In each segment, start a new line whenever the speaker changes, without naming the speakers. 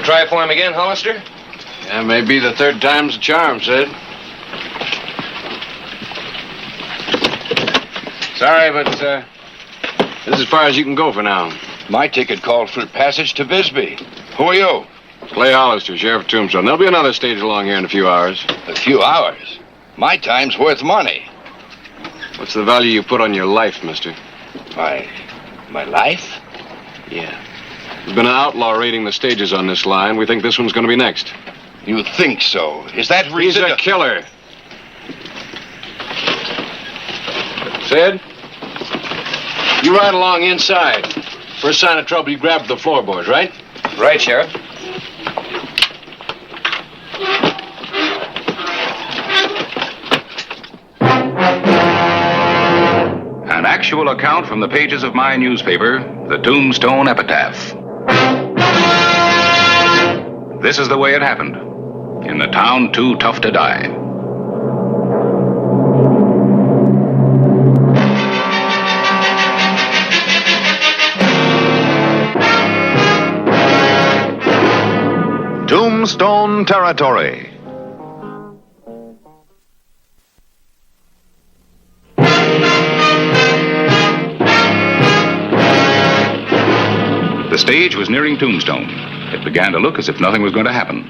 try for him again, Hollister?
Yeah, maybe the third time's a charm, Sid. Sorry, but this is as far as you can go for now.
My ticket called for passage to Bisbee. Who are you?
Clay Hollister, Sheriff of Tombstone. There'll be another stage along here in a few hours.
A few hours? My time's worth money.
What's the value you put on your life, mister?
My life?
Yeah. There's been an outlaw raiding the stages on this line. We think this one's going to be next.
You think so? Is that reason?
He's a killer. Sid? You ride along inside. First sign of trouble, you grab the floorboards, right?
Right, Sheriff.
An actual account from the pages of my newspaper, the Tombstone Epitaph. This is the way it happened. In the town too tough to die.
Tombstone Territory.
The stage was nearing Tombstone. It began to look as if nothing was going to happen.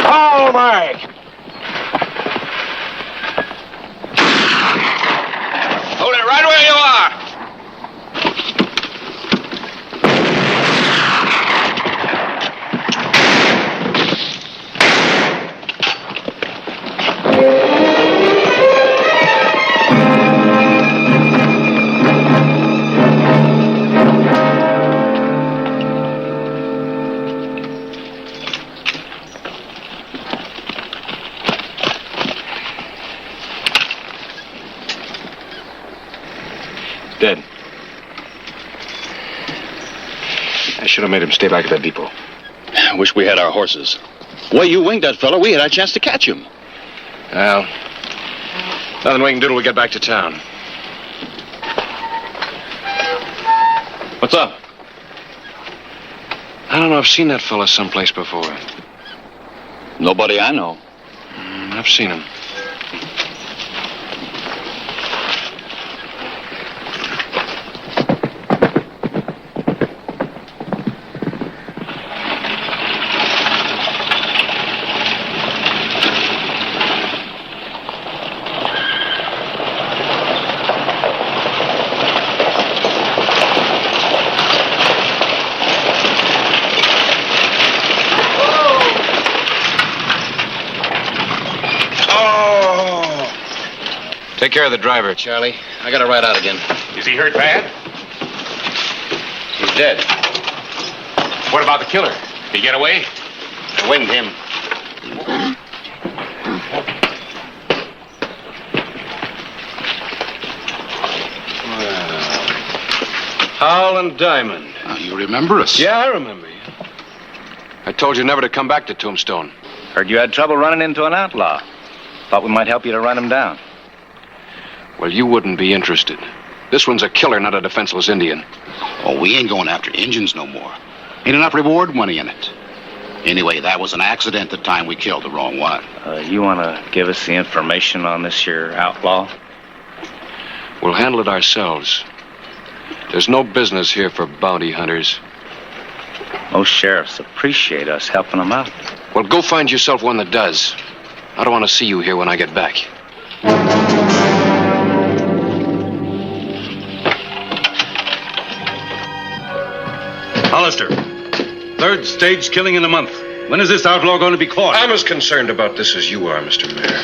Oh, Mike! Hold it right where you are!
Dead. I should have made him stay back at that depot.
I wish we had our horses. Way you winged that fellow, we had a chance to catch him.
Well, nothing we can do till we get back to town.
What's up?
I don't know. I've seen that fella someplace before.
Nobody I know.
I've seen him. Take care of the driver, Charlie. I gotta ride out again.
Is he hurt bad?
He's dead.
What about the killer? Did he get away?
I winged him. Howell and Diamond.
You remember us?
Yeah, I remember you. I told you never to come back to Tombstone.
Heard you had trouble running into an outlaw. Thought we might help you to run him down.
Well, you wouldn't be interested. This one's a killer, not a defenseless Indian.
Oh, we ain't going after Injuns no more. Ain't enough reward money in it. Anyway, that was an accident the time we killed the wrong one.
You want to give us the information on this here outlaw?
We'll handle it ourselves. There's no business here for bounty hunters.
Most sheriffs appreciate us helping them out.
Well, go find yourself one that does. I don't want to see you here when I get back.
Hollister, third stage killing in a month. When is this outlaw going to be caught?
I'm as concerned about this as you are, Mr. Mayor.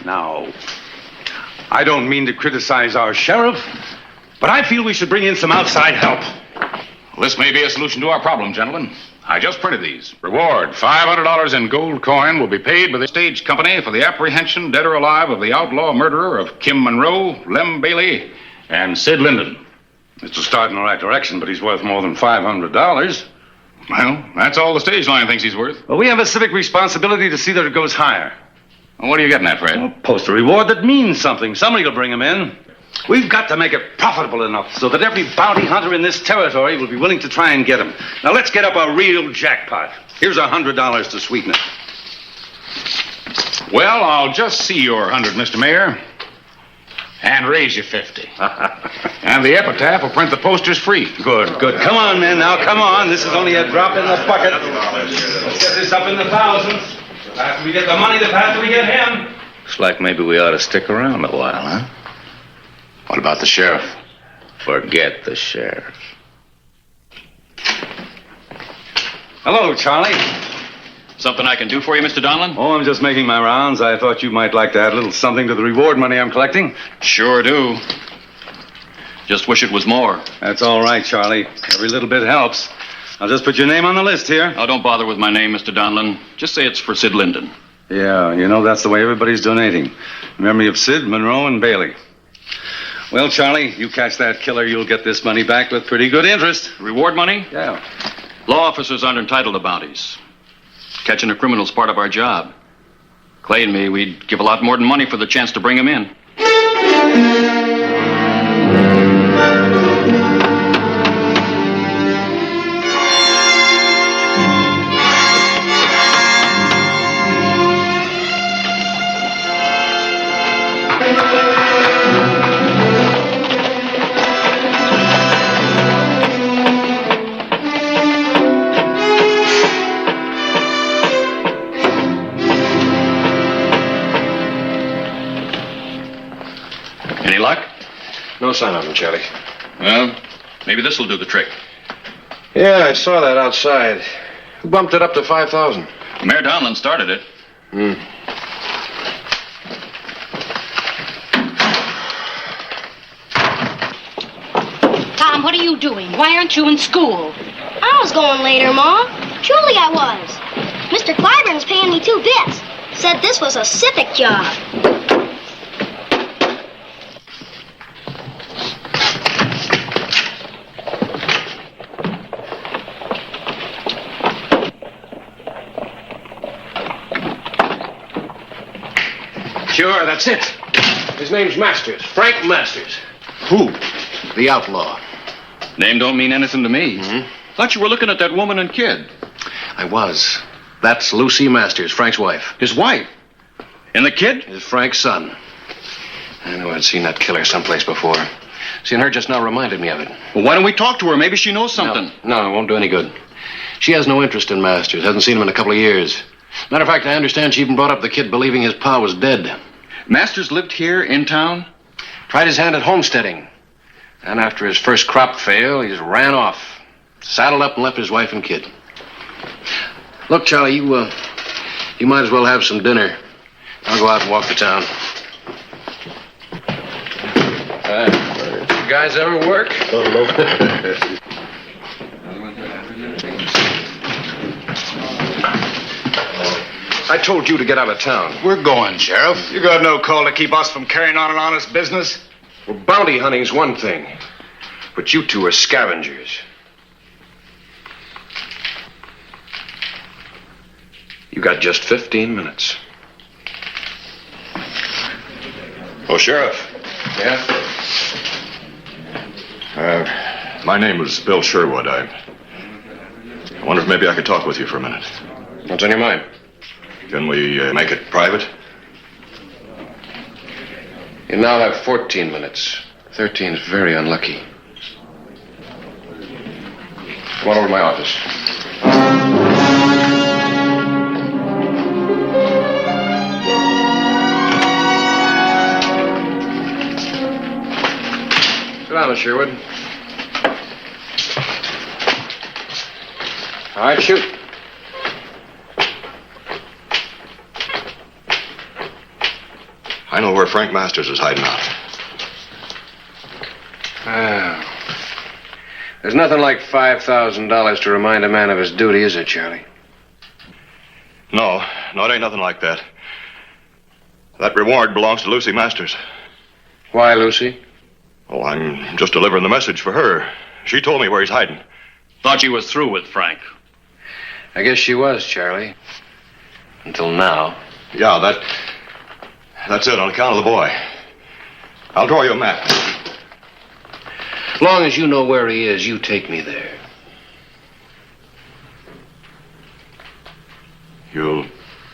Now, I don't mean to criticize our sheriff, but I feel we should bring in some outside help.
Well, this may be a solution to our problem, gentlemen. I just printed these. Reward, $500 in gold coin will be paid by the stage company for the apprehension, dead or alive, of the outlaw murderer of Kim Monroe, Lem Bailey, and Sid Linden.
It's a start in the right direction, but he's worth more than $500.
Well, that's all the stage line thinks he's worth.
Well, we have a civic responsibility to see that it goes higher.
Well, what are you getting at, Fred?
Post a reward that means something. Somebody will bring him in. We've got to make it profitable enough so that every bounty hunter in this territory will be willing to try and get him. Now, let's get up a real jackpot. Here's $100 to sweeten it.
Well, I'll just see your 100, Mr. Mayor. And raise you 50. And the epitaph will print the posters free.
Good, good. Come on, men. Now, come on. This is only a drop in the bucket. Let's get this up in the thousands. The faster we get the money, the faster we get him.
Looks like maybe we ought to stick around a while, huh?
What about the sheriff?
Forget the sheriff.
Hello, Charlie.
Something I can do for you, Mr. Donlin?
Oh, I'm just making my rounds. I thought you might like to add a little something to the reward money I'm collecting.
Sure do. Just wish it was more.
That's all right, Charlie. Every little bit helps. I'll just put your name on the list here.
Oh, don't bother with my name, Mr. Donlin. Just say it's for Sid Linden.
Yeah, you know, that's the way everybody's donating. In memory of Sid, Monroe, and Bailey. Well, Charlie, you catch that killer, you'll get this money back with pretty good interest.
Reward money?
Yeah.
Law officers aren't entitled to bounties. Catching a criminal's part of our job. Clay and me, we'd give a lot more than money for the chance to bring him in. Any luck?
No sign of him, Charlie.
Well, maybe this will do the trick.
Yeah, I saw that outside. Who bumped it up to 5,000?
Mayor Donlin started it.
Tom, what are you doing? Why aren't you in school?
I was going later, Ma. Truly I was. Mr. Clyburn's paying me 2 bits. Said this was a civic job.
Sure, that's it. His name's Masters. Frank Masters.
Who? The outlaw.
Name don't mean anything to me. Thought you were looking at that woman and kid.
I was. That's Lucy Masters, Frank's wife.
His wife. And the kid?
Is Frank's son. I knew I'd seen that killer someplace before. Seeing her just now reminded me of it.
Well, why don't we talk to her? Maybe she knows something.
No, it won't do any good. She has no interest in Masters. Hasn't seen him in a couple of years. Matter of fact, I understand she even brought up the kid believing his pa was dead.
Masters lived here in town?
Tried his hand at homesteading. And after his first crop failed, he just ran off. Saddled up and left his wife and kid. Look, Charlie, you might as well have some dinner. I'll go out and walk the town. You guys ever work? I told you to get out of town.
We're going, Sheriff.
You got no call to keep us from carrying on an honest business?
Well, bounty hunting's one thing, but you two are scavengers. You got just 15 minutes.
Oh, Sheriff.
Yeah?
My name is Bill Sherwood. I wonder if maybe I could talk with you for a minute.
What's on your mind?
Can we make it private?
You now have 14 minutes. 13 is very unlucky. Come on over to my office. Sit down, Miss Sherwood. All right, shoot.
I know where Frank Masters is hiding out.
There's nothing like $5,000 to remind a man of his duty, is it, Charlie?
No, it ain't nothing like that. That reward belongs to Lucy Masters.
Why, Lucy?
Oh, I'm just delivering the message for her. She told me where he's hiding.
Thought you was through with Frank.
I guess she was, Charlie. Until now.
Yeah, that's it on account of the boy. I'll draw you a map.
As long as you know where he is, you take me there.
You'll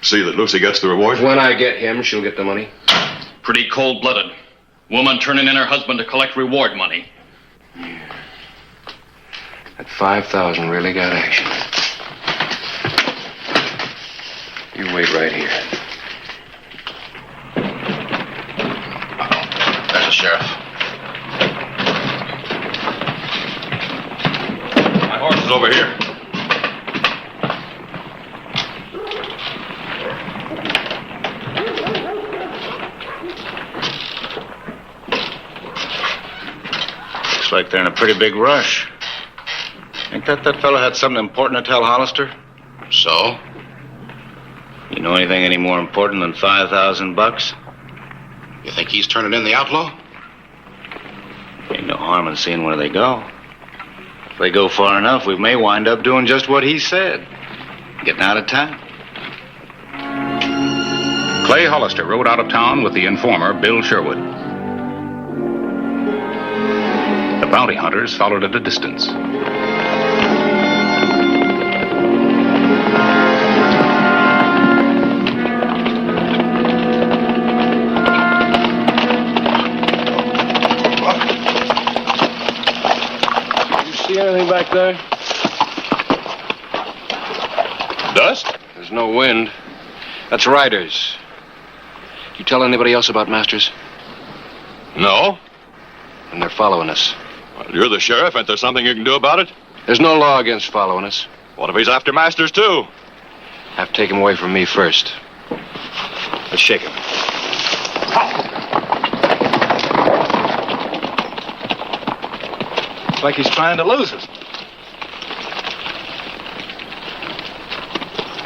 see that Lucy gets the reward?
When I get him, she'll get the money.
Pretty cold-blooded. Woman turning in her husband to collect reward money.
Yeah. That 5,000 really got action. You wait right here.
There's the sheriff.
My horse is over here.
Looks like they're in a pretty big rush. Think that fellow had something important to tell Hollister?
So?
You know anything any more important than $5,000?
You think he's turning in the outlaw?
Ain't no harm in seeing where they go. If they go far enough, we may wind up doing just what he said. Getting out of town.
Clay Hollister rode out of town with the informer, Bill Sherwood. The bounty hunters followed at a distance.
See anything back there?
Dust?
There's no wind. That's riders. You tell anybody else about Masters?
No.
And they're following us.
Well, you're the sheriff. Ain't there something you can do about it?
There's no law against following us.
What if he's after Masters, too?
Have to take him away from me first. Let's shake him.
Looks like he's trying to lose us.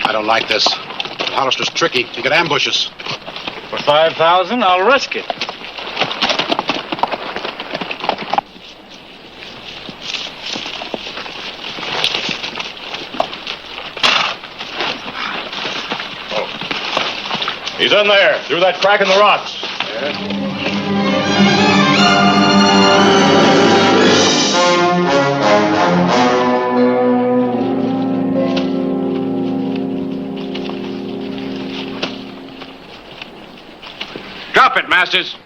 I don't like this. Hollister's tricky. He could ambush us.
For $5,000, I'll risk it.
He's in there, through that crack in the rocks.
Drop it, Masters.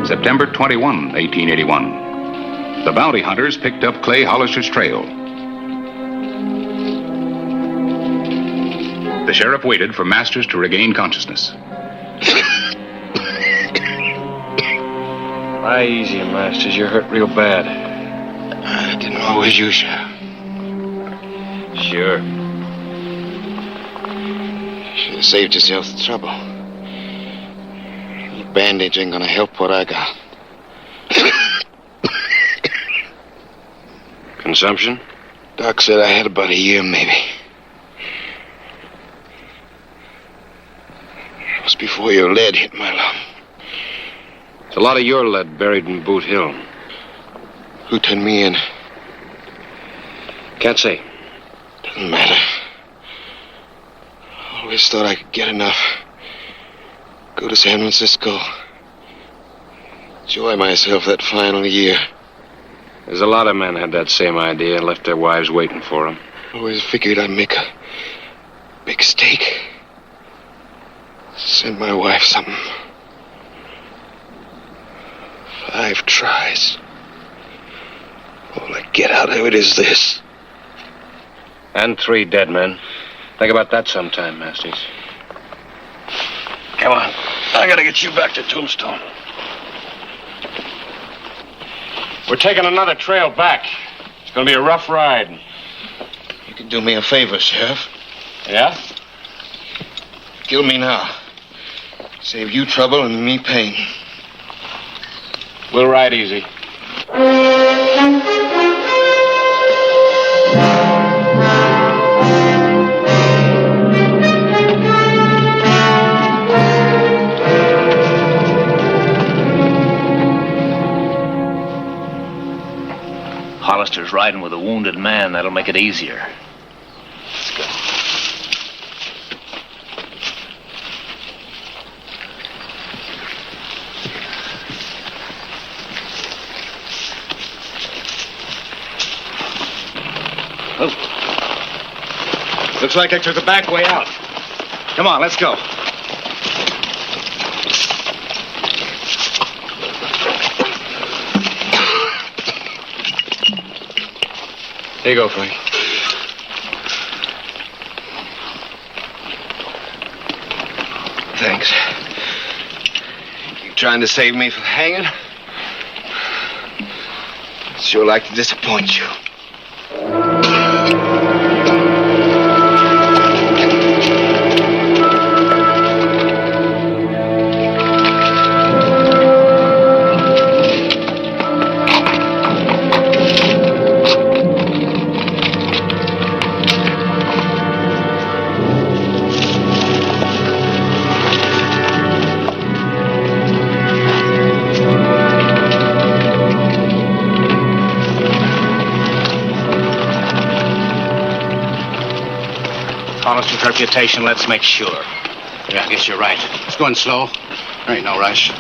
September 21, 1881. The bounty hunters picked up Clay Hollister's trail. The sheriff waited for Masters to regain consciousness.
Lie easy, Masters. You're hurt real bad.
I didn't know it was you, Sheriff.
Sure.
Should have saved yourself the trouble. Bandage ain't gonna help what I got.
Consumption?
Doc said I had about a year, maybe. It was before your lead hit my lung.
There's a lot of your lead buried in Boot Hill.
Who turned me in?
Can't say.
Doesn't matter. Always thought I could get enough. Go to San Francisco. Enjoy myself that final year.
There's a lot of men had that same idea and left their wives waiting for them.
Always figured I'd make a big stake. Send my wife something. 5 tries. All I get out of it is this.
And 3 dead men. Think about that sometime, Masters.
Come on. I gotta get you back to Tombstone.
We're taking another trail back. It's gonna be a rough ride.
You can do me a favor, Sheriff.
Yeah?
Kill me now. Save you trouble and me pain.
We'll ride easy.
Hollister's riding with a wounded man. That'll make it easier. Let's go.
Oh. Looks like I took the back way out. Come on, let's go. Here you go, Frank. Thanks. You trying to save me from hanging? I'd sure like to disappoint you.
Hollister's reputation, let's make sure.
Yeah, I guess you're right. It's going slow. There ain't no rush.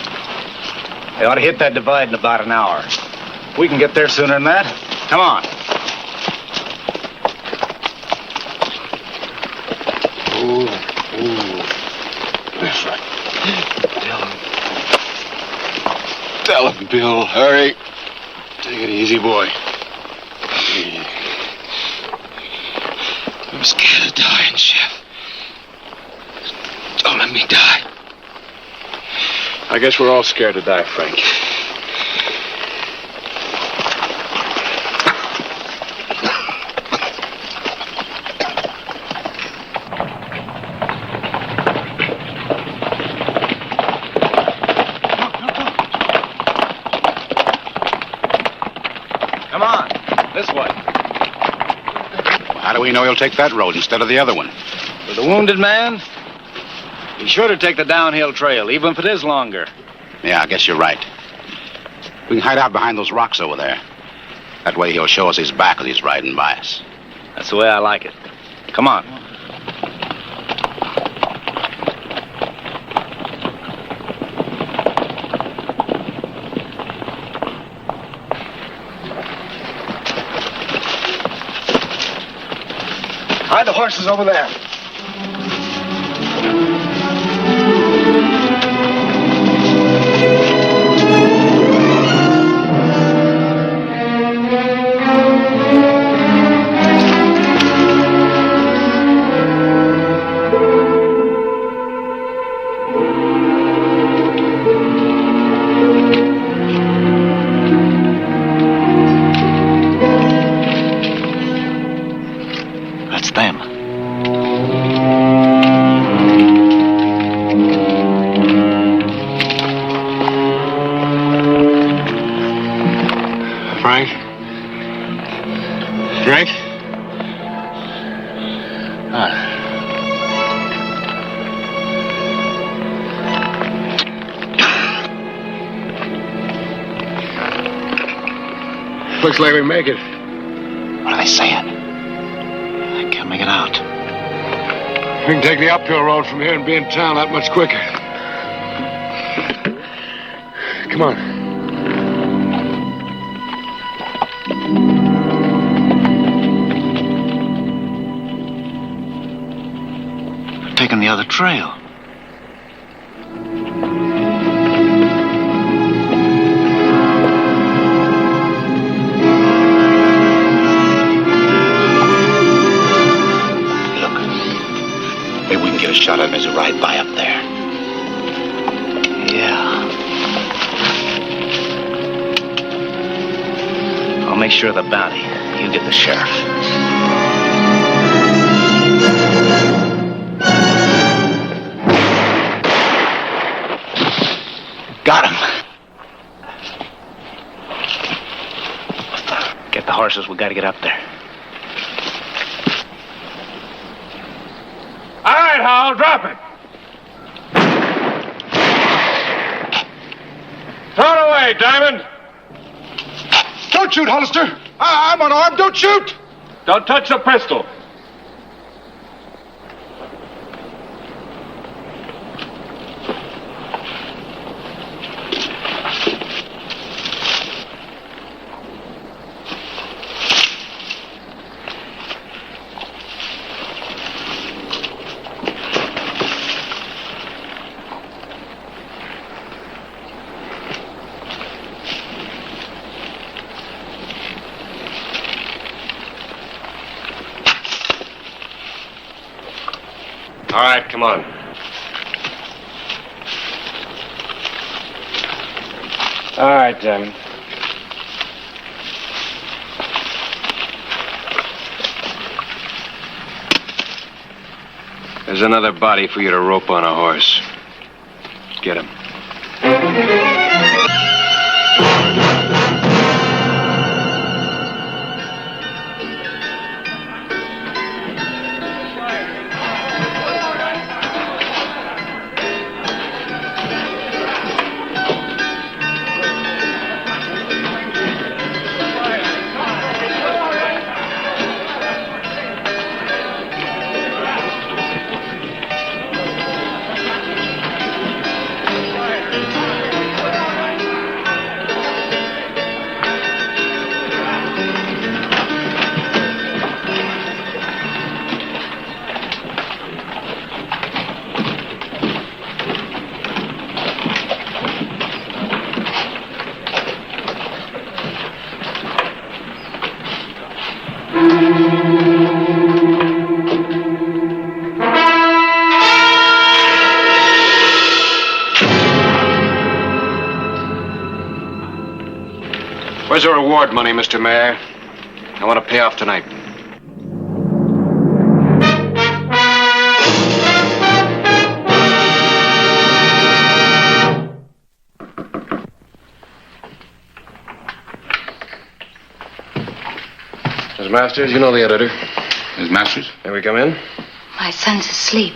They ought to hit that divide in about an hour. We can get there sooner than that. Come on.
That's right. Tell him, Bill. Hurry. Take it easy, boy. I'm scared of dying, Chef. Don't let me die.
I guess we're all scared to die, Frank.
Come on. This way.
How do we know he'll take that road instead of the other one?
With the wounded man, be sure to take the downhill trail, even if it is longer.
Yeah, I guess you're right. We can hide out behind those rocks over there. That way he'll show us his back as he's riding by us.
That's the way I like it. Come on.
Hide the horses over there.
That's them.
Frank? Frank? Looks like we make it.
What are they saying?
I can't make it out.
We can take the uphill road from here and be in town that much quicker. Come on.
Taking the other trail.
Maybe we can get a shot at him as he ride by up there.
Yeah. I'll make sure of the bounty. You get the sheriff. Got him. Get the horses. We gotta get up there.
All right, Hal, drop it. Throw it away, Diamond.
Don't shoot, Hollister.
I'm unarmed. Don't shoot!
Don't touch the pistol.
All right, come on.
All right, Diamond.
There's another body for you to rope on a horse. Get him. Where's the reward money, Mr. Mayor? I want to pay off tonight. Ms. Masters, you know the editor.
Ms. Masters?
May we come in?
My son's asleep.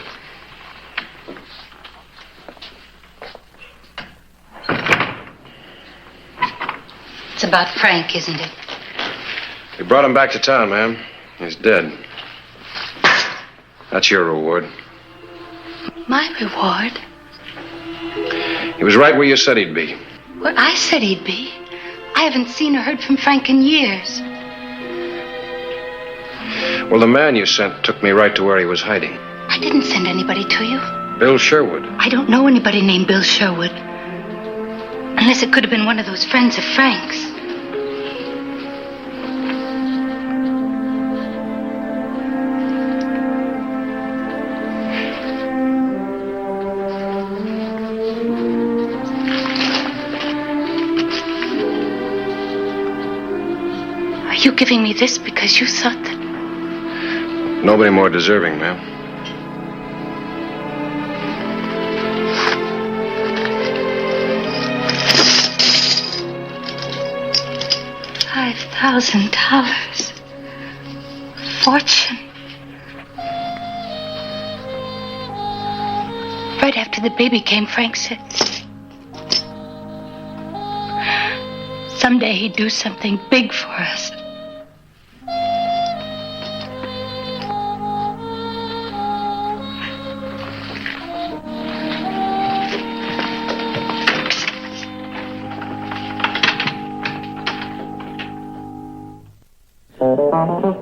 It's about Frank, isn't it?
We brought him back to town, ma'am. He's dead. That's your reward.
My reward?
He was right where you said he'd be.
Where I said he'd be. I haven't seen or heard from Frank in years.
Well, the man you sent took me right to where he was hiding.
I didn't send anybody to you.
Bill Sherwood.
I don't know anybody named Bill Sherwood. Unless it could have been one of those friends of Frank's. Are you giving me this because you thought that...
Nobody more deserving, ma'am.
$5,000. Fortune. Right after the baby came, Frank said... someday he'd do something big for us.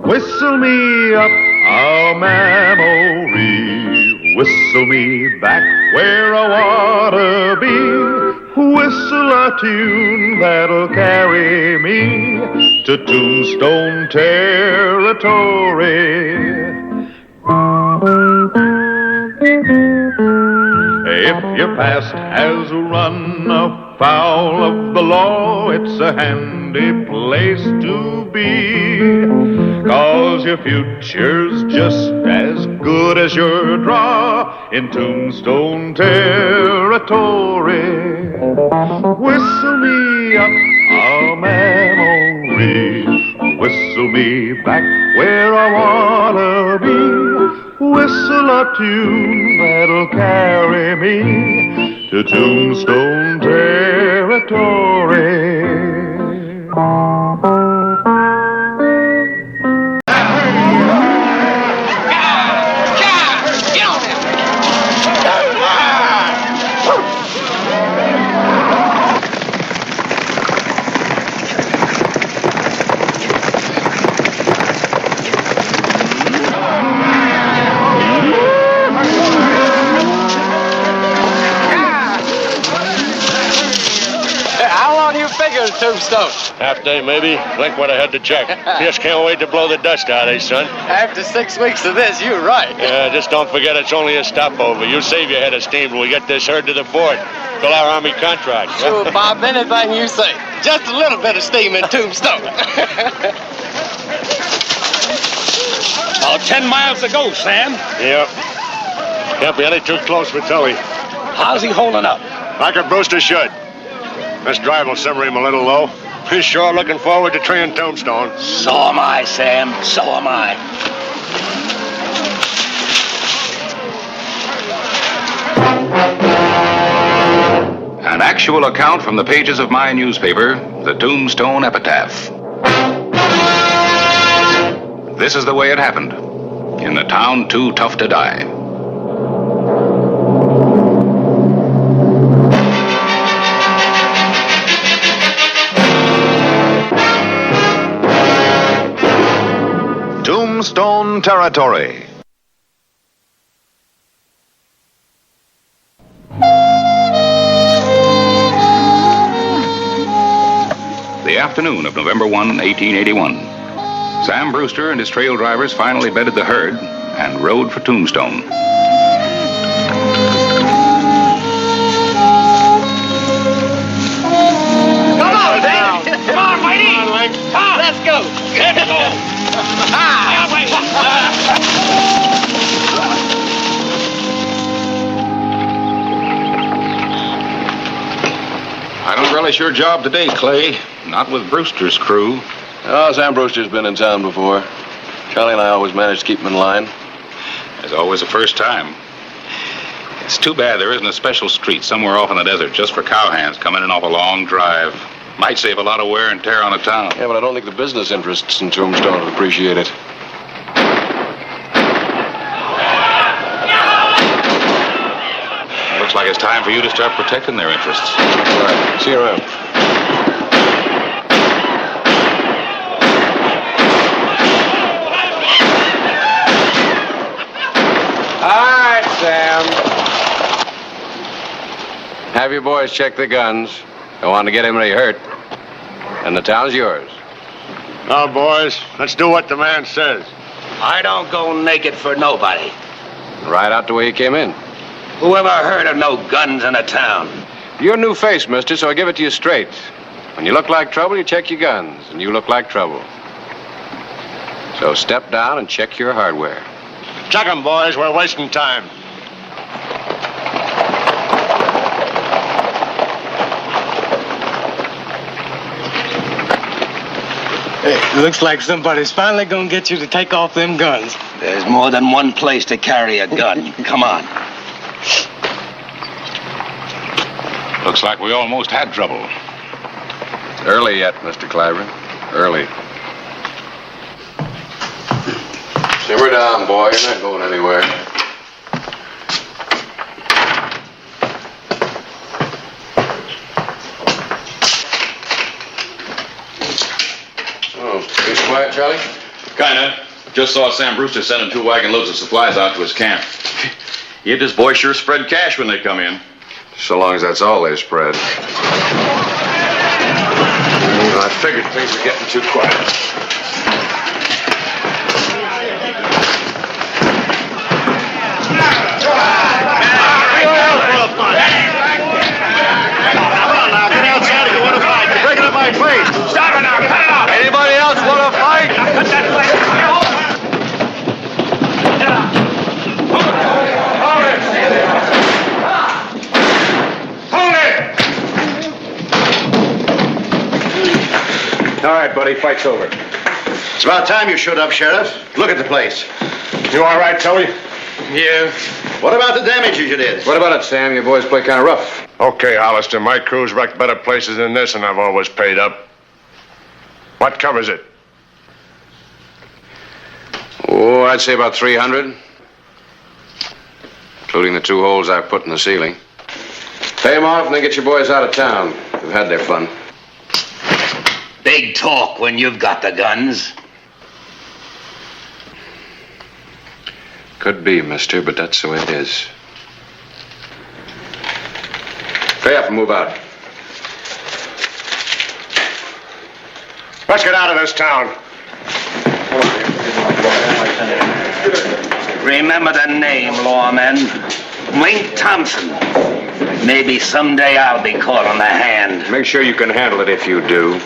Whistle me up a memory, whistle me back where I wanna be, whistle a tune that'll carry me to Tombstone territory. If your past has run afoul of the law, it's a handy place to be, 'cause your future's just as good as your draw in Tombstone territory. Whistle me up a memory, whistle me back where I wanna be, whistle a tune that'll carry me to Tombstone territory.
to Tombstone?
Half day, maybe. Blink when I head to check. Just can't wait to blow the dust out, son?
After 6 weeks of this, you're right.
Yeah, just don't forget it's only a stopover. You save your head of steam till we get this herd to the fort. Fill our Army contract.
Sure, Bob, anything you say. Just a little bit of steam in Tombstone.
About 10 miles to go, Sam.
Yep. Can't be any too close for Tully.
How's he holding up?
Like a Brewster should. This drive will simmer him a little low. He's sure looking forward to treeing Tombstone.
So am I, Sam. So am I.
An actual account from the pages of my newspaper, the Tombstone Epitaph. This is the way it happened. In the town too tough to die.
Tombstone Territory.
The afternoon of November 1, 1881. Sam Brewster and his trail drivers finally bedded the herd and rode for Tombstone.
Come on, Dave. Come on, Whitey. Come on, Link. Come. Let's go. Let's go.
I don't relish your job today, Clay. Not with Brewster's crew.
Oh, Sam Brewster's been in town before. Charlie and I always manage to keep him in line.
There's always the first time. It's too bad there isn't a special street somewhere off in the desert just for cowhands coming in off a long drive. Might save a lot of wear and tear on a town.
Yeah, but I don't think the business interests in Tombstone would appreciate it.
Looks like it's time for you to start protecting their interests.
All right. See you around.
All right, Sam.
Have your boys check the guns. Don't want to get anybody hurt. And the town's yours.
Now, boys, let's do what the man says.
I don't go naked for nobody.
Right out the way you came in.
Whoever heard of no guns in a town?
You're a new face, mister, so I give it to you straight. When you look like trouble, you check your guns, and you look like trouble. So step down and check your hardware.
Check 'em, boys. We're wasting time.
Hey, looks like somebody's finally gonna get you to take off them guns.
There's more than one place to carry a gun. Come on.
Looks like we almost had trouble.
It's early yet, Mr. Clyburn. Early. Simmer down, boy. You're not going anywhere. Oh, pretty quiet, Charlie?
Kinda. Just saw Sam Brewster sending 2 wagon loads of supplies out to his camp. He and his boys sure spread cash when they come in.
So long as that's all they spread. I figured things were getting too quiet.
Stop it now! Cut it off!
Anybody else want to fight?
Cut that place!
All right, buddy, fight's over.
It's about time you showed up, Sheriff. Look at the place.
You all right, Tully?
Yeah.
What about the damages you did?
What about it, Sam? Your boys play kind of rough.
Okay, Hollister. My crew's wrecked better places than this, and I've always paid up. What covers it?
Oh, I'd say about 300. Including the 2 holes I've put in the ceiling. Pay them off and then get your boys out of town. They've had their fun.
Big talk when you've got the guns.
Could be, mister, but that's the way it is. Pay up and move out.
Let's get out of this town.
Remember the name, lawman. Link Thompson. Maybe someday I'll be caught on the hand.
Make sure you can handle it if you do.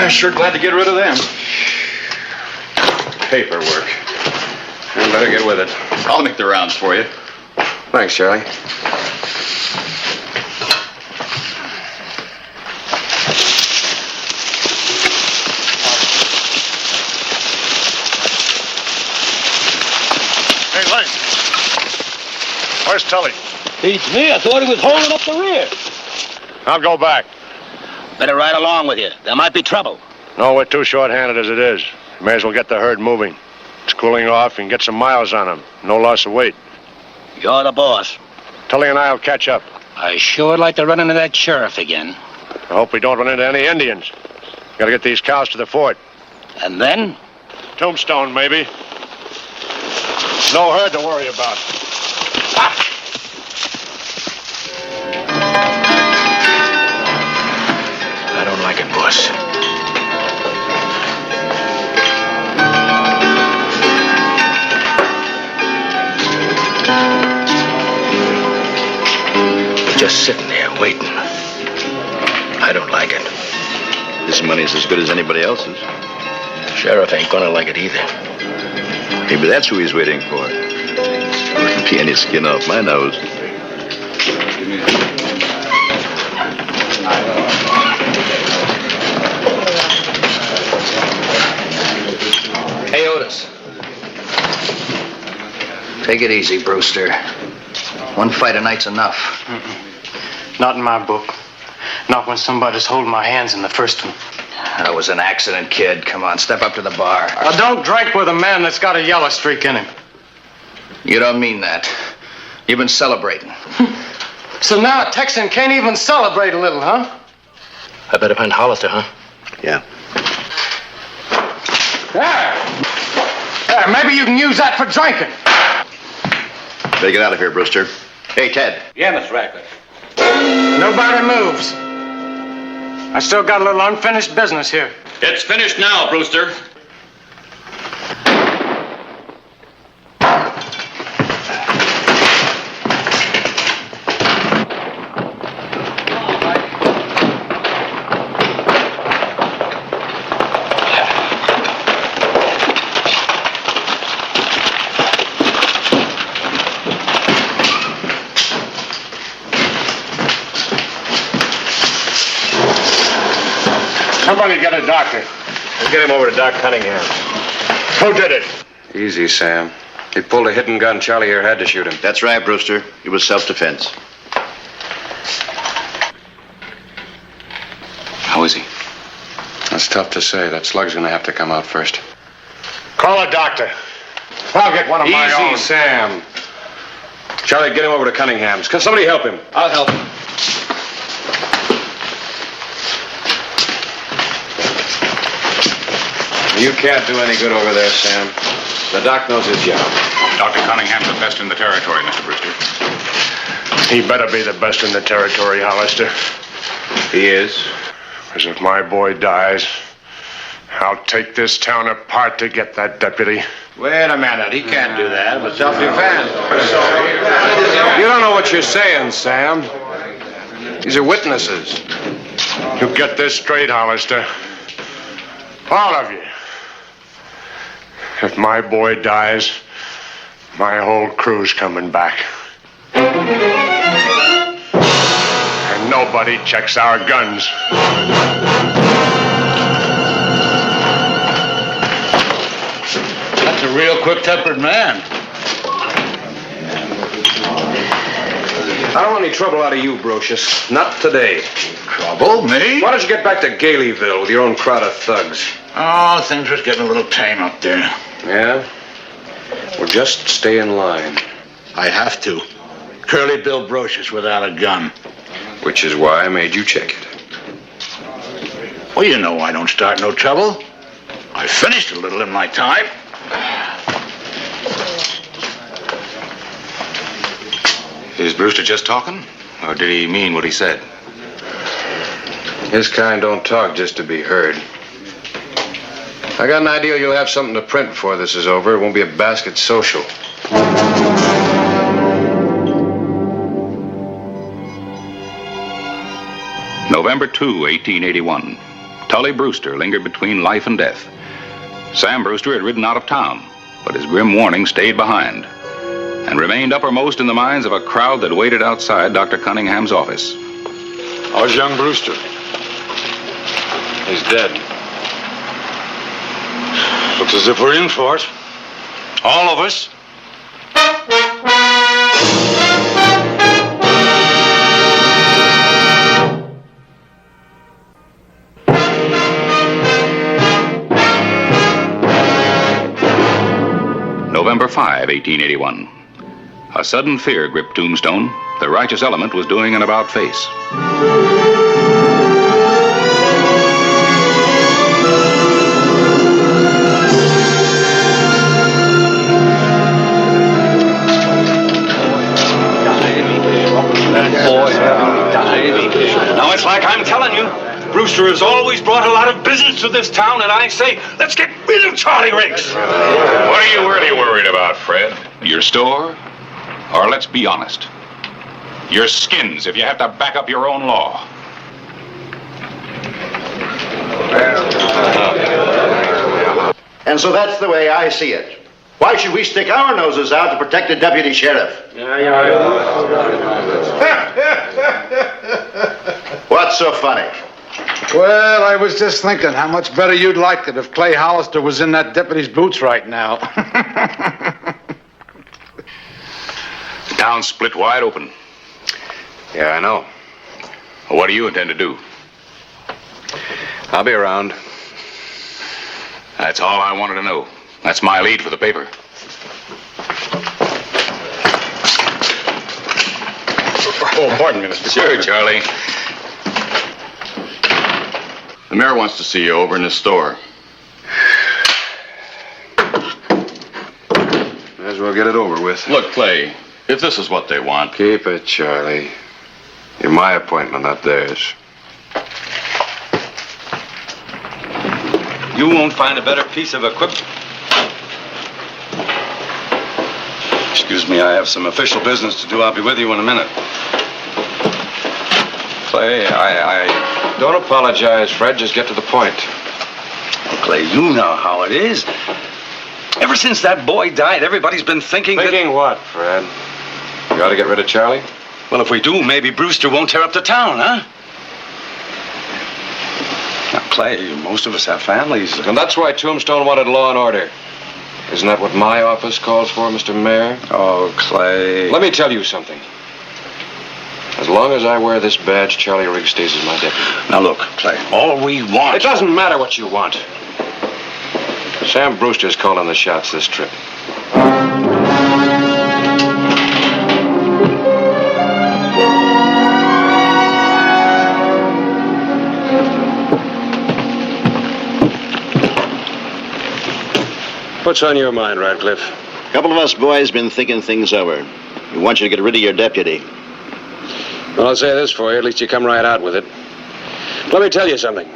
Sure glad to get rid of them.
Paperwork. You better get with it.
I'll make the rounds for you.
Thanks, Charlie.
Hey, Link. Where's Tully?
Beats me. I thought he was holding up the rear.
I'll go back.
Better ride along with you. There might be trouble.
No, we're too short-handed as it is. May as well get the herd moving. It's cooling off and get some miles on them. No loss of weight.
You're the boss.
Tully and I will catch up.
I sure would like to run into that sheriff again.
I hope we don't run into any Indians. Gotta get these cows to the fort.
And then?
Tombstone, maybe. No herd to worry about.
I don't like it, boss. Just sitting there waiting. I don't like it.
This money's as good as anybody else's.
Sheriff ain't gonna like it either.
Maybe that's who he's waiting for. There wouldn't be any skin off my nose.
Hey, Otis. Take it easy, Brewster. One fight a night's enough.
Not in my book. Not when somebody's holding my hands in the first one.
That was an accident, kid. Come on, step up to the bar.
I don't drink with a man that's got a yellow streak in him.
You don't mean that. You've been celebrating.
So now a Texan can't even celebrate a little, huh?
I better find Hollister, huh?
Yeah.
There, maybe you can use that for drinking.
Better get out of here, Brewster. Hey, Ted.
Yeah, Mr. Radcliffe.
Nobody moves. I still got a little unfinished business here.
It's finished now, Brewster.
Somebody get a doctor.
We'll get him over to Doc Cunningham.
Who did it?
Easy, Sam. He pulled a hidden gun. Charlie here had to shoot him.
That's right, Brewster. It was self-defense.
How is he?
That's tough to say. That slug's gonna have to come out first.
Call a doctor. I'll get one of my own.
Easy, Sam. Charlie, get him over to Cunningham's. Can somebody help him?
I'll help him.
You can't do any good over there, Sam. The doc knows his job.
Dr. Cunningham's the best in the territory, Mr. Brewster.
He better be the best in the territory, Hollister.
He is.
Because if my boy dies, I'll take this town apart to get that deputy.
Wait a minute. He can't do that. It was self-defense.
You don't know what you're saying, Sam. These are witnesses.
You get this straight, Hollister. All of you. If my boy dies, my whole crew's coming back. And no Nobody checks our guns.
That's a real quick-tempered man.
I don't want any trouble out of you, Brocious. Not today.
Trouble? Me?
Why don't you get back to Galeyville with your own crowd of thugs?
Oh, things are getting a little tame up there.
Yeah? Well, just stay in line.
I have to. Curly Bill Brocious without a gun.
Which is why I made you check it.
Well, you know I don't start no trouble. I finished a little in my time.
Is Brewster just talking? Or did he mean what he said?
His kind don't talk just to be heard. I got an idea you'll have something to print before this is over. It won't be a basket social.
November 2, 1881. Tully Brewster lingered between life and death. Sam Brewster had ridden out of town, but his grim warning stayed behind and remained uppermost in the minds of a crowd that waited outside Dr. Cunningham's office.
How's young Brewster?
He's dead.
Looks as if we're in for it. All of us.
November 5, 1881. A sudden fear gripped Tombstone. The righteous element was doing an about-face.
Now it's like I'm telling you. Brewster has always brought a lot of business to this town, and I say, let's get rid of Charlie Riggs.
What are you really worried about, Fred? Your store? Or let's be honest, your skins if you have to back up your own law.
And so that's the way I see it. Why should we stick our noses out to protect the deputy sheriff? What's so funny?
Well, I was just thinking how much better you'd like it if Clay Hollister was in that deputy's boots right now.
The town's split wide open.
Yeah, I know.
Well, what do you intend to do?
I'll be around.
That's all I wanted to know. That's my lead for the paper.
Oh, pardon me, Mr.
Sure, Charlie.
The mayor wants to see you over in his store.
May as well get it over with.
Look, Clay, if this is what they want...
Keep it, Charlie. You're my appointment, not theirs.
You won't find a better piece of equipment. Excuse me, I have some official business to do. I'll be with you in a minute.
Clay, I don't apologize, Fred. Just get to the point.
Well, Clay, you know how it is. Ever since that boy died, everybody's been thinking
Thinking what, Fred? You ought to get rid of Charlie?
Well, if we do, maybe Brewster won't tear up the town, huh? Now, Clay, most of us have families.
And that's why Tombstone wanted law and order. Isn't that what my office calls for, Mr. Mayor?
Oh, Clay.
Let me tell you something. As long as I wear this badge, Charlie Riggs stays as my deputy.
Now, look, Clay, all we want...
It doesn't matter what you want. Sam Brewster's calling the shots this trip. What's on your mind, Radcliffe?
A couple of us boys been thinking things over. We want you to get rid of your deputy.
Well, I'll say this for you. At least you come right out with it. Let me tell you something.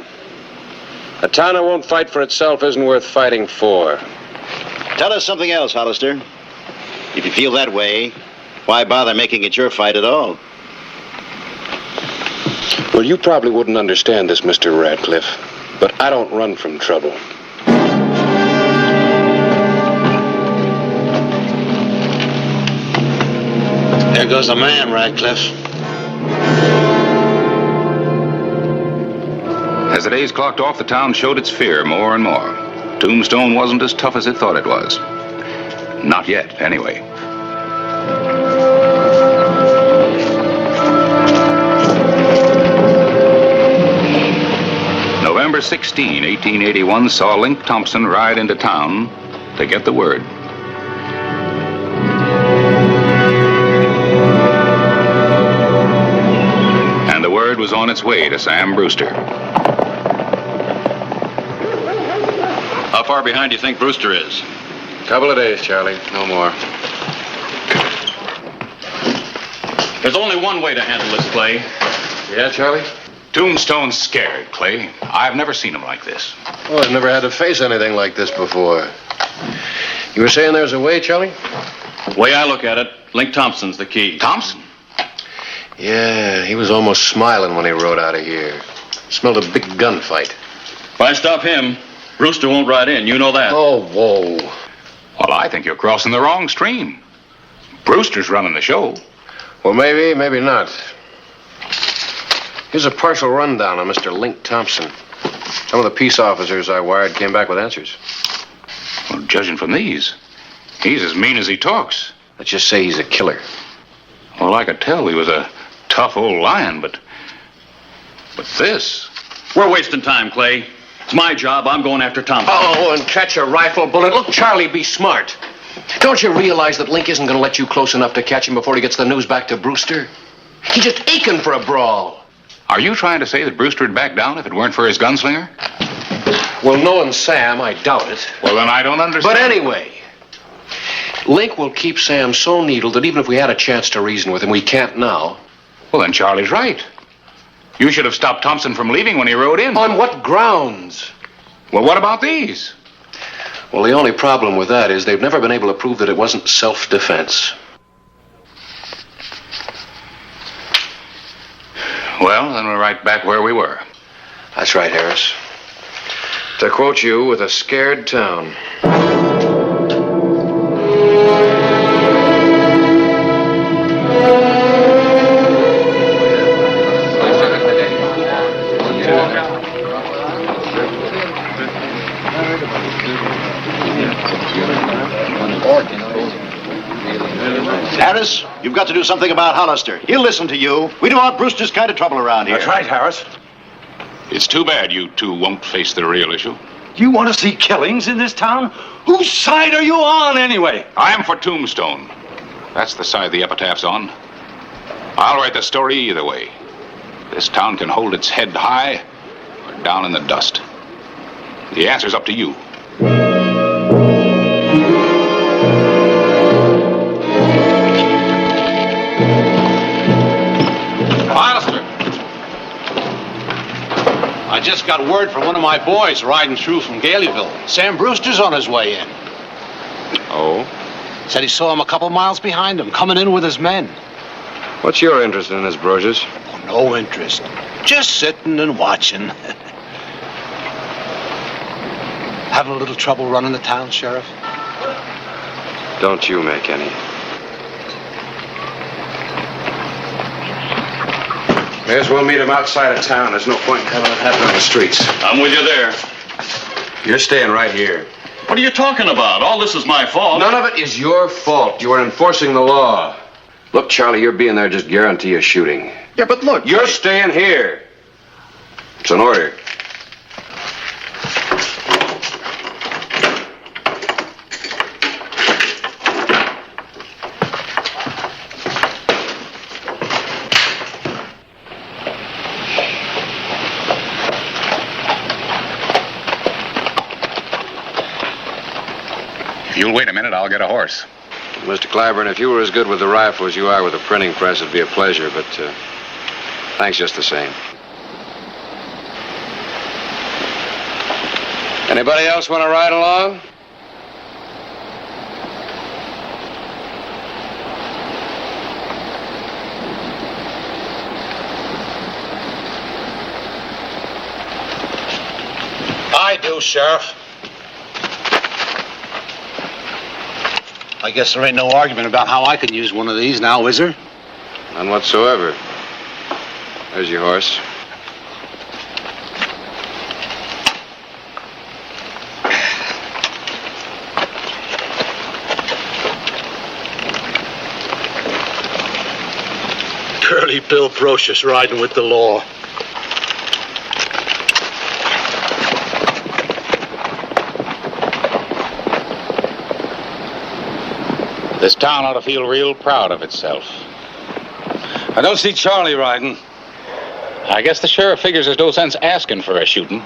A town that won't fight for itself isn't worth fighting for.
Tell us something else, Hollister. If you feel that way, why bother making it your fight at all?
Well, you probably wouldn't understand this, Mr. Radcliffe, but I don't run from trouble.
There goes a man, Radcliffe.
As the days clocked off, the town showed its fear more and more. Tombstone wasn't as tough as it thought it was. Not yet, anyway. November 16, 1881, saw Link Thompson ride into town to get the word. And the word was on its way to Sam Brewster.
How far behind do you think Brewster is?
Couple of days, Charlie. No more.
There's only one way to handle this, Clay.
Yeah, Charlie?
Tombstone's scared, Clay. I've never seen him like this.
Oh, I've never had to face anything like this before. You were saying there's a way, Charlie?
The way I look at it, Link Thompson's the key.
Thompson?
Yeah, he was almost smiling when he rode out of here. Smelled a big gunfight.
If I stop him, Brewster won't ride in. You know that.
Oh, whoa.
Well, I think you're crossing the wrong stream. Brewster's running the show.
Well, maybe, maybe not. Here's a partial rundown on Mr. Link Thompson. Some of the peace officers I wired came back with answers.
Well, judging from these, he's as mean as he talks.
Let's just say he's a killer.
Well, I could tell he was a tough old lion, but this...
We're wasting time, Clay. It's my job. I'm going after Thompson.
Oh, and catch a rifle bullet. Look, Charlie, be smart. Don't you realize that Link isn't going to let you close enough to catch him before he gets the news back to Brewster? He's just aching for a brawl.
Are you trying to say that Brewster would back down if it weren't for his gunslinger?
Well, knowing Sam, I doubt it.
Well, then I don't understand.
But anyway, Link will keep Sam so needled that even if we had a chance to reason with him, we can't now.
Well, then Charlie's right. You should have stopped Thompson from leaving when he rode in.
On what grounds?
Well, what about these?
Well, the only problem with that is they've never been able to prove that it wasn't self-defense.
Well, then we're right back where we were.
That's right, Harris. To quote you, with a scared town.
Harris, you've got to do something about Hollister. He'll listen to you. We don't want Brewster's kind of trouble around here.
That's right, Harris.
It's too bad you two won't face the real issue.
Do you want to see killings in this town? Whose side are you on, anyway?
I'm for Tombstone. That's the side the epitaph's on. I'll write the story either way. This town can hold its head high or down in the dust. The answer's up to you.
I just got word from one of my boys riding through from Galeyville. Sam Brewster's on his way in.
Oh?
Said he saw him a couple miles behind him, coming in with his men.
What's your interest in this, Brogers?
Oh, no interest. Just sitting and watching. Having a little trouble running the town, Sheriff?
Don't you make any. May as well meet him outside of town. There's no point in having it happen on the streets.
I'm with you there.
You're staying right here.
What are you talking about? All this is my fault.
None of it is your fault. You are enforcing the law. Look, Charlie, your being there just guarantee a shooting.
Yeah, but look.
You're staying here. It's an order.
If you'll wait a minute, I'll get a horse.
Mr. Clyburn, if you were as good with the rifle as you are with the printing press, it'd be a pleasure, but thanks just the same. Anybody else want to ride along?
I do, Sheriff. I guess there ain't no argument about how I can use one of these now, is there?
None whatsoever. There's your horse.
me Bill Brocious riding with the law.
This town ought to feel real proud of itself.
I don't see Charlie riding.
I guess the sheriff figures there's no sense asking for a shooting.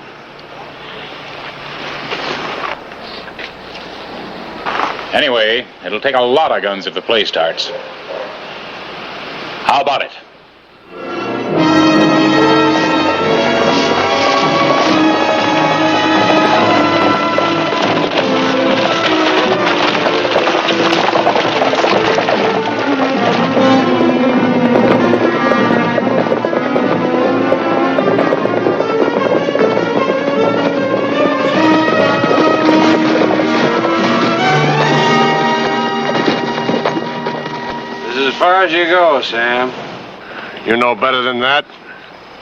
Anyway, it'll take a lot of guns if the play starts. How about it?
As far as you go, Sam.
You know better than that?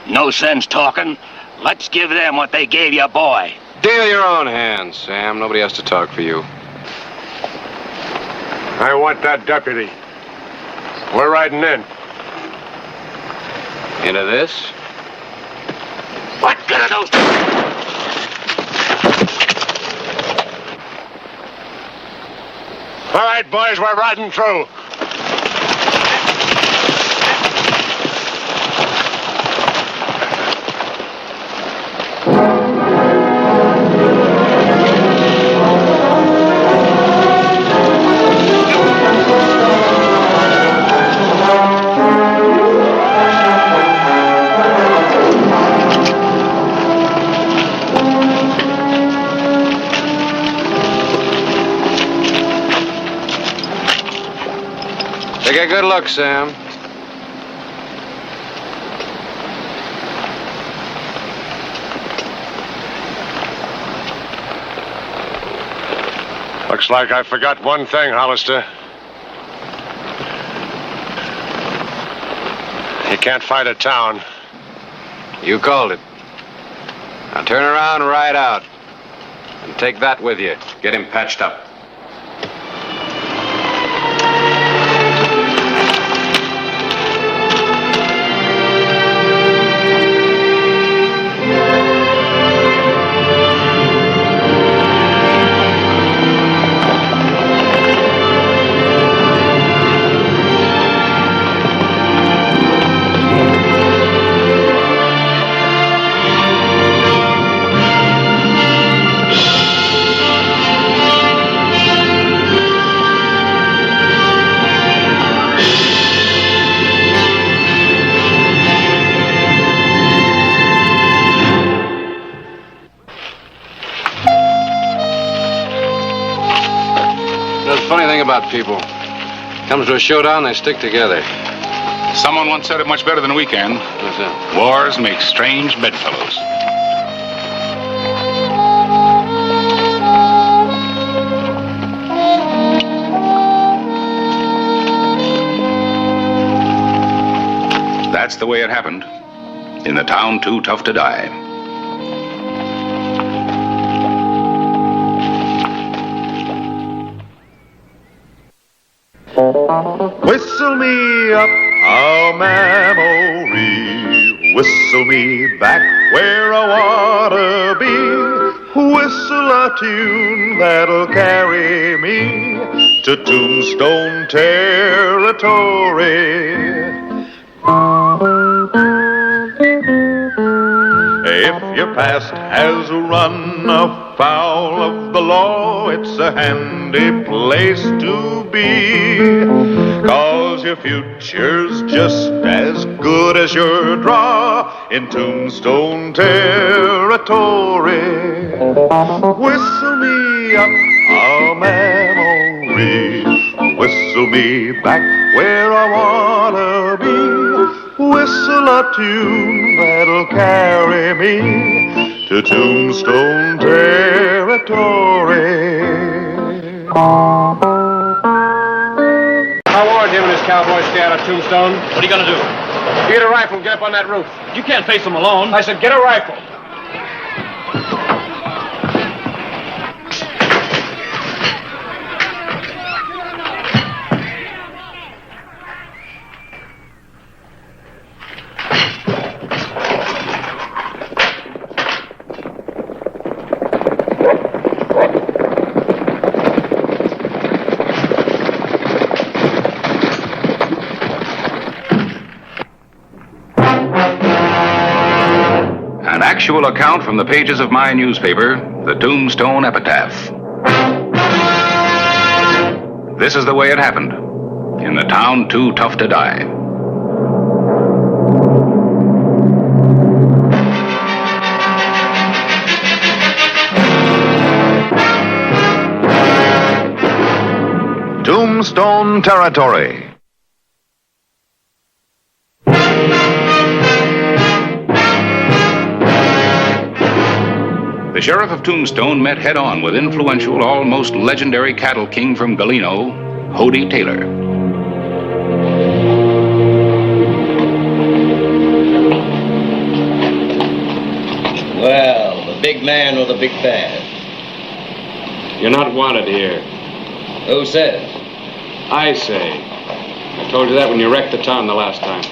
No sense talking. Let's give them what they gave your boy.
Deal your own hands, Sam. Nobody has to talk for you.
I want that deputy. We're riding in.
Into this?
What good are those?
All right, boys, we're riding through.
Take a good look, Sam.
Looks like I forgot one thing, Hollister. You can't fight a town.
You called it. Now turn around and ride out. And take that with you. Get him patched up. About people. Comes to a showdown, they stick together.
Someone once said it much better than we can.
What's that?
Wars make strange bedfellows. That's the way it happened. In the town too tough to die.
Whistle me up a memory, whistle me back where I wanna be, whistle a tune that'll carry me to Tombstone territory. If your past has run afoul of the law, it's a handy place to be, 'cause your future's just as good as your draw in Tombstone territory. Whistle me up a memory, whistle me back where I wanna be, whistle a tune that'll carry me to Tombstone territory.
I warned him and his cowboys stay out of Tombstone.
What are you gonna do?
Get a rifle and get up on that roof.
You can't face them alone.
I said, get a rifle.
actual account from the pages of my newspaper, the Tombstone Epitaph. This is the way it happened in the town too tough to die.
Tombstone Territory.
The sheriff of Tombstone met head-on with influential, almost legendary cattle king from Galeno, Hody Taylor.
Well, the big man or the big bad?
You're not wanted here.
Who says?
I say. I told you that when you wrecked the town the last time.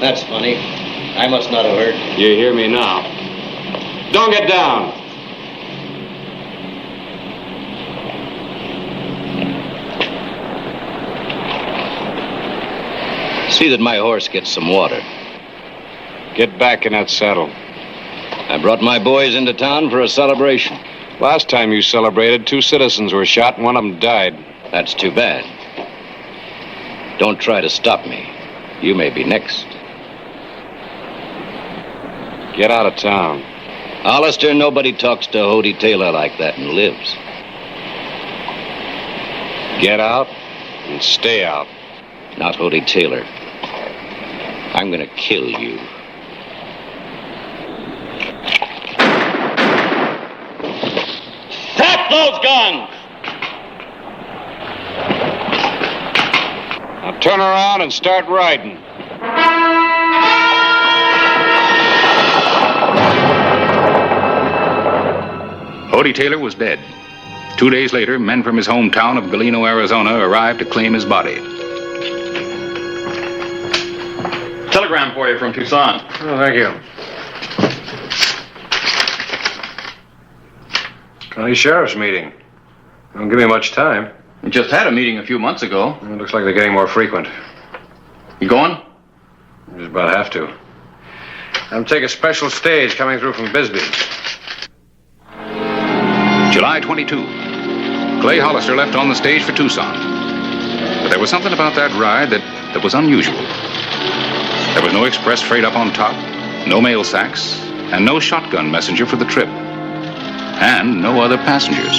That's funny. I must not have heard.
You hear me now. Don't get down.
See that my horse gets some water.
Get back in that saddle.
I brought my boys into town for a celebration.
Last time you celebrated, 2 citizens were shot and one of them died.
That's too bad. Don't try to stop me. You may be next.
Get out of town.
Hollister, nobody talks to Hody Taylor like that and lives.
Get out and stay out.
Not Hody Taylor. I'm gonna kill you.
Drop those guns!
Now turn around and start riding.
Hody Taylor was dead. 2 days later, men from his hometown of Galeno, Arizona, arrived to claim his body.
Telegram for you from Tucson.
Oh, thank you. County Sheriff's meeting. Don't give me much time.
We just had a meeting a few months ago.
It looks like they're getting more frequent.
You going?
Just about have to. I'm taking a special stage coming through from Bisbee.
July 22. Clay Hollister left on the stage for Tucson. But there was something about that ride that was unusual. There was no express freight up on top, no mail sacks, and no shotgun messenger for the trip. And no other passengers.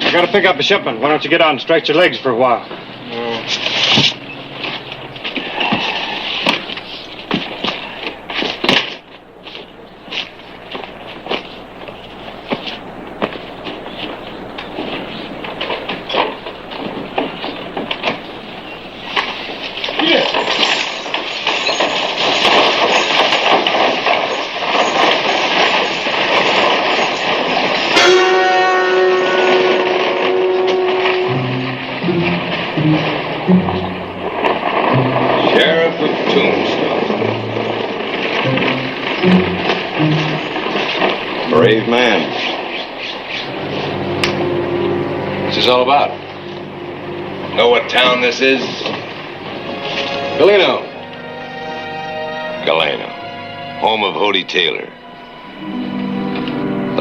I gotta pick up a shipment. Why don't you get out and stretch your legs for a while?
Sheriff of Tombstone. Brave man.
What's this all about?
Know what town this is?
Galeno.
Galeno. Home of Hody Taylor.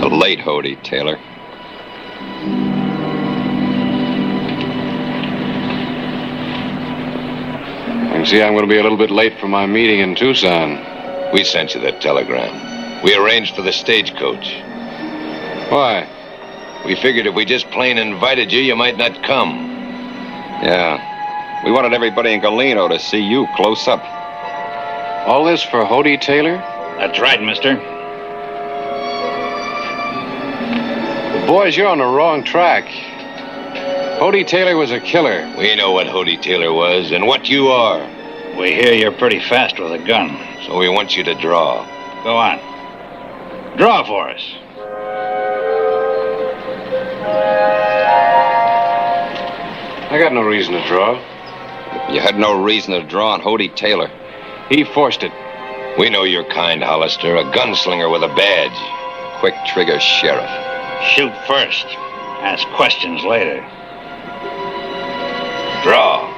The late Hody Taylor.
You see, I'm going to be a little bit late for my meeting in Tucson.
We sent you that telegram. We arranged for the stagecoach.
Why?
We figured if we just plain invited you, you might not come. Yeah. We wanted everybody in Galeno to see you close up.
All this for Hody Taylor?
That's right, mister.
Boys, you're on the wrong track. Hody Taylor was a killer.
We know what Hody Taylor was and what you are.
We hear you're pretty fast with a gun.
So we want you to draw.
Go on. Draw for us.
I got no reason to draw.
You had no reason to draw on Hody Taylor. He forced it. We know your kind, Hollister. A gunslinger with a badge. Quick trigger sheriff.
Shoot first. Ask questions later. Draw.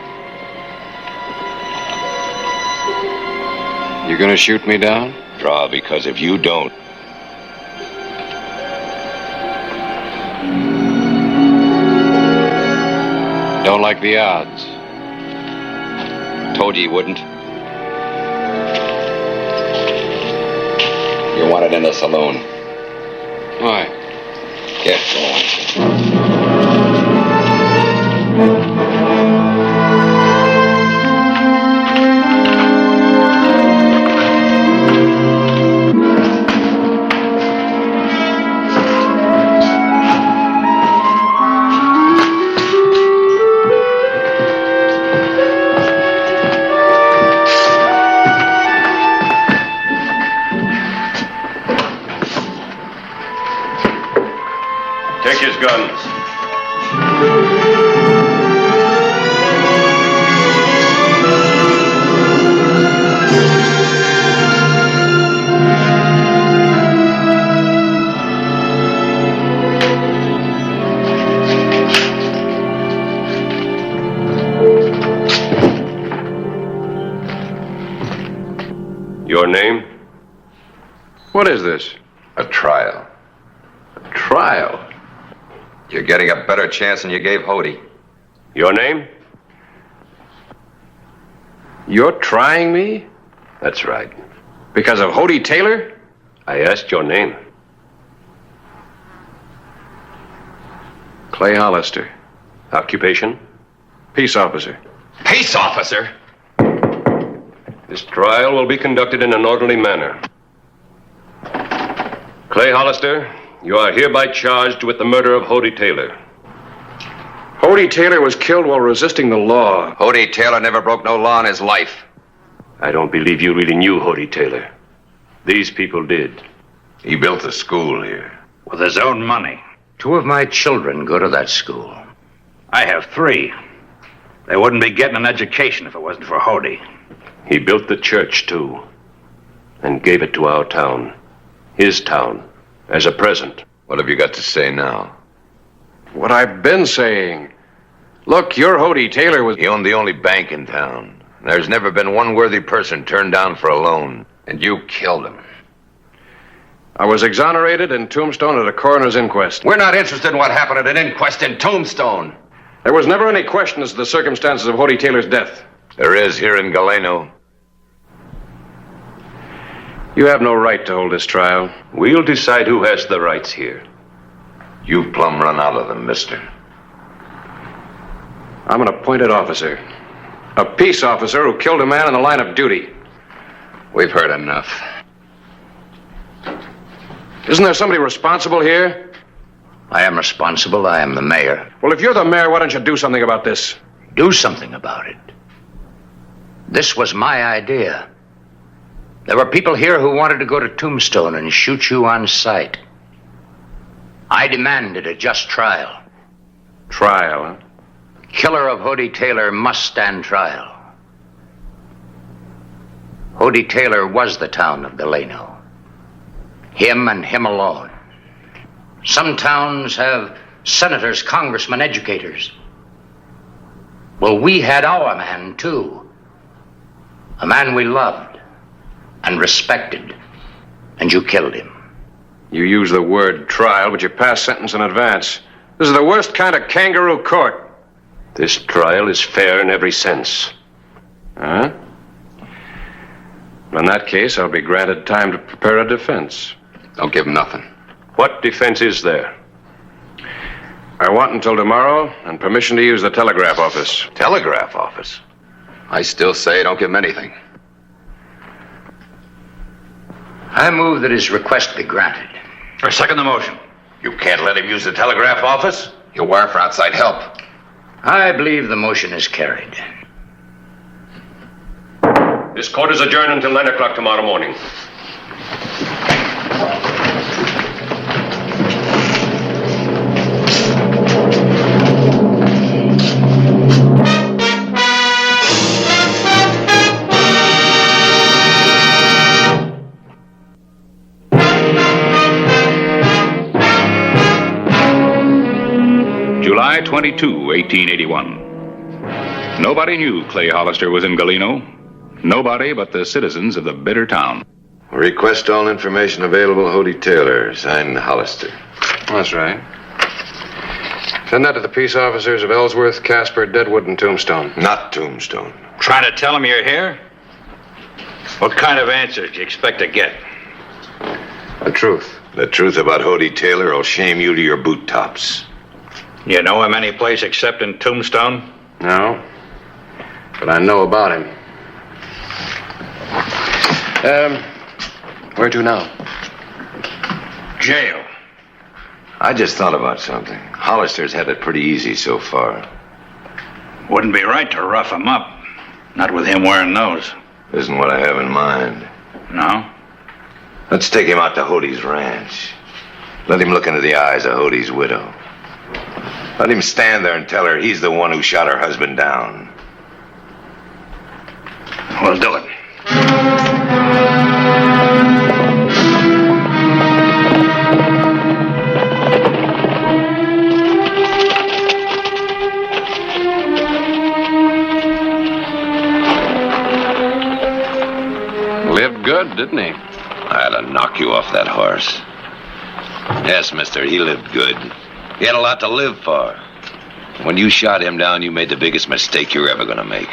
You gonna shoot me down?
Draw, because if you don't...
Don't like the odds.
Told you you wouldn't. You're wanted in the saloon.
Why?
Get going.
Take his guns. Your name?
What is this?
A trial.
A trial?
You're getting a better chance than you gave Hody.
Your name?
You're trying me?
That's right.
Because of Hody Taylor?
I asked your name.
Clay Hollister.
Occupation?
Peace officer.
Peace officer?
This trial will be conducted in an orderly manner. Clay Hollister, you are hereby charged with the murder of Hody Taylor.
Hody Taylor was killed while resisting the law.
Hody Taylor never broke no law in his life.
I don't believe you really knew Hody Taylor. These people did.
He built a school here.
With his own money.
2 of my children go to that school.
I have 3. They wouldn't be getting an education if it wasn't for Hody.
He built the church, too, and gave it to our town. His town. As a present.
What have you got to say now?
What I've been saying. Look, your Hody Taylor was...
He owned the only bank in town. There's never been one worthy person turned down for a loan. And you killed him.
I was exonerated in Tombstone at a coroner's inquest.
We're not interested in what happened at an inquest in Tombstone.
There was never any question as to the circumstances of Hody Taylor's death.
There is here in Galeno.
You have no right to hold this trial.
We'll decide who has the rights here.
You've plumb run out of them, mister.
I'm an appointed officer. A peace officer who killed a man in the line of duty.
We've heard enough.
Isn't there somebody responsible here?
I am responsible. I am the mayor.
Well, if you're the mayor, why don't you do something about this?
Do something about it. This was my idea. There were people here who wanted to go to Tombstone and shoot you on sight. I demanded a just trial.
Trial, huh?
Killer of Hody Taylor must stand trial. Hody Taylor was the town of Galeno. Him and him alone. Some towns have senators, congressmen, educators. Well, we had our man, too. A man we loved and respected. And you killed him.
You use the word trial, but you pass sentence in advance. This is the worst kind of kangaroo court.
This trial is fair in every sense.
Huh? In that case, I'll be granted time to prepare a defense.
Don't give him nothing.
What defense is there?
I want until tomorrow and permission to use the telegraph office.
Telegraph office? I still say don't give him anything.
I move that his request be granted.
I second the motion.
You can't let him use the telegraph office. He'll wire for outside help.
I believe the motion is carried.
This court is adjourned until 9 o'clock tomorrow morning.
22, 1881. Nobody knew Clay Hollister was in Galeno. Nobody but the citizens of the bitter town.
Request all information available, Hody Taylor, signed Hollister.
That's right. Send that to the peace officers of Ellsworth, Casper, Deadwood, and Tombstone.
Not Tombstone.
Trying to tell them you're here? What kind of answers do you expect to get?
The truth.
The truth about Hody Taylor will shame you to your boot tops.
You know him any place except in Tombstone?
No. But I know about him. Where to now?
Jail.
I just thought about something. Hollister's had it pretty easy so far.
Wouldn't be right to rough him up. Not with him wearing those.
Isn't what I have in mind.
No?
Let's take him out to Hody's ranch. Let him look into the eyes of Hody's widow. Let him stand there and tell her he's the one who shot her husband down.
We'll do it.
Lived good, didn't he?
I had to knock you off that horse. Yes, mister, he lived good. He had a lot to live for. When you shot him down, you made the biggest mistake you're ever gonna make.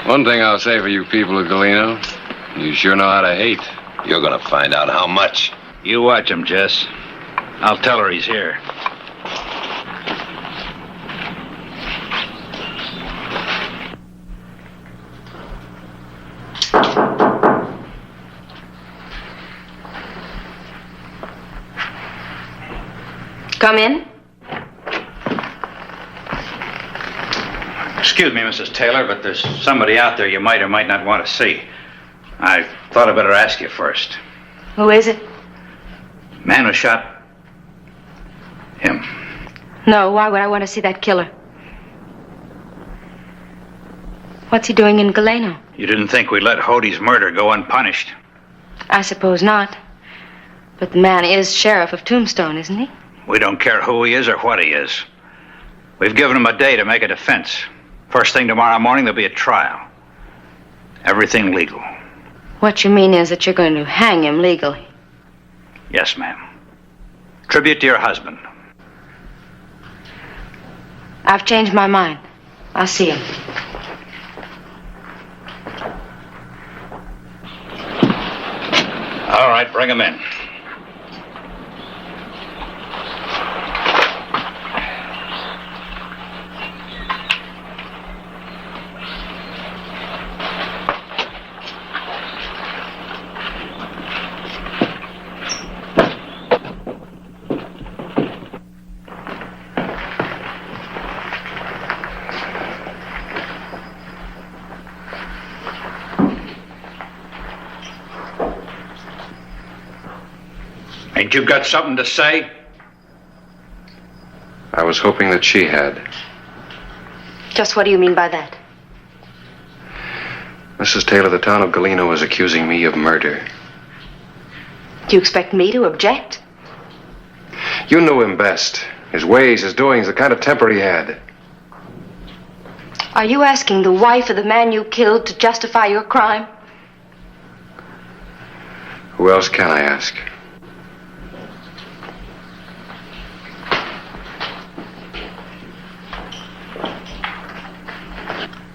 One thing I'll say for you people of Galeno, you sure know how to hate.
You're gonna find out how much.
You watch him, Jess. I'll tell her he's here.
Come in.
Excuse me, Mrs. Taylor, but there's somebody out there you might or might not want to see. I thought I'd better ask you first.
Who is it?
Man who shot him.
No, why would I want to see that killer? What's he doing in Galeno?
You didn't think we'd let Hody's murder go unpunished?
I suppose not. But the man is sheriff of Tombstone, isn't he?
We don't care who he is or what he is. We've given him a day to make a defense. First thing tomorrow morning, there'll be a trial. Everything legal.
What you mean is that you're going to hang him legally?
Yes, ma'am. Tribute to your husband.
I've changed my mind. I'll see him.
All right, bring him in. Ain't you got something to say?
I was hoping that she had.
Just what do you mean by that?
Mrs. Taylor, the town of Galeno is accusing me of murder.
Do you expect me to object?
You knew him best. His ways, his doings, the kind of temper he had.
Are you asking the wife of the man you killed to justify your crime?
Who else can I ask?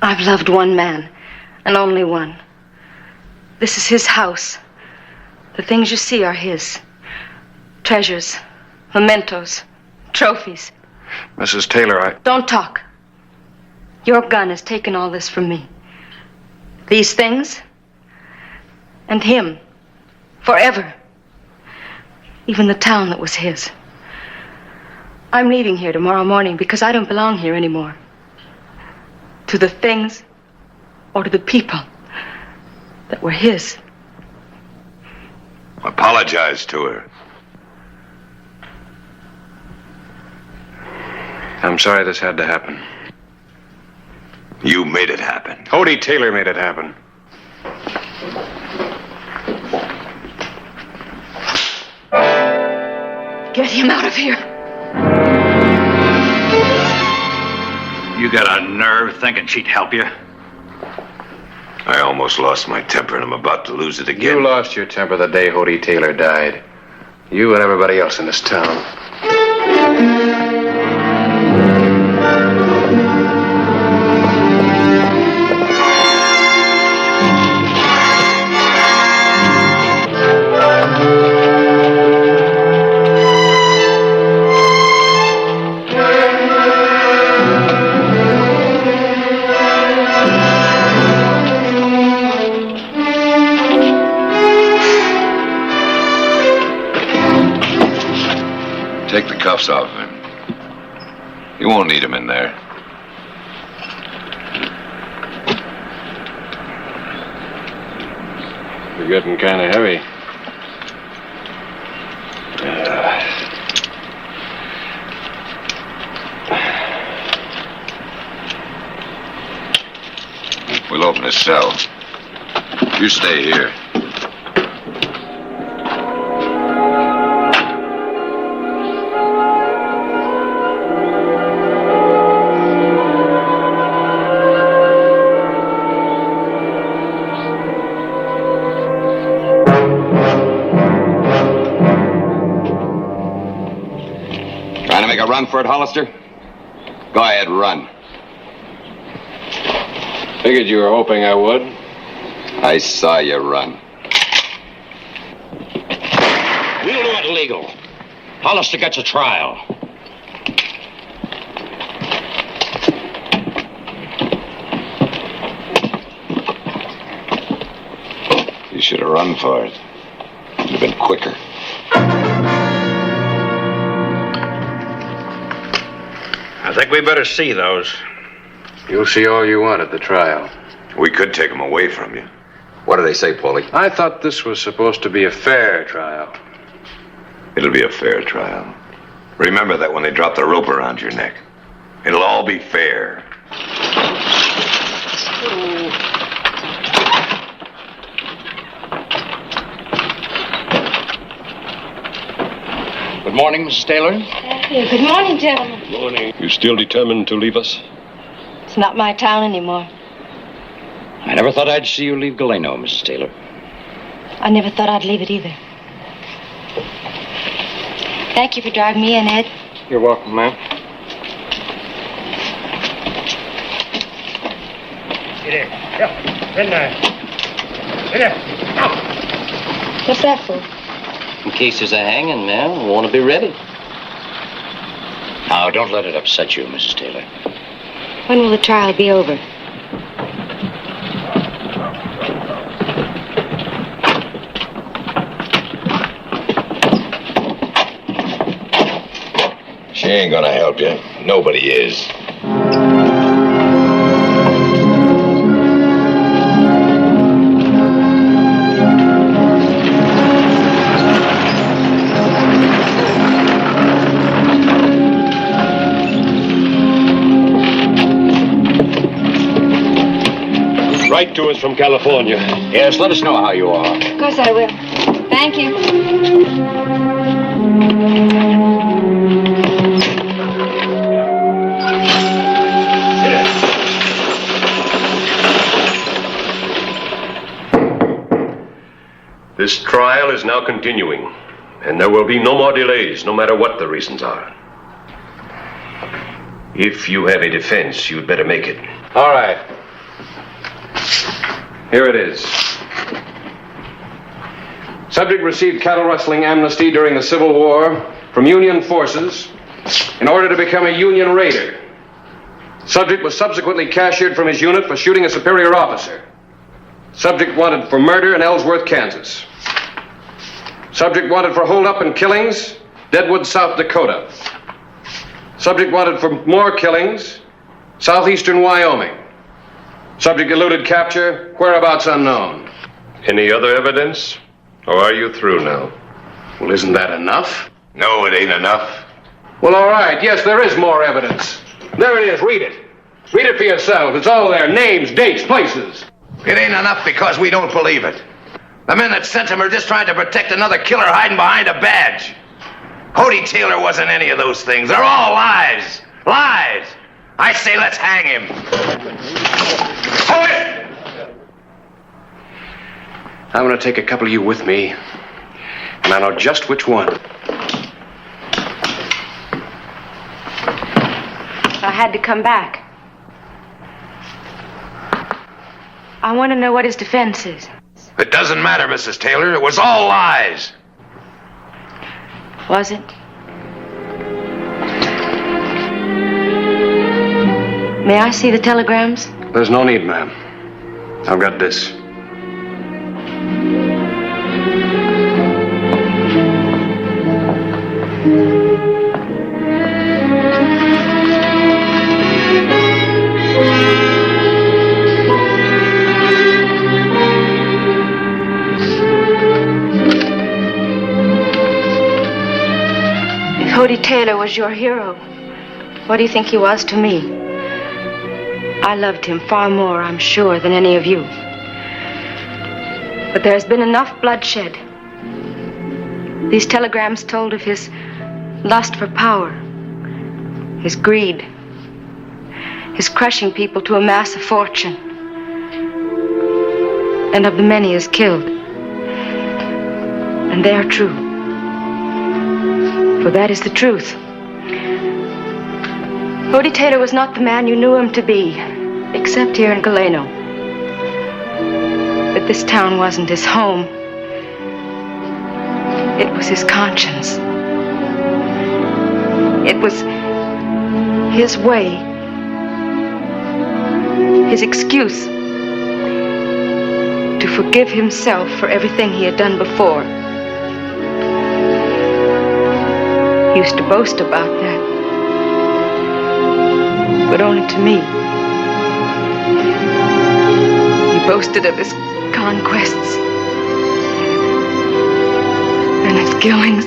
I've loved one man, and only one. This is his house. The things you see are his. Treasures, mementos, trophies.
Mrs. Taylor,
Don't talk. Your gun has taken all this from me. These things, and him, forever. Even the town that was his. I'm leaving here tomorrow morning because I don't belong here anymore. To the things or to the people that were his.
Apologize to her.
I'm sorry this had to happen.
You made it happen.
Hody Taylor made it happen.
Get him out of here.
You got a nerve thinking she'd help you?
I almost lost my temper, and I'm about to lose it again.
You lost your temper the day Hody Taylor died. You and everybody else in this town.
Take the cuffs off of him. You won't need him in there.
You're getting kind of heavy.
We'll open his cell. You stay here.
A run for it, Hollister? Go ahead, run.
Figured you were hoping I would.
I saw you run.
We'll do it legal. Hollister gets a trial.
You should have run for it. You'd have been quicker.
I think we better see those.
You'll see all you want at the trial.
We could take them away from you. What do they say, Paulie?
I thought this was supposed to be a fair trial.
It'll be a fair trial. Remember that when they drop the rope around your neck. It'll all be fair.
Good morning, Mrs. Taylor.
Good morning, gentlemen.
Good morning.
You still determined to leave us?
It's not my town anymore.
I never thought I'd see you leave Galeno, Mrs. Taylor.
I never thought I'd leave it either. Thank you for driving me in, Ed.
You're welcome, ma'am.
Get in. Yep. In there. Get in. Out.
What's that for?
In case there's a hanging, ma'am, we want to be ready.
Now, don't let it upset you, Mrs. Taylor.
When will the trial be over?
She ain't gonna help you. Nobody is.
Write to us from California.
Yes, let us know how you are.
Of course I will. Thank you.
This trial is now continuing, and there will be no more delays, no matter what the reasons are. If you have a defense, you'd better make it.
All right. Here it is. Subject received cattle rustling amnesty during the Civil War from Union forces in order to become a Union raider. Subject was subsequently cashiered from his unit for shooting a superior officer. Subject wanted for murder in Ellsworth, Kansas. Subject wanted for holdup and killings, Deadwood, South Dakota. Subject wanted for more killings, southeastern Wyoming. Subject eluded capture, whereabouts unknown.
Any other evidence? Or are you through now?
Well, isn't that enough?
No, it ain't enough.
Well, all right. Yes, there is more evidence. There it is. Read it. Read it for yourself. It's all there. Names, dates, places.
It ain't enough because we don't believe it. The men that sent him are just trying to protect another killer hiding behind a badge. Hody Taylor wasn't any of those things. They're all lies. Lies.
I say let's hang him.
Hold it! I'm going to take a couple of you with me, and I know just which one.
I had to come back. I want to know what his defense is.
It doesn't matter, Mrs. Taylor. It was all lies.
Was it? May I see the telegrams?
There's no need, ma'am. I've got this.
Cody Taylor was your hero. What do you think he was to me? I loved him far more, I'm sure, than any of you. But there's been enough bloodshed. These telegrams told of his lust for power, his greed, his crushing people to amass a fortune, and of the many is killed. And they are true. For that is the truth. Cody Taylor was not the man you knew him to be, except here in Galeno. But this town wasn't his home. It was his conscience. It was his way, his excuse to forgive himself for everything he had done before. He used to boast about that, but only to me. He boasted of his conquests and his killings.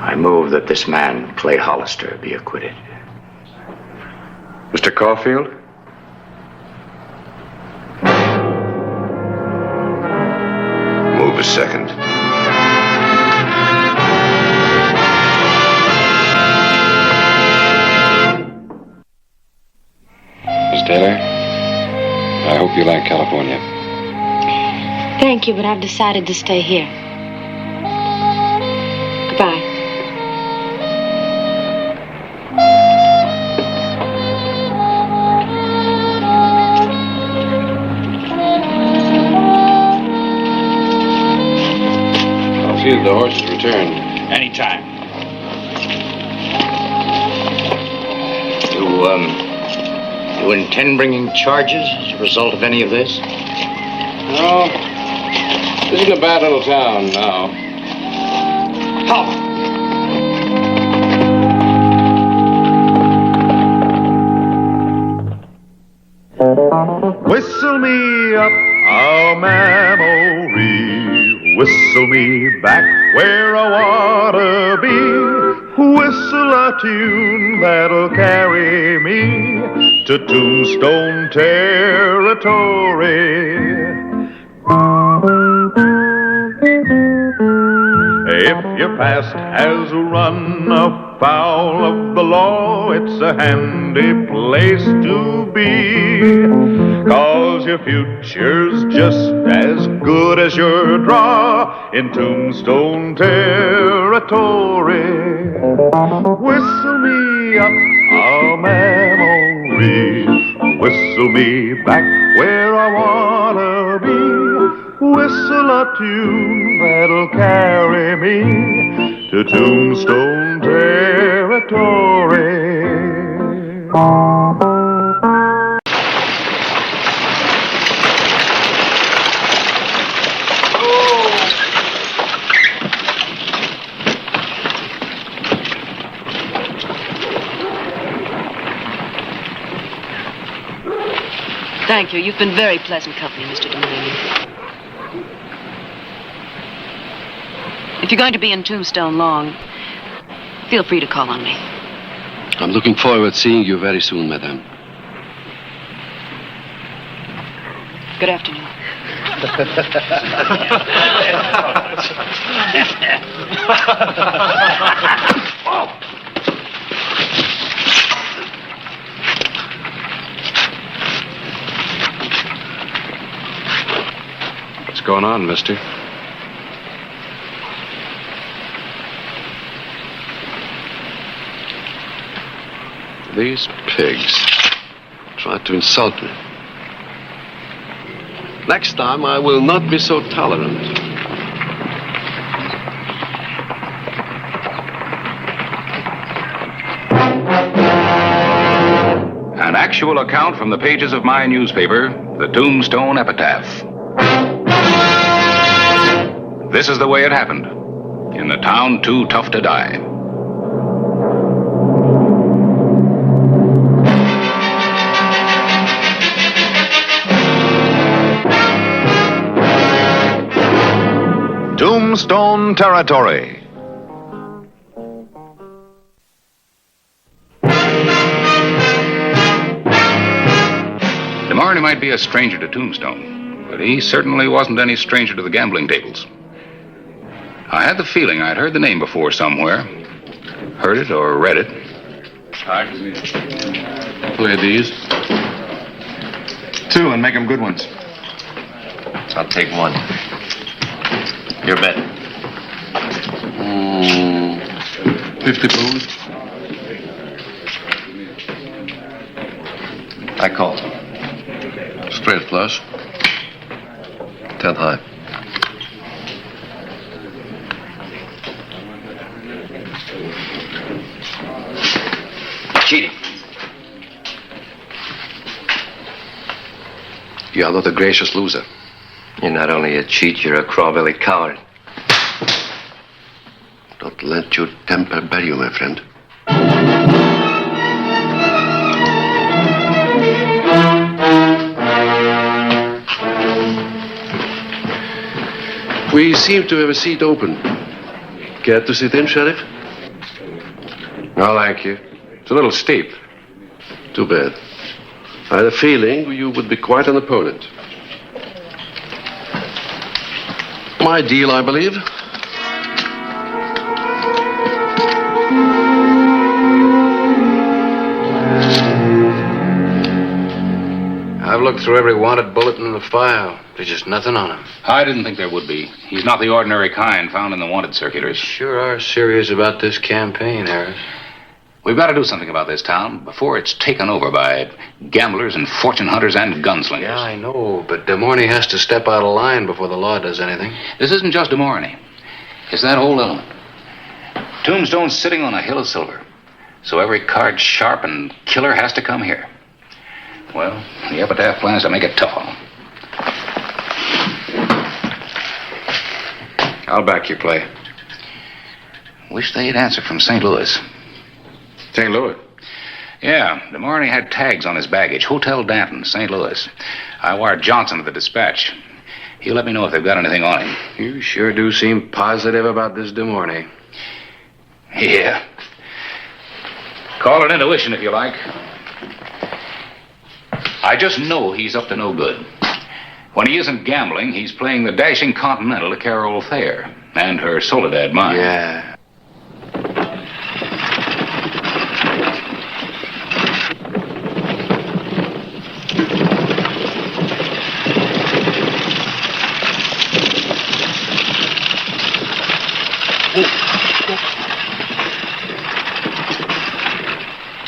I move that this man, Clay Hollister, be acquitted.
Mr. Caulfield?
Move a second.
Miss Taylor, I hope you like California.
Thank you, but I've decided to stay here. Goodbye.
See if the horse is returned.
Anytime.
You intend bringing charges as a result of any of this?
No. This isn't a bad little town now.
Whistle me up a memory, whistle me back where I wanna be, whistle a tune that'll carry me to Tombstone territory. If your past has run afoul of the law, it's a handy place to be, 'cause your future's just as good as your draw in Tombstone territory. Whistle me up a memory, whistle me back where I wanna be, whistle a tune that'll carry me to Tombstone territory.
Thank you. You've been very pleasant company, Mr. Dunleavy. If you're going to be in Tombstone long, feel free to call on me.
I'm looking forward to seeing you very soon, madame.
Good afternoon.
What's going on, mister? These pigs tried to insult me. Next time, I will not be so tolerant.
An actual account from the pages of my newspaper, the Tombstone Epitaph. This is the way it happened in the town too tough to die.
Tombstone Territory.
DeMarney might be a stranger to Tombstone, but he certainly wasn't any stranger to the gambling tables. I had the feeling I'd heard the name before somewhere. Heard it or read it.
Play these.
2 and make them good ones.
I'll take 1. Your bet.
50 booze.
I call.
Straight flush.
10 high.
Cheating. You are not a gracious loser.
You're not only a cheat, you're a craw-belly coward.
Don't let your temper bear you, my friend. We seem to have a seat open. Care to sit in, Sheriff?
No, thank you. It's a little steep.
Too bad. I had a feeling you would be quite an opponent. My deal, I believe.
I've looked through every wanted bulletin in the file. There's just nothing on him.
I didn't think there would be. He's not the ordinary kind found in the wanted circulars.
Sure are serious about this campaign, Harris.
We've got to do something about this town before it's taken over by gamblers and fortune hunters and gunslingers.
Yeah, I know, but DeMorney has to step out of line before the law does anything.
This isn't just DeMorney. It's that whole element. Tombstone's sitting on a hill of silver, so every card sharp and killer has to come here. Well, the Epitaph plans to make it tough on them.
I'll back your play.
Wish they'd answer from St. Louis.
St. Louis?
Yeah, DeMarney had tags on his baggage. Hotel Danton, St. Louis. I wired Johnson to the dispatch. He'll let me know if they've got anything on him.
You sure do seem positive about this DeMorney.
Yeah. Call it intuition if you like. I just know he's up to no good. When he isn't gambling, he's playing the dashing Continental to Carol Thayer and her Soledad mine.
Yeah.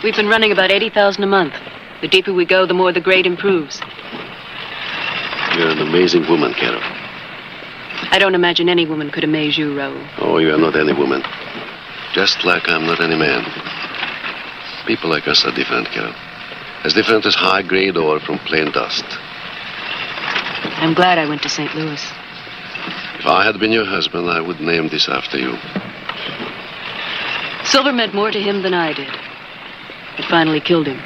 We've been running about 80,000 a month. The deeper we go, the more the grade improves.
You're an amazing woman, Carol.
I don't imagine any woman could amaze you, Raoul.
Oh, you are not any woman. Just like I'm not any man. People like us are different, Carol. As different as high-grade ore from plain dust.
I'm glad I went to St. Louis.
If I had been your husband, I would name this after you.
Silver meant more to him than I did. It finally killed him.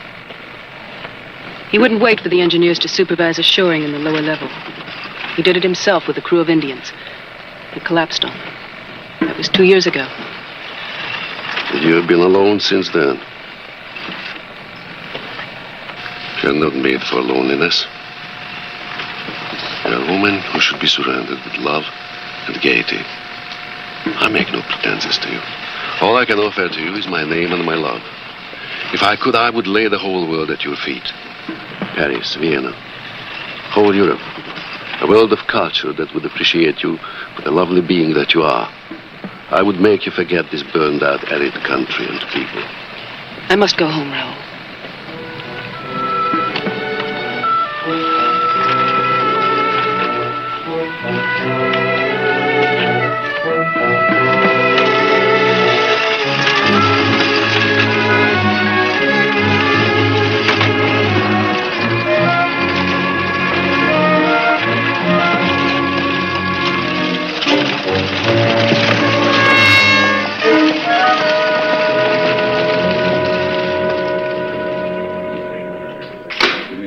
He wouldn't wait for the engineers to supervise a shoring in the lower level. He did it himself with a crew of Indians. It collapsed on him. That was 2 years ago.
You have been alone since then. You're not made for loneliness.
a woman who should be surrounded with love and gaiety. I make no pretenses to you. All I can offer to you is my name and my love. If I could, I would lay the whole world at your feet. Paris, Vienna, whole Europe. A world of culture that would appreciate you for the lovely being that you are. I would make you forget this burned-out, arid country and people.
I must go home, Raoul.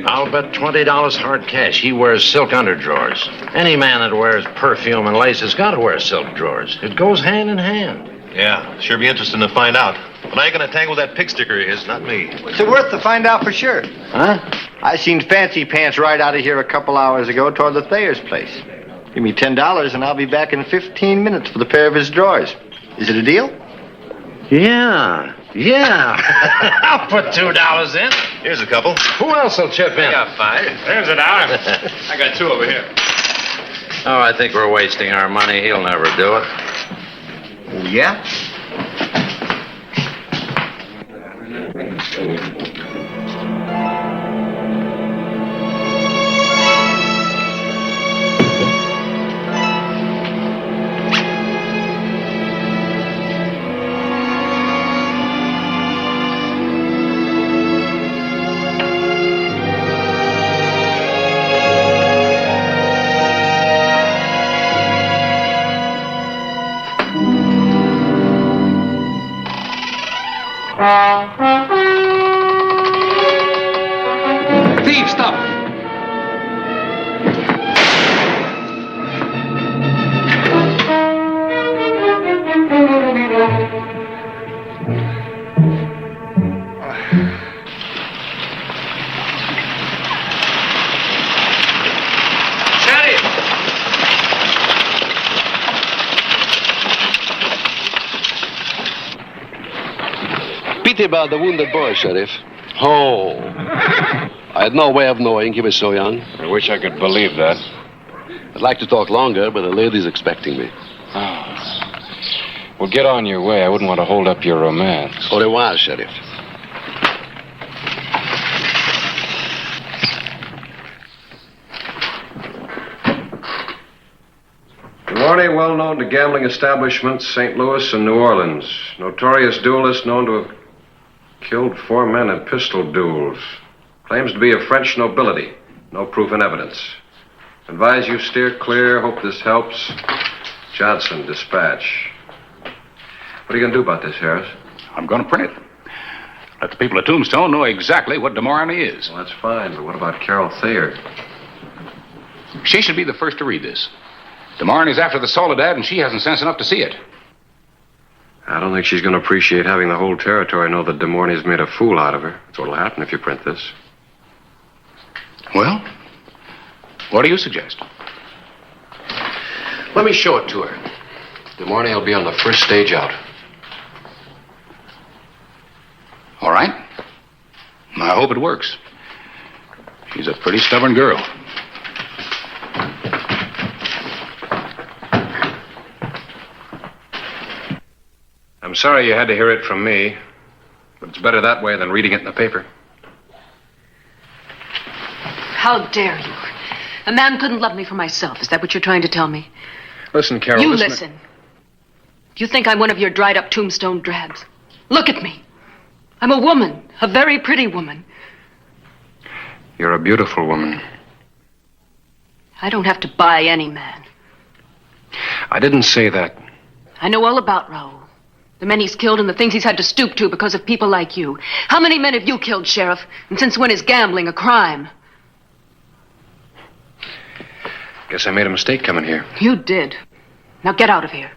I'll bet $20 hard cash he wears silk underdrawers. Any man that wears perfume and lace has got to wear silk drawers. It goes hand in hand.
Yeah, sure be interesting to find out. But I ain't gonna tangle with that pig sticker of his, not me.
What's it worth to find out for sure?
Huh?
I seen Fancy Pants ride out of here a couple hours ago toward the Thayer's place. Give me $10 and I'll be back in 15 minutes for the pair of his drawers. Is it a deal?
Yeah. I'll put $2 in.
Here's a couple.
Who else will chip in?
I got 5.
There's $1. I got 2 over here.
Oh, I think we're wasting our money. He'll never do it.
Oh, yeah?
Thief, stop!
Pity about the wounded boy, Sheriff.
Oh.
I had no way of knowing he was so young.
I wish I could believe that.
I'd like to talk longer, but the lady's expecting me.
Oh. Well, get on your way. I wouldn't want to hold up your romance.
Au revoir, Sheriff.
Duarte, well known to gambling establishments, St. Louis and New Orleans. Notorious duelist known to have killed 4 men in pistol duels. Claims to be of French nobility. No proof in evidence. Advise you steer clear. Hope this helps. Johnson, dispatch. What are you going to do about this, Harris?
I'm going to print it. Let the people of Tombstone know exactly what DeMorney is.
Well, that's fine, but what about Carol Thayer?
She should be the first to read this. DeMorney's after the Soledad, and she hasn't sense enough to see it.
I don't think she's going to appreciate having the whole territory know that De Mornay's made a fool out of her. That's what'll happen if you print this.
Well, what do you suggest?
Let me show it to her. De Mornay will be on the first stage out.
All right. I hope it works. She's a pretty stubborn girl.
I'm sorry you had to hear it from me, but it's better that way than reading it in the paper.
How dare you? A man couldn't love me for myself. Is that what you're trying to tell me?
Listen, Carol.
You listen. You think I'm one of your dried-up tombstone drabs? Look at me. I'm a woman, a very pretty woman.
You're a beautiful woman.
I don't have to buy any man.
I didn't say that.
I know all about Raoul. The men he's killed and the things he's had to stoop to because of people like you. How many men have you killed, Sheriff? And since when is gambling a crime?
Guess I made a mistake coming here.
You did. Now get out of here.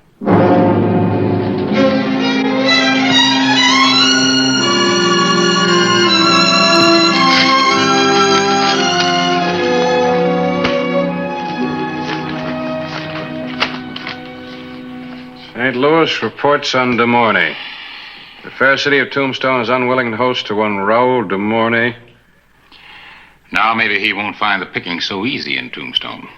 St. Louis reports on De Mornay. The fair city of Tombstone is unwilling to host to one Raoul De Mornay.
Now maybe he won't find the picking so easy in Tombstone.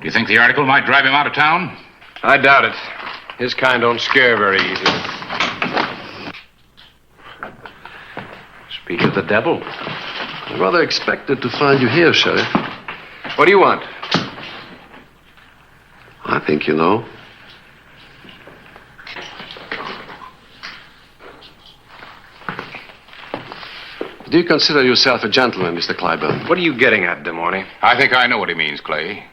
Do you think the article might drive him out of town?
I doubt it. His kind don't scare very easy. Speak of the devil.
I rather expected to find you here, Sheriff.
What do you want?
I think you know. Do you consider yourself a gentleman, Mr. Clyburn?
What are you getting at, De Mornay?
I think I know what he means, Clay.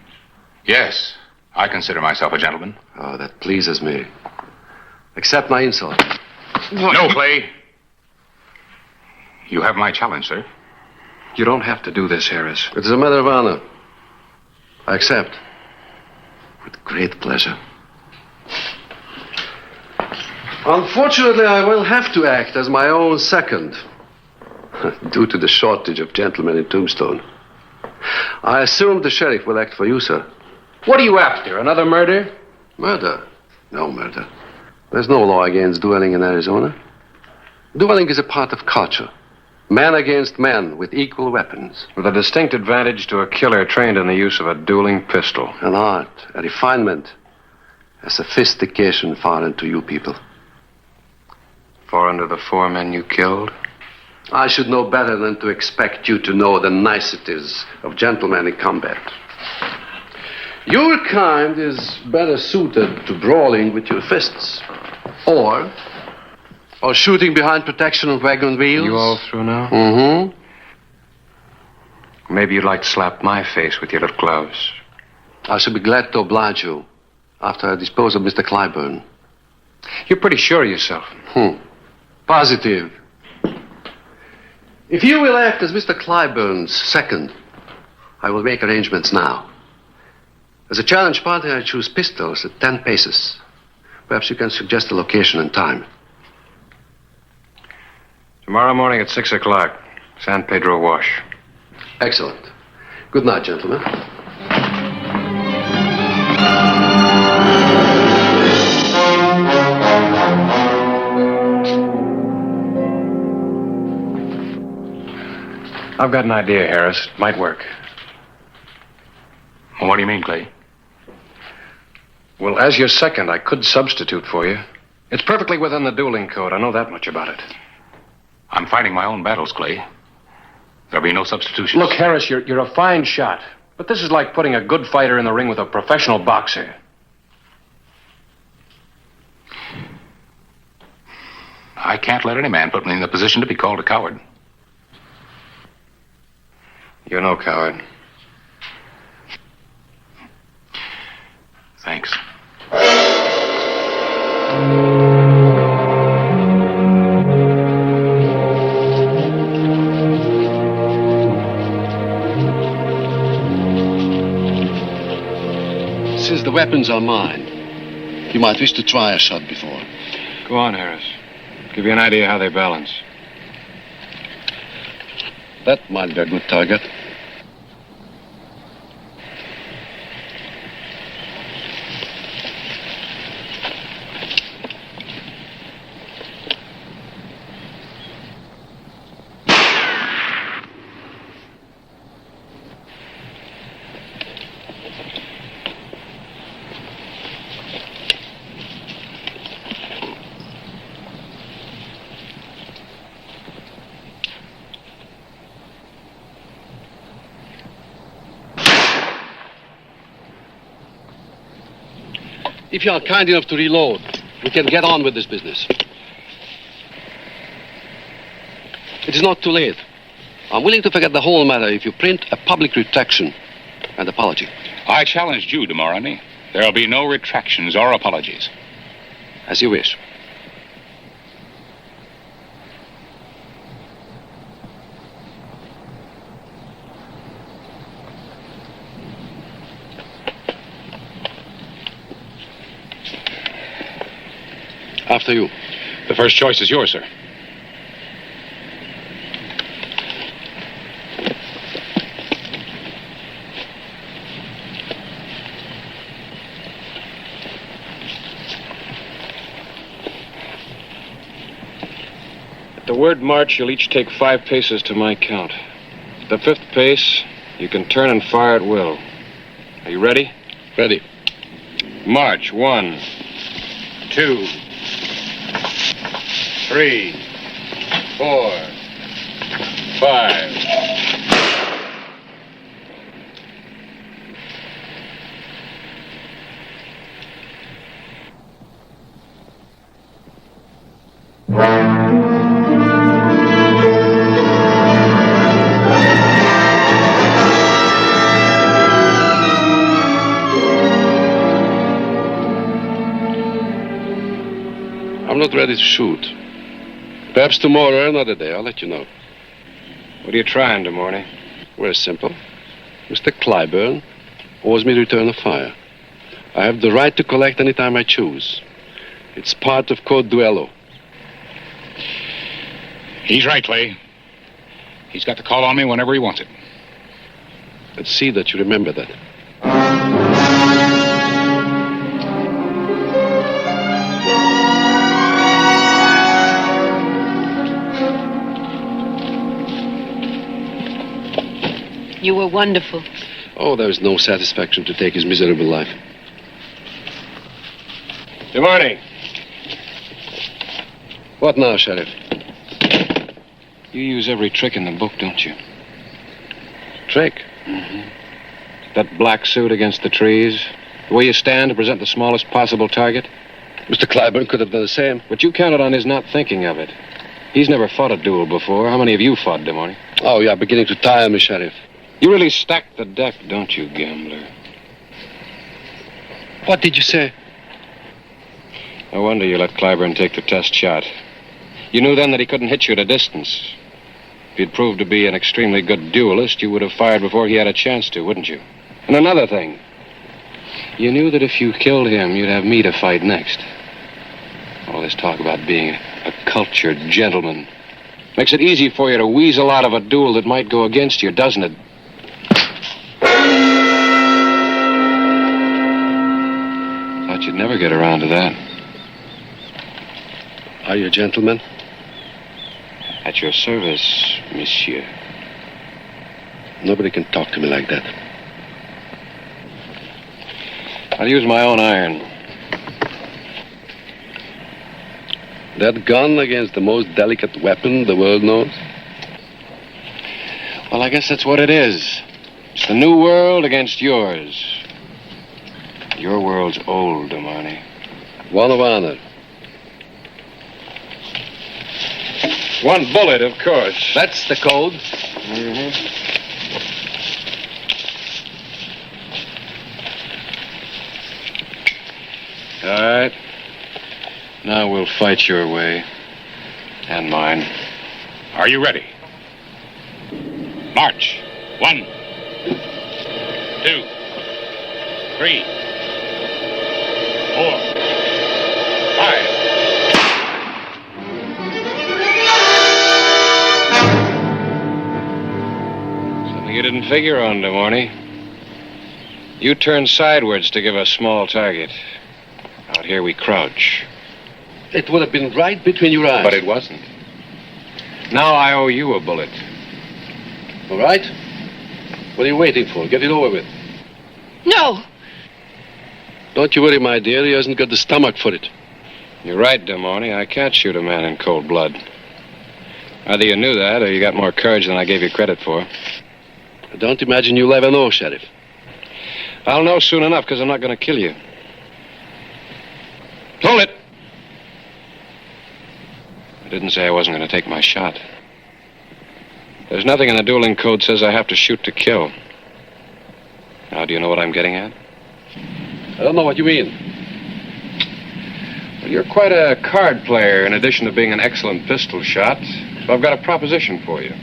Yes, I consider myself a gentleman.
Oh, that pleases me. Accept my insult.
No, Clay. You have my challenge, sir.
You don't have to do this, Harris.
It is a matter of honor. I accept. With great pleasure. Unfortunately, I will have to act as my own second. Due to the shortage of gentlemen in Tombstone. I assume the sheriff will act for you, sir.
What are you after? Another murder?
Murder? No murder. There's no law against dueling in Arizona. Dueling is a part of culture. Man against man with equal weapons.
With a distinct advantage to a killer trained in the use of a dueling pistol.
An art, a refinement, a sophistication foreign to you people.
Foreign to the 4 men you killed?
I should know better than to expect you to know the niceties of gentlemanly combat. Your kind is better suited to brawling with your fists. Or shooting behind protection of wagon wheels.
You all through now?
Mm-hmm.
Maybe you'd like to slap my face with your little gloves.
I should be glad to oblige you after I dispose of Mr. Clyburn.
You're pretty sure of yourself.
Positive. If you will act as Mr. Clyburn's second, I will make arrangements now. As a challenge party, I choose pistols at 10 paces. Perhaps you can suggest a location and time.
Tomorrow morning at 6 o'clock, San Pedro Wash.
Excellent. Good night, gentlemen.
I've got an idea, Harris. It might work.
Well, what do you mean, Clay?
Well, as your second, I could substitute for you. It's perfectly within the dueling code. I know that much about it.
I'm fighting my own battles, Clay. There'll be no substitutions.
Look, Harris, you're a fine shot. But this is like putting a good fighter in the ring with a professional boxer.
I can't let any man put me in the position to be called a coward.
You're no coward.
Thanks.
Since the weapons are mine, you might wish to try a shot before.
Go on, Harris. Give you an idea how they balance.
That might be a good target.
If you are kind enough to reload, we can get on with this business. It is not too late. I'm willing to forget the whole matter if you print a public retraction and apology.
I challenged you, de Morany. There'll be no retractions or apologies.
As you wish. After you.
The first choice is yours, sir.
At the word march, you'll each take 5 paces to my count. At the 5th pace, you can turn and fire at will. Are you ready?
Ready.
March. 1, 2, 3, 4, 5.
I'm not ready to shoot. Perhaps tomorrow or another day. I'll let you know.
What are you trying, de Morny?
Very simple. Mr. Clyburn owes me return of fire. I have the right to collect any time I choose. It's part of Code Duello.
He's right, Clay. He's got to call on me whenever he wants it.
Let's see that you remember that.
You were wonderful.
Oh, there is no satisfaction to take his miserable life.
De Morny.
What now, Sheriff?
You use every trick in the book, don't you?
Trick?
Mm-hmm. That black suit against the trees. The way you stand to present the smallest possible target.
Mr. Clyburn could have done the same.
But you counted on his not thinking of it. He's never fought a duel before. How many of you fought, de Morny?
Oh, you are beginning to tire me, Sheriff.
You really stack the deck, don't you, gambler?
What did you say?
No wonder you let Clyburn take the test shot. You knew then that he couldn't hit you at a distance. If he'd proved to be an extremely good duelist, you would have fired before he had a chance to, wouldn't you? And another thing. You knew that if you killed him, you'd have me to fight next. All this talk about being a cultured gentleman makes it easy for you to weasel out of a duel that might go against you, doesn't it? Thought you'd never get around to that.
Are you a gentleman?
At your service, monsieur.
Nobody can talk to me like that.
I'll use my own iron.
That gun against the most delicate weapon the world knows?
Well, I guess that's what it is. It's the new world against yours. Your world's old, de Morny.
One of honor.
One bullet, of course.
That's the code.
Mm-hmm. All right. Now we'll fight your way. And mine.
Are you ready? March. 1, 2, 3, 4, 5.
Something you didn't figure on, de Morny. You turned sidewards to give us small target. Out here we crouch.
It would have been right between your eyes.
But it wasn't. Now I owe you a bullet.
All right. What are you waiting for? Get it over with.
No.
Don't you worry, my dear. He hasn't got the stomach for it.
You're right, de Morny. I can't shoot a man in cold blood. Either you knew that, or you got more courage than I gave you credit for.
I don't imagine you'll ever know, Sheriff.
I'll know soon enough, because I'm not going to kill you.
Hold it! I didn't say I wasn't going to take my shot. There's nothing in the dueling code says I have to shoot to kill. Now, do you know what I'm getting at?
I don't know what you mean.
Well, you're quite a card player in addition to being an excellent pistol shot. So I've got a proposition for you.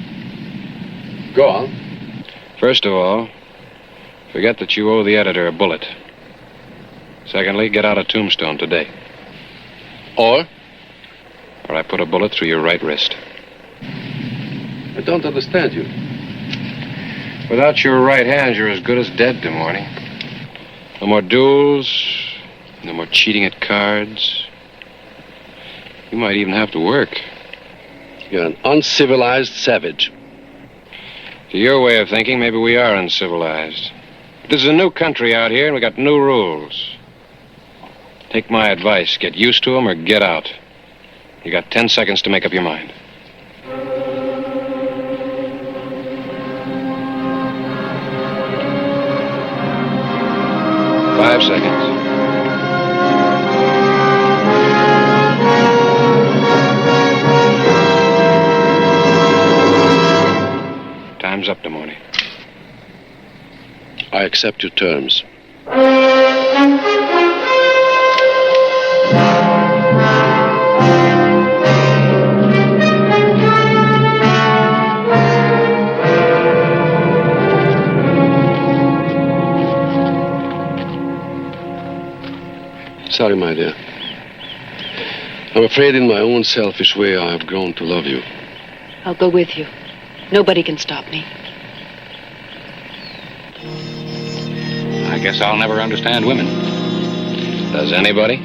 Go on.
First of all, forget that you owe the editor a bullet. Secondly, get out of Tombstone today. Or I put a bullet through your right wrist.
I don't understand you.
Without your right hand, you're as good as dead tomorrow morning. No more duels, no more cheating at cards. You might even have to work.
You're an uncivilized savage.
To your way of thinking, maybe we are uncivilized. But this is a new country out here, and we got new rules. Take my advice. Get used to them or get out. You got 10 seconds to make up your mind. Five seconds. Time's up, Damoni.
I accept your terms. Sorry, my dear. I'm afraid in my own selfish way I have grown to love you.
I'll go with you. Nobody can stop me.
I guess I'll never understand women.
Does anybody?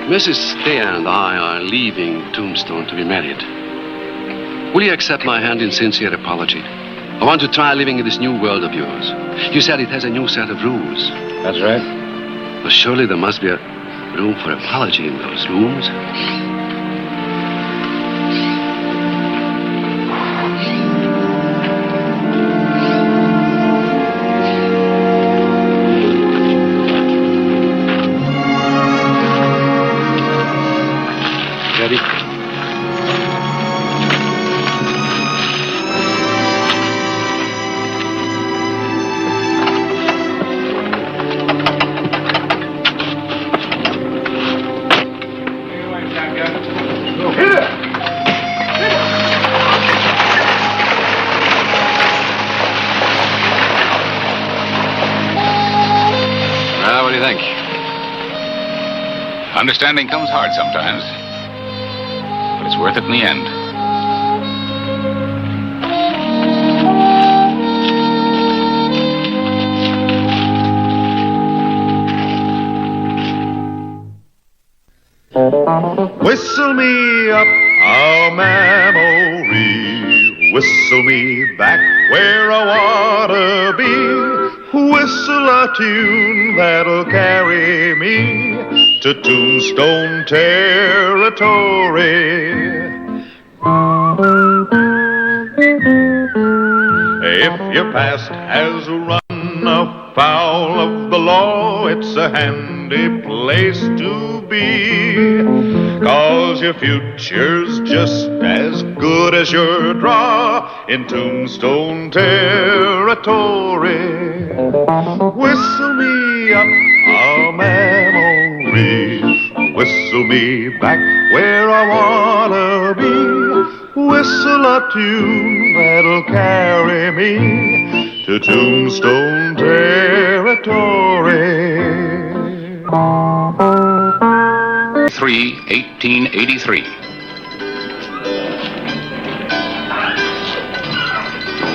Mrs. Thayer and I are leaving Tombstone to be married. Will you accept my hand in sincere apology? I want to try living in this new world of yours. You said it has a new set of rules.
That's right.
Well, surely there must be a room for apology in those rooms. Ready?
Well, what do you think? Understanding comes hard sometimes. But it's worth it in the end.
Whistle me up a memory, whistle me back where I wanna be, whistle a tune that'll carry me to Tombstone territory. If your past has run afoul of the law, it's a handy place to be, 'cause your future's just as good as your draw in Tombstone territory. Whistle me up a memory, whistle me back where I wanna be, whistle a tune that'll carry me to Tombstone territory.
3/1883.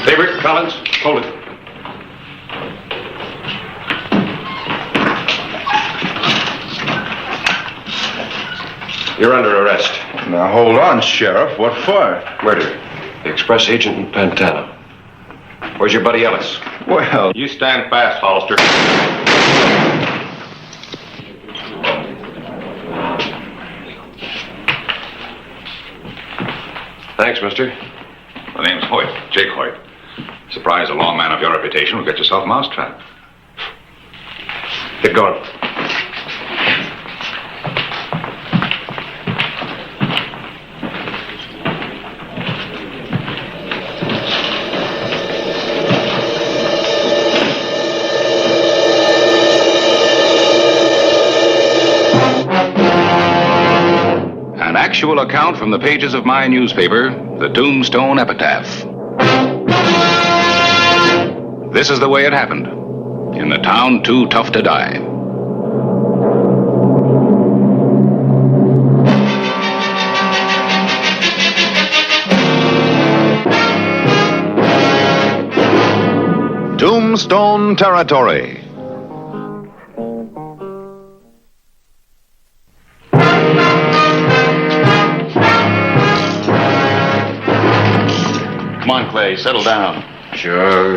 Favorite, Collins, hold it. You're under arrest.
Now, hold on, Sheriff. What for?
Murder. The express agent in Pantano. Where's your buddy Ellis?
Well, you stand fast, Hollister.
Thanks, mister.
My name's Hoyt, Jake Hoyt. Surprised a lawman of your reputation will get yourself mousetrapped.
Get going.
An actual account from the pages of my newspaper, the Tombstone Epitaph. This is the way it happened. In the town too tough to die.
Tombstone Territory.
Come on, Clay, settle down.
Sure.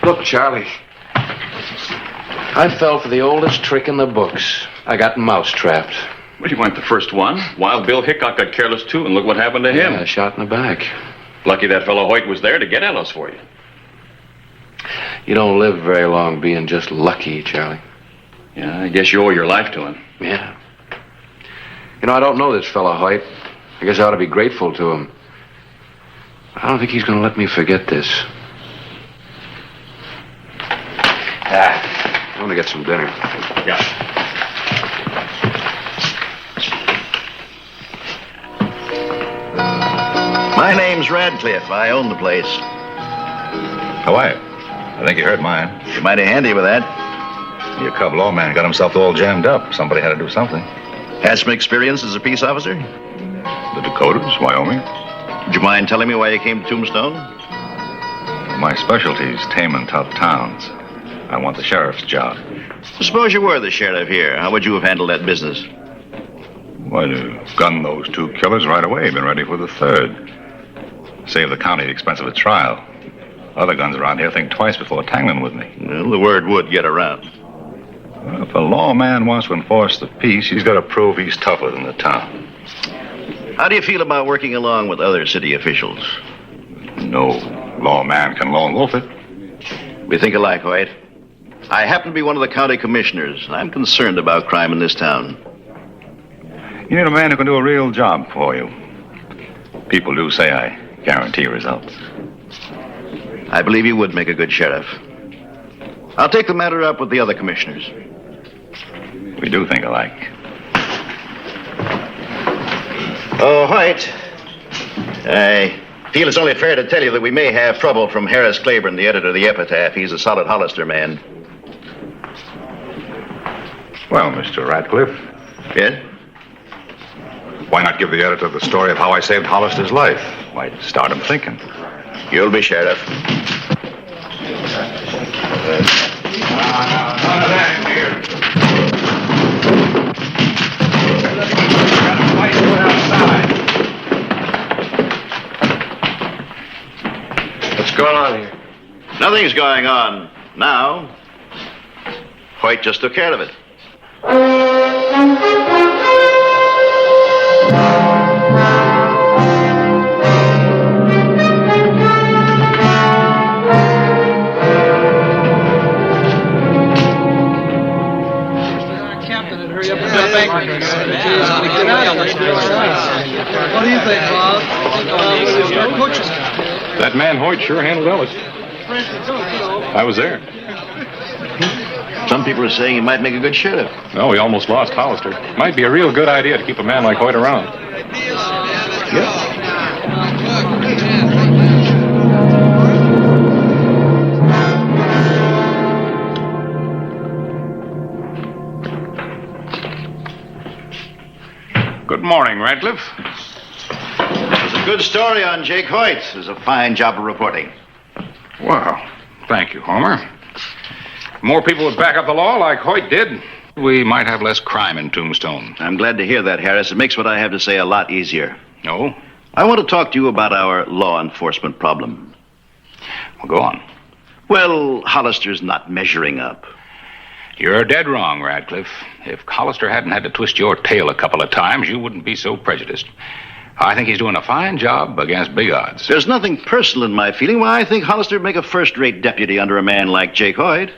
Look, Charlie. I fell for the oldest trick in the books. I got mouse-trapped.
Well, you weren't the first one. Wild Bill Hickok got careless, too, and look what happened to him.
Yeah, shot in the back.
Lucky that fellow Hoyt was there to get Ellis for you.
You don't live very long being just lucky, Charlie.
Yeah, I guess you owe your life to him.
Yeah. You know, I don't know this fellow Hoyt. I guess I ought to be grateful to him. I don't think he's going to let me forget this. I want to get some dinner.
Yeah.
My name's Radcliffe. I own the place.
How are you? I think you heard mine.
You're mighty handy with that.
Your cub lawman got himself all jammed up. Somebody had to do something.
Had some experience as a peace officer?
The Dakotas, Wyoming.
Would you mind telling me why you came to Tombstone?
My specialty's taming tough towns. I want the sheriff's job.
Suppose you were the sheriff here. How would you have handled that business?
Why, to gun those two killers right away. Been ready for the third. Save the county the expense of a trial. Other guns around here think twice before tangling with me.
Well, the word would get around.
Well, if a lawman wants to enforce the peace, he's got to prove he's tougher than the town.
How do you feel about working along with other city officials?
No lawman can lone wolf it.
We think alike, Hoyt. I happen to be one of the county commissioners, and I'm concerned about crime in this town.
You need a man who can do a real job for you. People do say I guarantee results.
I believe you would make a good sheriff. I'll take the matter up with the other commissioners.
We do think alike.
Oh, Hoyt. I feel it's only fair to tell you that we may have trouble from Harris Claiborne, the editor of the Epitaph. He's a solid Hollister man.
Well, Mr. Radcliffe.
Yes?
Why not give the editor the story of how I saved Hollister's life? Might start him thinking.
You'll be sheriff.
What's going on here?
Nothing's going on now. Hoyt just took care of it.
What do you think, Bob?
That man Hoyt sure handled Ellis. I was there.
Some people are saying he might make a good sheriff.
No, we almost lost Hollister. Might be a real good idea to keep a man like Hoyt around. Good morning, Radcliffe.
There's a good story on Jake Hoyt. There's a fine job of reporting.
Well, thank you, Homer. More people would back up the law like Hoyt did, we might have less crime in Tombstone.
I'm glad to hear that, Harris. It makes what I have to say a lot easier.
No?
I want to talk to you about our law enforcement problem.
Well, go on.
Well, Hollister's not measuring up.
You're dead wrong, Radcliffe. If Hollister hadn't had to twist your tail a couple of times, you wouldn't be so prejudiced. I think he's doing a fine job against big odds.
There's nothing personal in my feeling. Why, I think Hollister would make a first-rate deputy under a man like Jake Hoyt.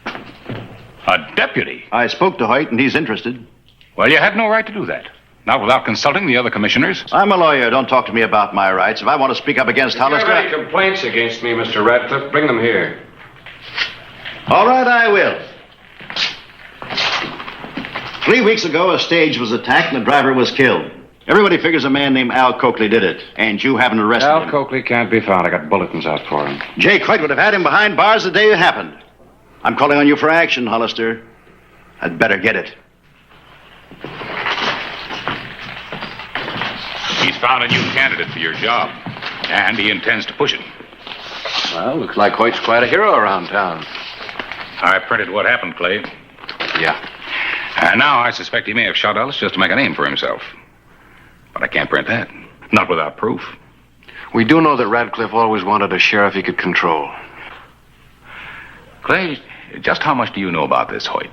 A deputy?
I spoke to Hoyt, and he's interested.
Well, you had no right to do that. Not without consulting the other commissioners.
I'm a lawyer. Don't talk to me about my rights. If I want to speak up against Hollister...
If you have any complaints against me, Mr. Radcliffe, bring them here.
All right, I will. 3 weeks ago, a stage was attacked and the driver was killed. Everybody figures a man named Al Coakley did it, and you haven't arrested him.
Al Coakley can't be found. I got bulletins out for him.
Jake Hoyt would have had him behind bars the day it happened. I'm calling on you for action, Hollister. I'd better get it.
He's found a new candidate for your job, and he intends to push it.
Well, looks like Hoyt's quite a hero around town.
I printed what happened, Clay.
Yeah.
And now I suspect he may have shot Ellis just to make a name for himself. But I can't print that. Not without proof.
We do know that Radcliffe always wanted a sheriff he could control.
Clay, just how much do you know about this, Hoyt?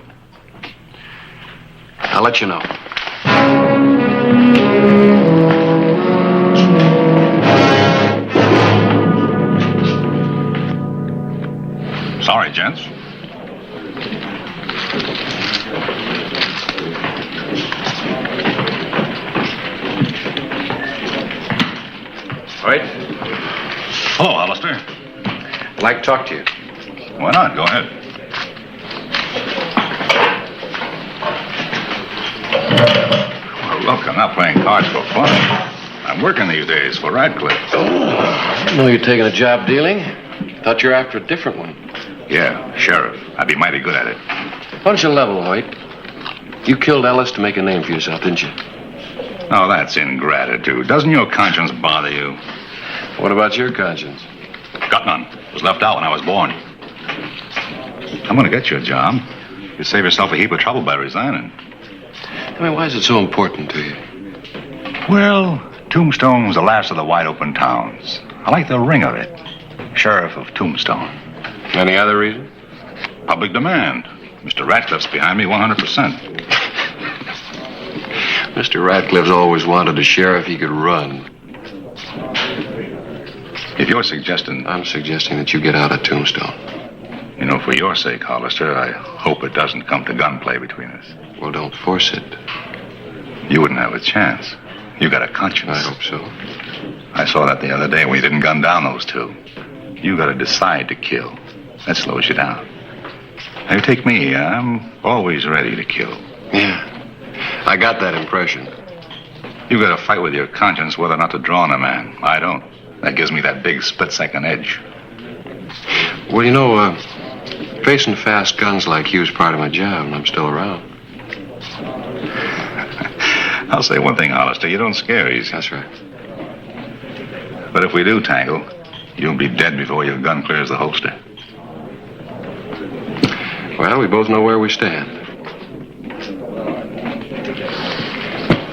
I'll let you know.
Sorry, gents.
Hoyt?
Hello, Hollister.
I'd like to talk to you.
Why not? Go ahead. Well, look, I'm not playing cards for fun. I'm working these days for Radcliffe.
I didn't know you're taking a job dealing. Thought you were after a different one.
Yeah, sheriff. I'd be mighty good at it.
Why don't you level, Hoyt? You killed Ellis to make a name for yourself, didn't you?
Oh, that's ingratitude. Doesn't your conscience bother you?
What about your conscience?
Got none. Was left out when I was born. I'm going to get you a job. You save yourself a heap of trouble by resigning.
I mean, why is it so important to you?
Well, Tombstone's the last of the wide-open towns. I like the ring of it. Sheriff of Tombstone.
Any other reason?
Public demand. Mr. Radcliffe's behind me 100%.
Mr. Radcliffe's always wanted a sheriff he could run.
If you're suggesting...
I'm suggesting that you get out of Tombstone.
You know, for your sake, Hollister, I hope it doesn't come to gunplay between us.
Well, don't force it.
You wouldn't have a chance. You got a conscience.
I hope so.
I saw that the other day when you didn't gun down those two. You got to decide to kill. That slows you down. Now, you take me. I'm always ready to kill.
Yeah. I got that impression.
You got to fight with your conscience whether or not to draw on a man. I don't. That gives me that big split-second edge.
Well, you know, facing fast guns like you is part of my job, and I'm still around.
I'll say one thing, Hollister. You don't scare easy.
That's right.
But if we do tangle, you'll be dead before your gun clears the holster.
Well, we both know where we stand.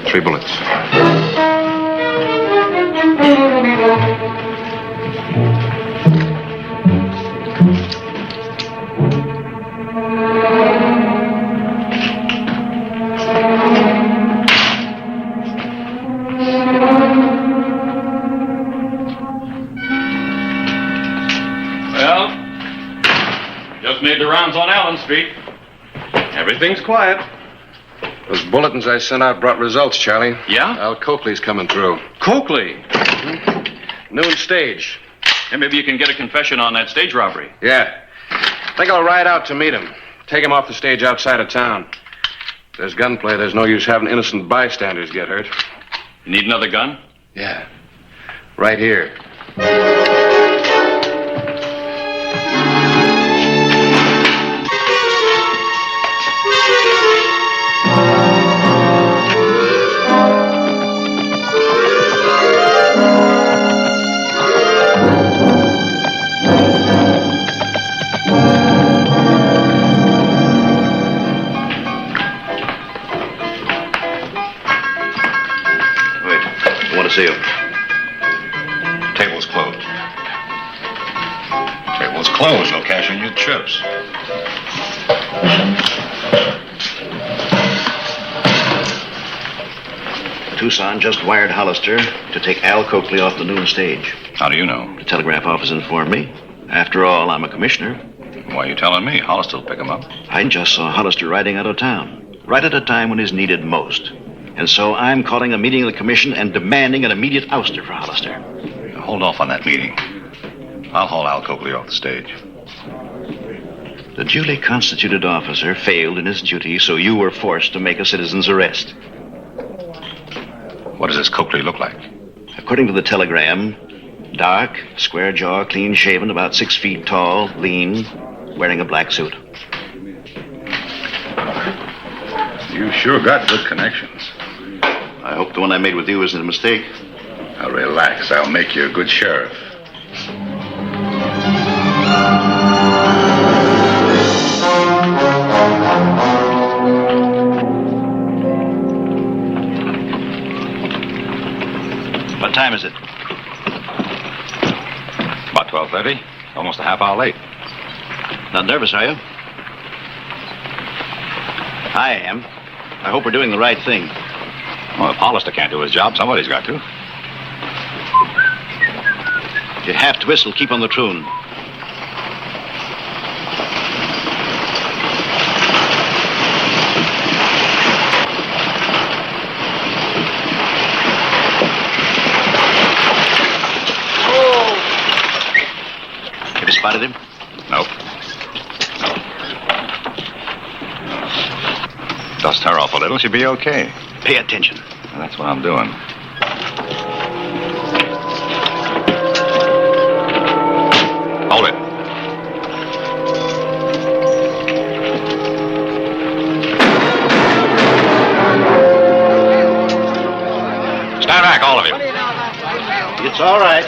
3 bullets.
Well, just made the rounds on Allen Street. Everything's quiet.
Those bulletins I sent out brought results, Charlie.
Yeah?
Al Coakley's coming through.
Coakley?
Noon stage.
And maybe you can get a confession on that stage robbery.
Yeah. I think I'll ride out to meet him. Take him off the stage outside of town. If there's gunplay, there's no use having innocent bystanders get hurt.
You need another gun?
Yeah. Right here.
See you. Table's closed. Table's closed, okay? good trips.
Tucson just wired Hollister to take Al Coakley off the noon stage.
How do you know?
The telegraph office informed me. After all, I'm a commissioner.
Why are you telling me? Hollister will pick him up.
I just saw Hollister riding out of town, right at a time when he's needed most. And so I'm calling a meeting of the commission and demanding an immediate ouster for Hollister.
Hold off on that meeting. I'll haul Al Coakley off the stage.
The duly constituted officer failed in his duty, so you were forced to make a citizen's arrest.
What does this Coakley look like?
According to the telegram, dark, square jaw, clean shaven, about 6 feet tall, lean, wearing a black suit.
You sure got good connections.
I hope the one I made with you isn't a mistake.
Now relax. I'll make you a good sheriff.
What time is it?
About 12:30. Almost a half hour late.
Not nervous, are you? I am. I hope we're doing the right thing.
Well, if Hollister can't do his job, somebody's got to.
If you have to whistle, keep on the tune. Have you spotted him?
Nope. Dust her off a little, she'll be okay.
Pay attention.
Well, that's what I'm doing. Hold it. Stand back, all of you.
It's all right.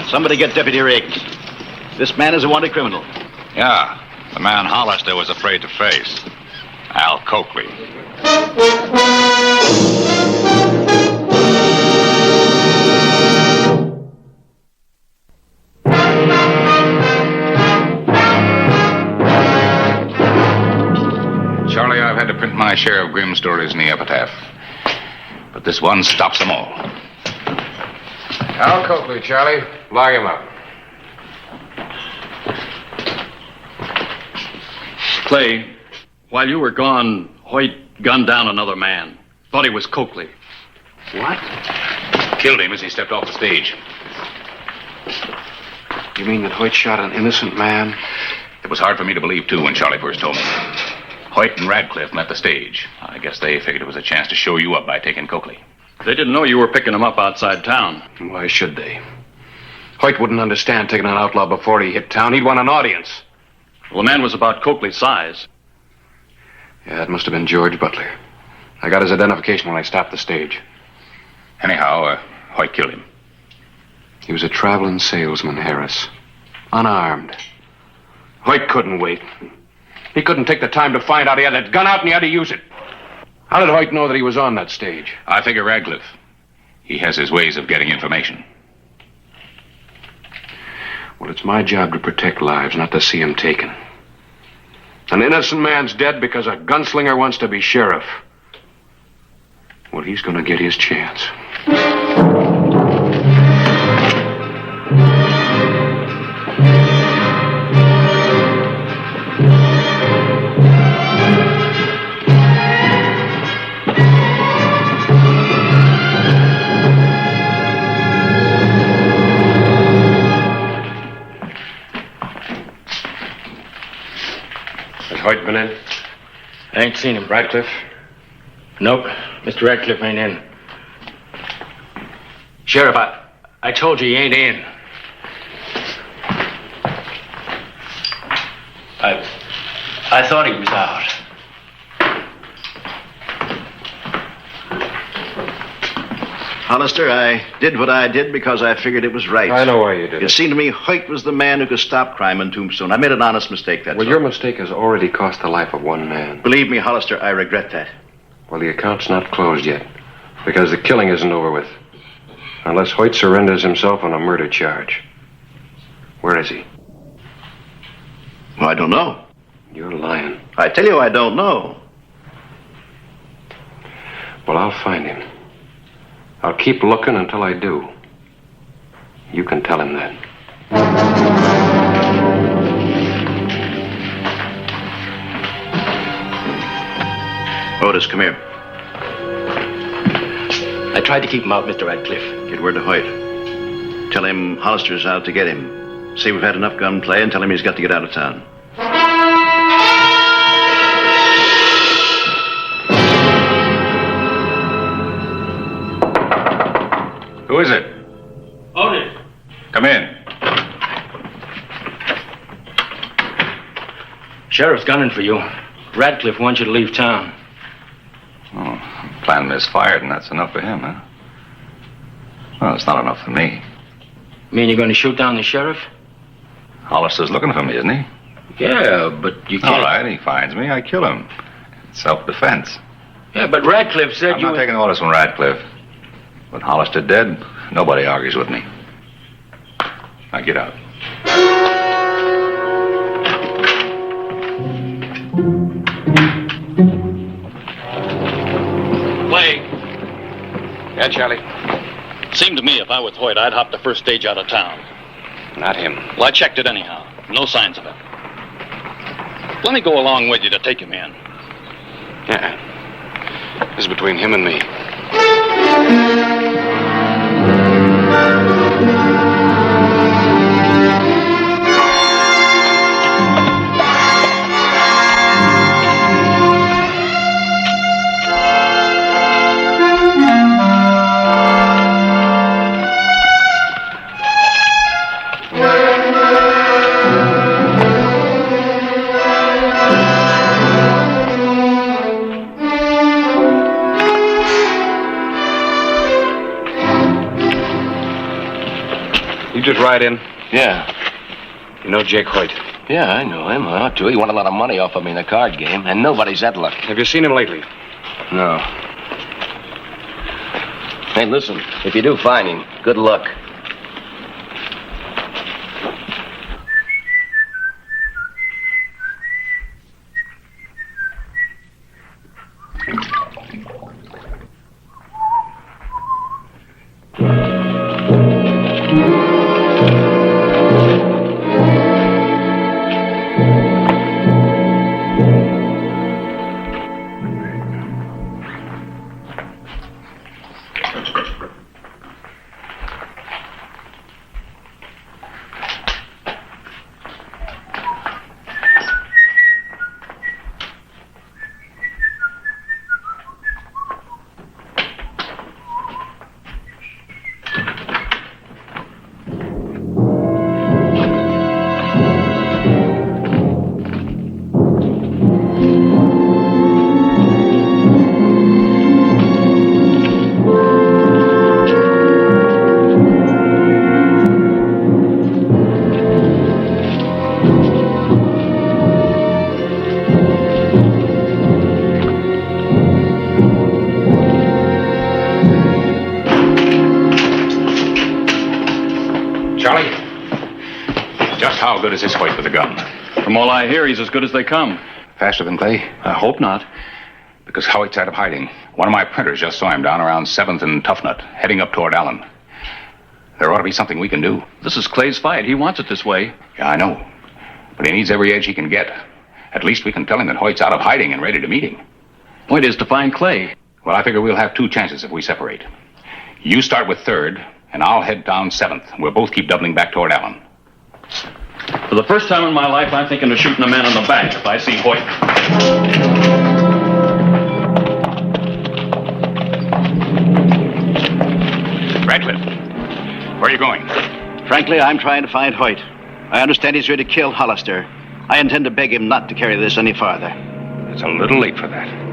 Somebody get Deputy Riggs. This man is a wanted criminal.
Yeah, the man Hollister was afraid to face. Al Coakley.
Charlie, I've had to print my share of grim stories in the epitaph. But this one stops them all.
Al Coakley, Charlie. Lock him up.
Clay, while you were gone, Hoyt gunned down another man. Thought he was Coakley.
What?
Killed him as he stepped off the stage.
You mean that Hoyt shot an innocent man?
It was hard for me to believe, too, when Charlie first told me. Hoyt and Radcliffe met the stage. I guess they figured it was a chance to show you up by taking Coakley.
They didn't know you were picking him up outside town.
Why should they? Hoyt wouldn't understand taking an outlaw before he hit town. He'd want an audience.
Well, the man was about Coakley's size.
Yeah, it must have been George Butler. I got his identification when I stopped the stage.
Anyhow, Hoyt killed him.
He was a traveling salesman, Harris. Unarmed. Hoyt couldn't wait. He couldn't take the time to find out he had that gun out and he had to use it. How did Hoyt know that he was on that stage?
I figure Radcliffe. He has his ways of getting information.
Well, it's my job to protect lives, not to see them taken. An innocent man's dead because a gunslinger wants to be sheriff. Well, he's going to get his chance.
Hoyt been in?
I ain't seen him.
Radcliffe?
Nope. Mr. Radcliffe ain't in. Sheriff, I told you he ain't in. I thought he was out.
Hollister, I did what I did because I figured it was right.
I know why you did
it. It seemed to me Hoyt was the man who could stop crime in Tombstone. I made an honest mistake, that's
Well,
all.
your mistake has already cost the life of one man.
Believe me, Hollister, I regret that.
Well, the account's not closed yet, because the killing isn't over with. Unless Hoyt surrenders himself on a murder charge. Where is he?
Well, I don't know.
You're lying.
I tell you, I don't know.
Well, I'll find him. I'll keep looking until I do. You can tell him that.
Otis, come here.
I tried to keep him out, Mr. Radcliffe.
Get word to Hoyt. Tell him Hollister's out to get him. Say we've had enough gunplay and tell him he's got to get out of town.
Who is it?
Otis.
Come in.
Sheriff's gunning for you. Radcliffe wants you to leave town.
Oh, plan misfired, and that's enough for him, huh? Well, it's not enough for me.
Mean you're going to shoot down the sheriff?
Hollister's looking for me, isn't he?
Yeah, but you can't.
All right, he finds me, I kill him. It's self-defense.
Yeah, but Radcliffe said
I'm not taking orders from Radcliffe. With Hollister dead, nobody argues with me. Now get out.
Clay.
Yeah, Charlie?
Seemed to me if I was Hoyt, I'd hop the first stage out of town.
Not him.
Well, I checked it anyhow. No signs of it. Let me go along with you to take him in.
Yeah. This is between him and me.
You just ride in.
Yeah.
You know Jake Hoyt?
Yeah, I know him. I ought to. He won a lot of money off of me in a card game, and nobody's that lucky.
Have you seen him lately?
No. Hey, listen, if you do find him, good luck.
Charlie? Just how good is this Hoyt with a gun?
From all I hear, he's as good as they come.
Faster than Clay?
I hope not.
Because Hoyt's out of hiding. One of my printers just saw him down around 7th and Toughnut, heading up toward Allen. There ought to be something we can do.
This is Clay's fight. He wants it this way.
Yeah, I know. But he needs every edge he can get. At least we can tell him that Hoyt's out of hiding and ready to meet him.
Point is to find Clay.
Well, I figure we'll have 2 chances if we separate. You start with 3rd, and I'll head down 7th. We'll both keep doubling back toward Allen.
For the first time in my life, I'm thinking of shooting a man in the back if I see Hoyt.
Radcliffe, where are you going?
Frankly, I'm trying to find Hoyt. I understand he's ready to kill Hollister. I intend to beg him not to carry this any farther.
It's a little late for that.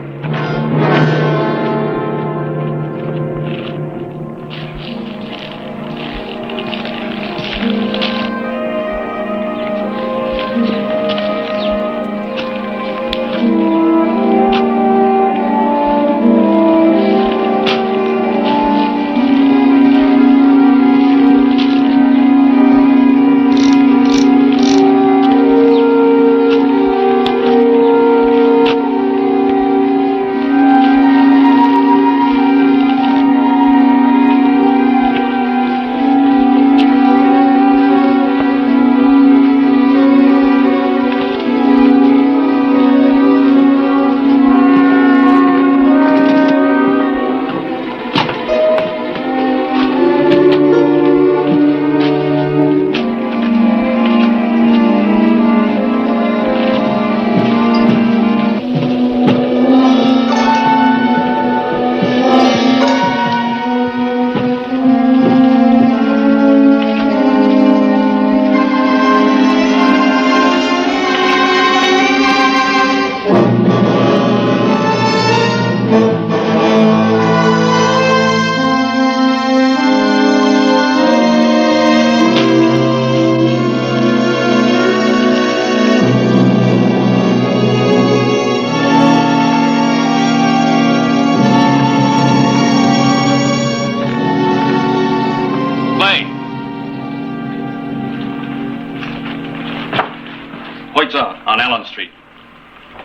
Street.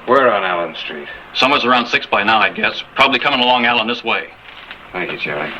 Where on Allen Street?
Somewhere around 6 by now, I guess. Probably coming along Allen this way.
Thank you, Charlie.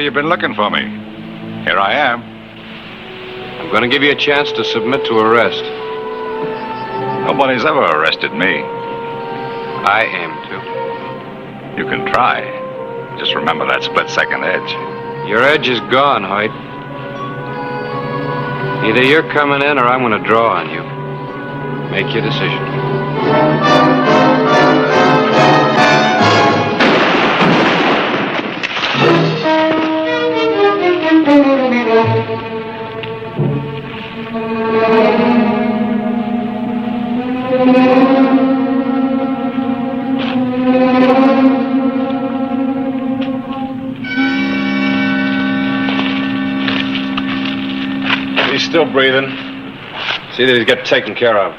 You've been looking for me. Here I am.
I'm going to give you a chance to submit to arrest.
Nobody's ever arrested me.
I aim to.
You can try. Just remember that split-second edge.
Your edge is gone, Hoyt. Either you're coming in or I'm going to draw on you. Make your decision. He's still breathing. See that he's got taken care of.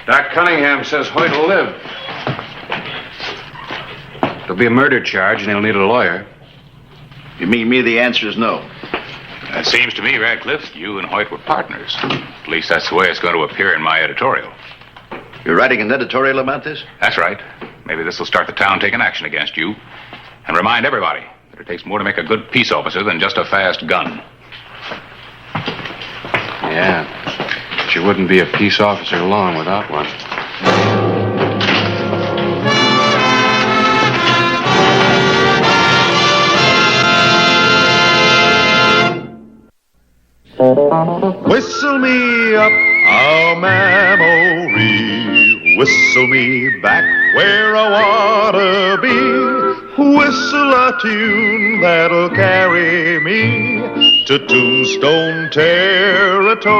Doc Cunningham says Hoyt will live. There'll be a murder charge and he'll need a lawyer.
You mean me? The answer is no.
It seems to me, Radcliffe, you and Hoyt were partners. At least that's the way it's going to appear in my editorial.
You're writing an editorial about this?
That's right. Maybe this will start the town taking action against you. And remind everybody that it takes more to make a good peace officer than just a fast gun.
Yeah. But you wouldn't be a peace officer long without one.
Whistle me up a memory, whistle me back where I wanna be, whistle a tune that'll carry me to Tombstone territory.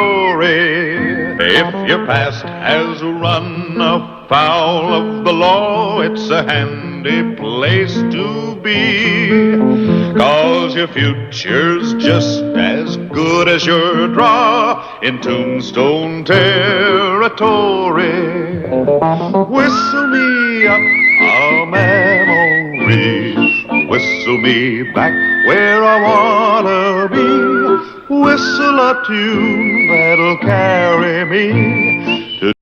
If your past has run afoul of the law, it's a handy place to be, 'cause your future's just as good as your draw in Tombstone territory. Whistle me up a memory, whistle me back where I wanna be, whistle a tune that'll carry me to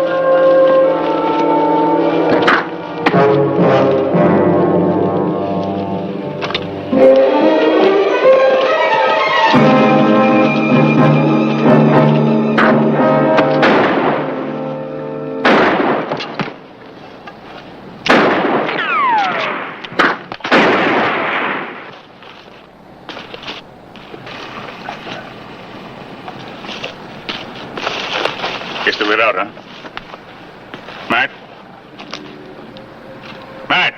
Just a bit out, huh? Matt? Matt!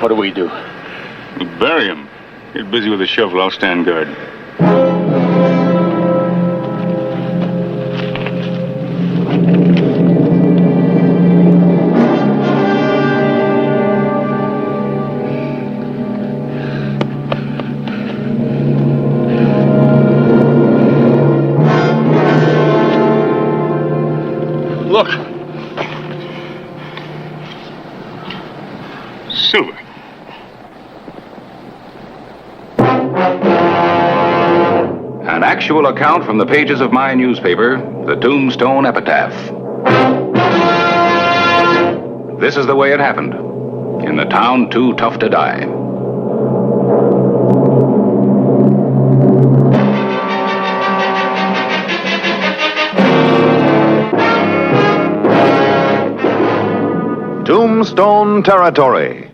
What do we do?
We bury him. Get busy with the shovel. I'll stand guard.
Look.
Silver. An actual account from the pages of my newspaper, the Tombstone Epitaph. This is the way it happened in the town too tough to die.
Tombstone Territory.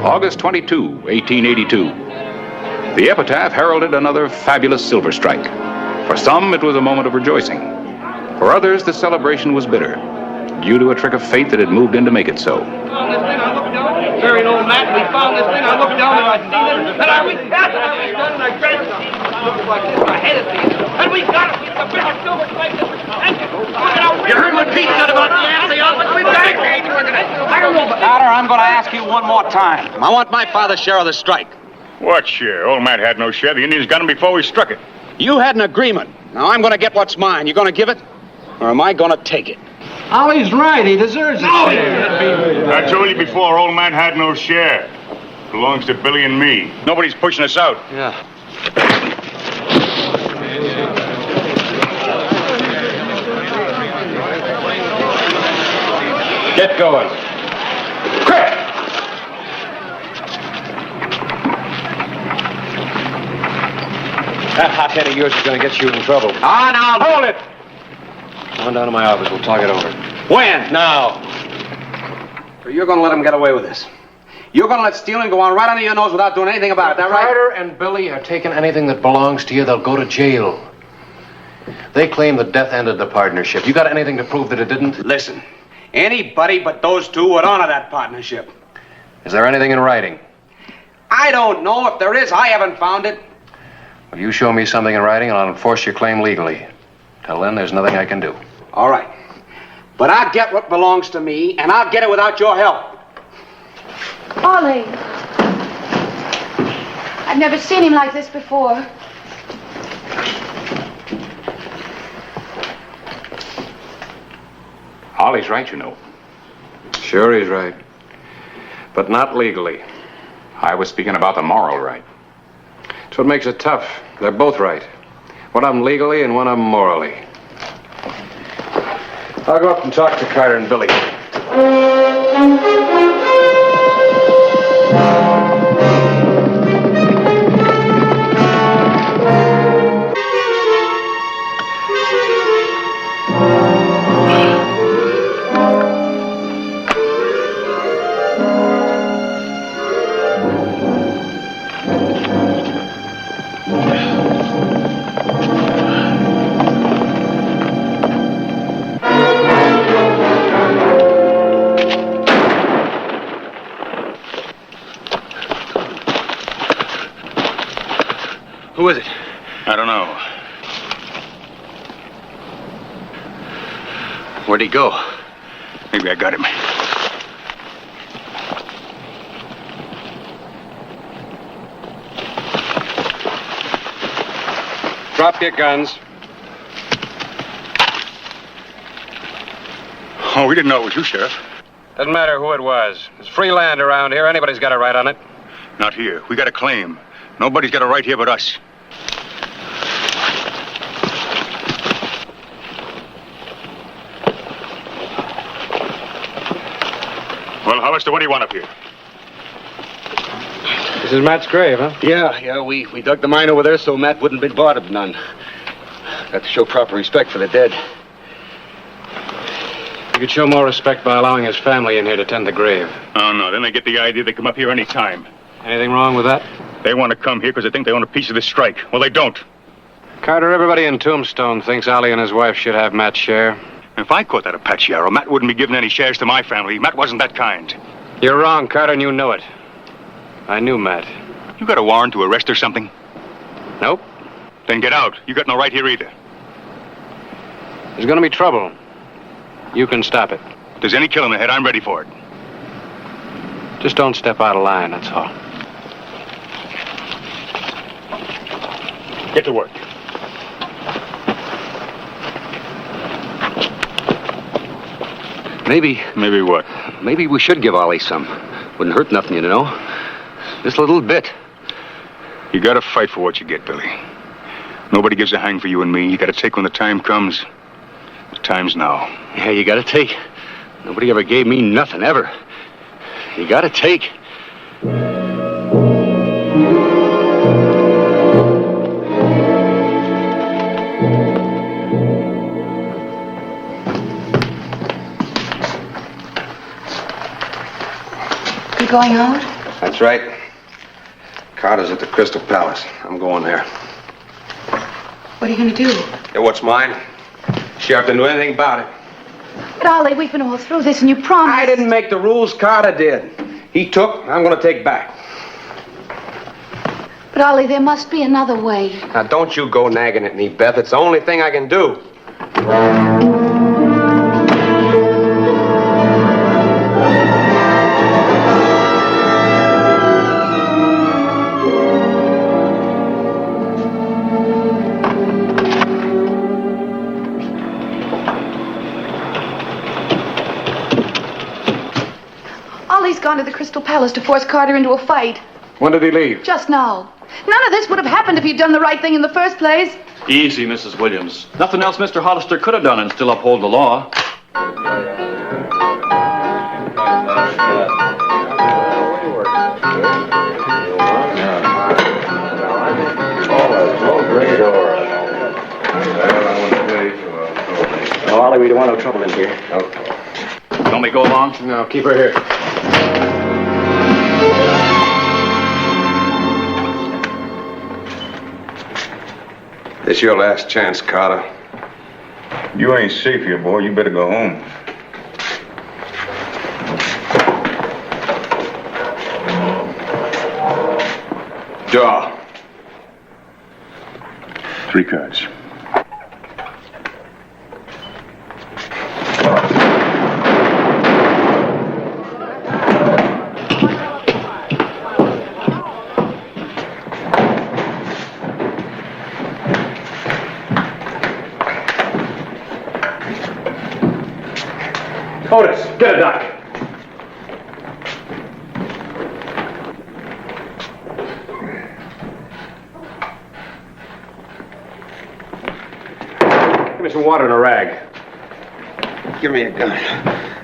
August 22, 1882. The epitaph heralded another fabulous silver strike. For some, it was a moment of rejoicing. For others, the celebration was bitter, due to a trick of fate that had moved in to make it so.
Very old man, we found this thing. I looked down and I seen it. And I we got it. I was done and I grabbed it. Looks like this. I had it. And we got it. It's a big silver strike. You heard what Pete said about the ass of the office? We got it.
Carter, I'm going to ask you one more time. I want my father's share of the strike.
What share? Old Matt had no share. The Indians got him before we struck it.
You had an agreement. Now I'm going to get what's mine. You going to give it? Or am I going to take it?
Ollie's right. He deserves it.
I told you before, old man had no share. Belongs to Billy and me. Nobody's pushing us out.
Yeah.
Get going. Quick! That hothead of yours is going to get you in trouble.
Ah, now.
Hold it! Come on down to my office. We'll talk it over.
When?
Now.
So you're going to let him get away with this. You're going to let stealing go on right under your nose without doing anything about it, that right?
Carter and Billy are taking anything that belongs to you, they'll go to jail. They claim the death ended the partnership. You got anything to prove that it didn't?
Listen, anybody but those two would honor that partnership.
Is there anything in writing?
I don't know. If there is, I haven't found it.
Well, you show me something in writing and I'll enforce your claim legally. Till then, there's nothing I can do.
All right. But I'll get what belongs to me, and I'll get it without your help.
Ollie. I've never seen him like this before.
Ollie's right, you know.
Sure, he's right. But not legally.
I was speaking about the moral right.
That's what makes it tough. They're both right. One of them legally and one of them morally. I'll go up and talk to Carter and Billy.
Who is it?
I don't know.
Where'd he go?
Maybe I got him.
Drop your guns.
Oh, we didn't know it was you, Sheriff.
Doesn't matter who it was. There's free land around here. Anybody's got a right on it.
Not here. We got a claim. Nobody's got a right here but us. Well, Hollister, what do you want up here?
This is Matt's grave, huh?
Yeah, we dug the mine over there so Matt wouldn't be bothered none. Got to show proper respect for the dead.
You could show more respect by allowing his family in here to tend the grave.
Oh, no. Then they get the idea they come up here any time.
Anything wrong with that?
They want to come here because they think they own a piece of this strike. Well, they don't.
Carter, everybody in Tombstone thinks Ollie and his wife should have Matt's share.
If I caught that Apache arrow, Matt wouldn't be giving any shares to my family. Matt wasn't that kind.
You're wrong, Carter, and you know it. I knew Matt.
You got a warrant to arrest or something?
Nope.
Then get out. You got no right here either.
There's gonna be trouble. You can stop it.
If there's any killing ahead, I'm ready for it.
Just don't step out of line, that's all.
Get to work.
Maybe.
Maybe what?
Maybe we should give Ollie some. Wouldn't hurt nothing, you know. Just a little bit.
You gotta fight for what you get, Billy. Nobody gives a hang for you and me. You gotta take when the time comes. The time's now.
Yeah, you gotta take. Nobody ever gave me nothing, ever. You gotta take.
You going out?
That's right. Carter's at the Crystal Palace. I'm going there.
What are you going to do?
Yeah, what's mine? Sheriff didn't do anything about it.
But, Ollie, we've been all through this and you promised.
I didn't make the rules. Carter did. He took, I'm going to take back.
But, Ollie, there must be another way.
Now, don't you go nagging at me, Beth. It's the only thing I can do.
Ollie's gone to the Crystal Palace to force Carter into a fight.
When did he leave?
Just now. None of this would have happened if he'd done the right thing in the first place.
Easy, Mrs. Williams. Nothing else Mr. Hollister could have done and still uphold the law.
Oh, Ollie, we don't want no trouble in here. Okay.
Don't we go along?
No, keep her here. This your last chance, Carter.
You ain't safe here, boy. You better go home.
Draw.
3 cards.
Otis, get a doc. Give me some water and a rag.
Give me a gun.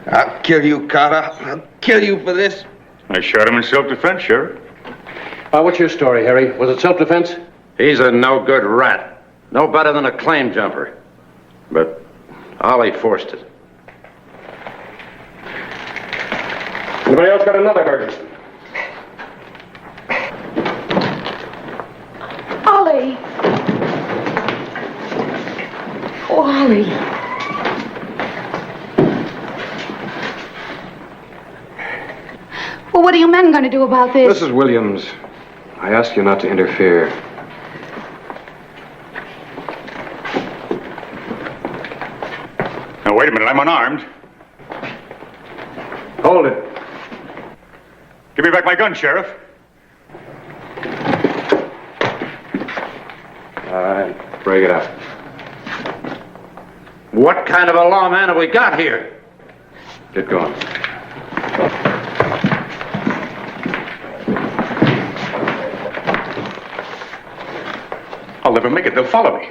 I'll kill you, Carter. I'll kill you for this.
I shot him in self-defense, Sheriff.
What's your story, Harry? Was it self-defense?
He's a no-good rat. No better than a claim jumper. But Ollie forced it.
Anybody else got another burden?
Ollie. Oh, Ollie. Well, what are you men going to do about this?
Mrs. Williams, I ask you not to interfere.
Now, wait a minute. I'm unarmed.
Hold it.
Give me back my gun, Sheriff.
All right, break it up.
What kind of a lawman have we got here?
Get going.
I'll never make it. They'll follow me.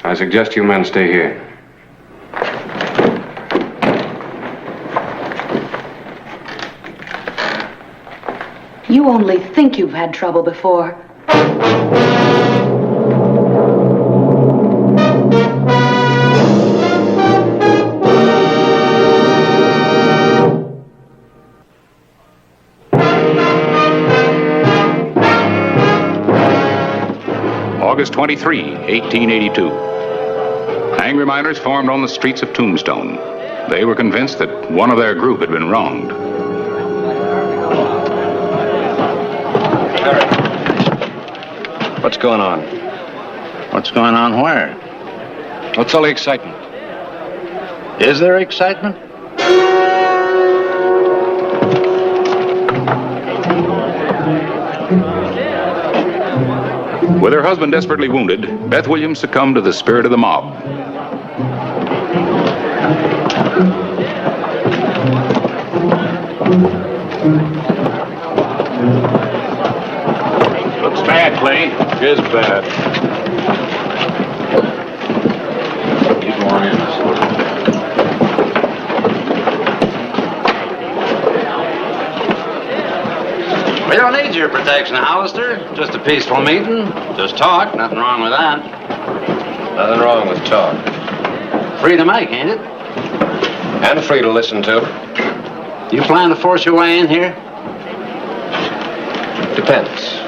I suggest you men stay here.
You only think you've had trouble before.
August 23, 1882. Angry miners formed on the streets of Tombstone. They were convinced that one of their group had been wronged.
What's going on?
What's going on where?
What's all the excitement?
Is there excitement?
With her husband desperately wounded, Beth Williams succumbed to the spirit of the mob.
Looks bad, Clay.
Is bad.
Keep going in.
We don't need your protection, Hollister. Just a peaceful meeting. Just talk. Nothing wrong with that.
Nothing wrong with talk.
Free to make, ain't it?
And free to listen to.
You plan to force your way in here?
Depends.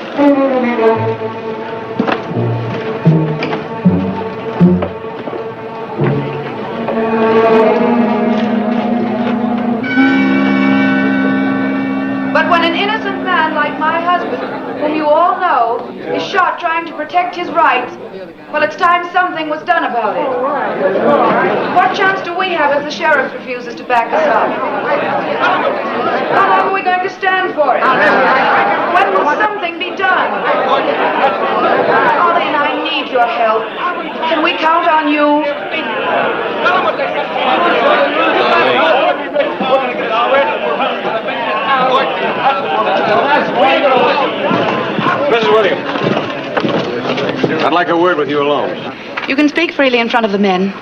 But when an innocent man like my husband, whom you all know, is shot trying to protect his rights, well, it's time something was done about it. What chance do we have if the sheriff refuses to back us up? How long are we going to stand for it? When will something be done? Ollie and I need your help. Can we count on you?
Mrs. Williams, I'd like a word with you alone.
You can speak freely in front of the men.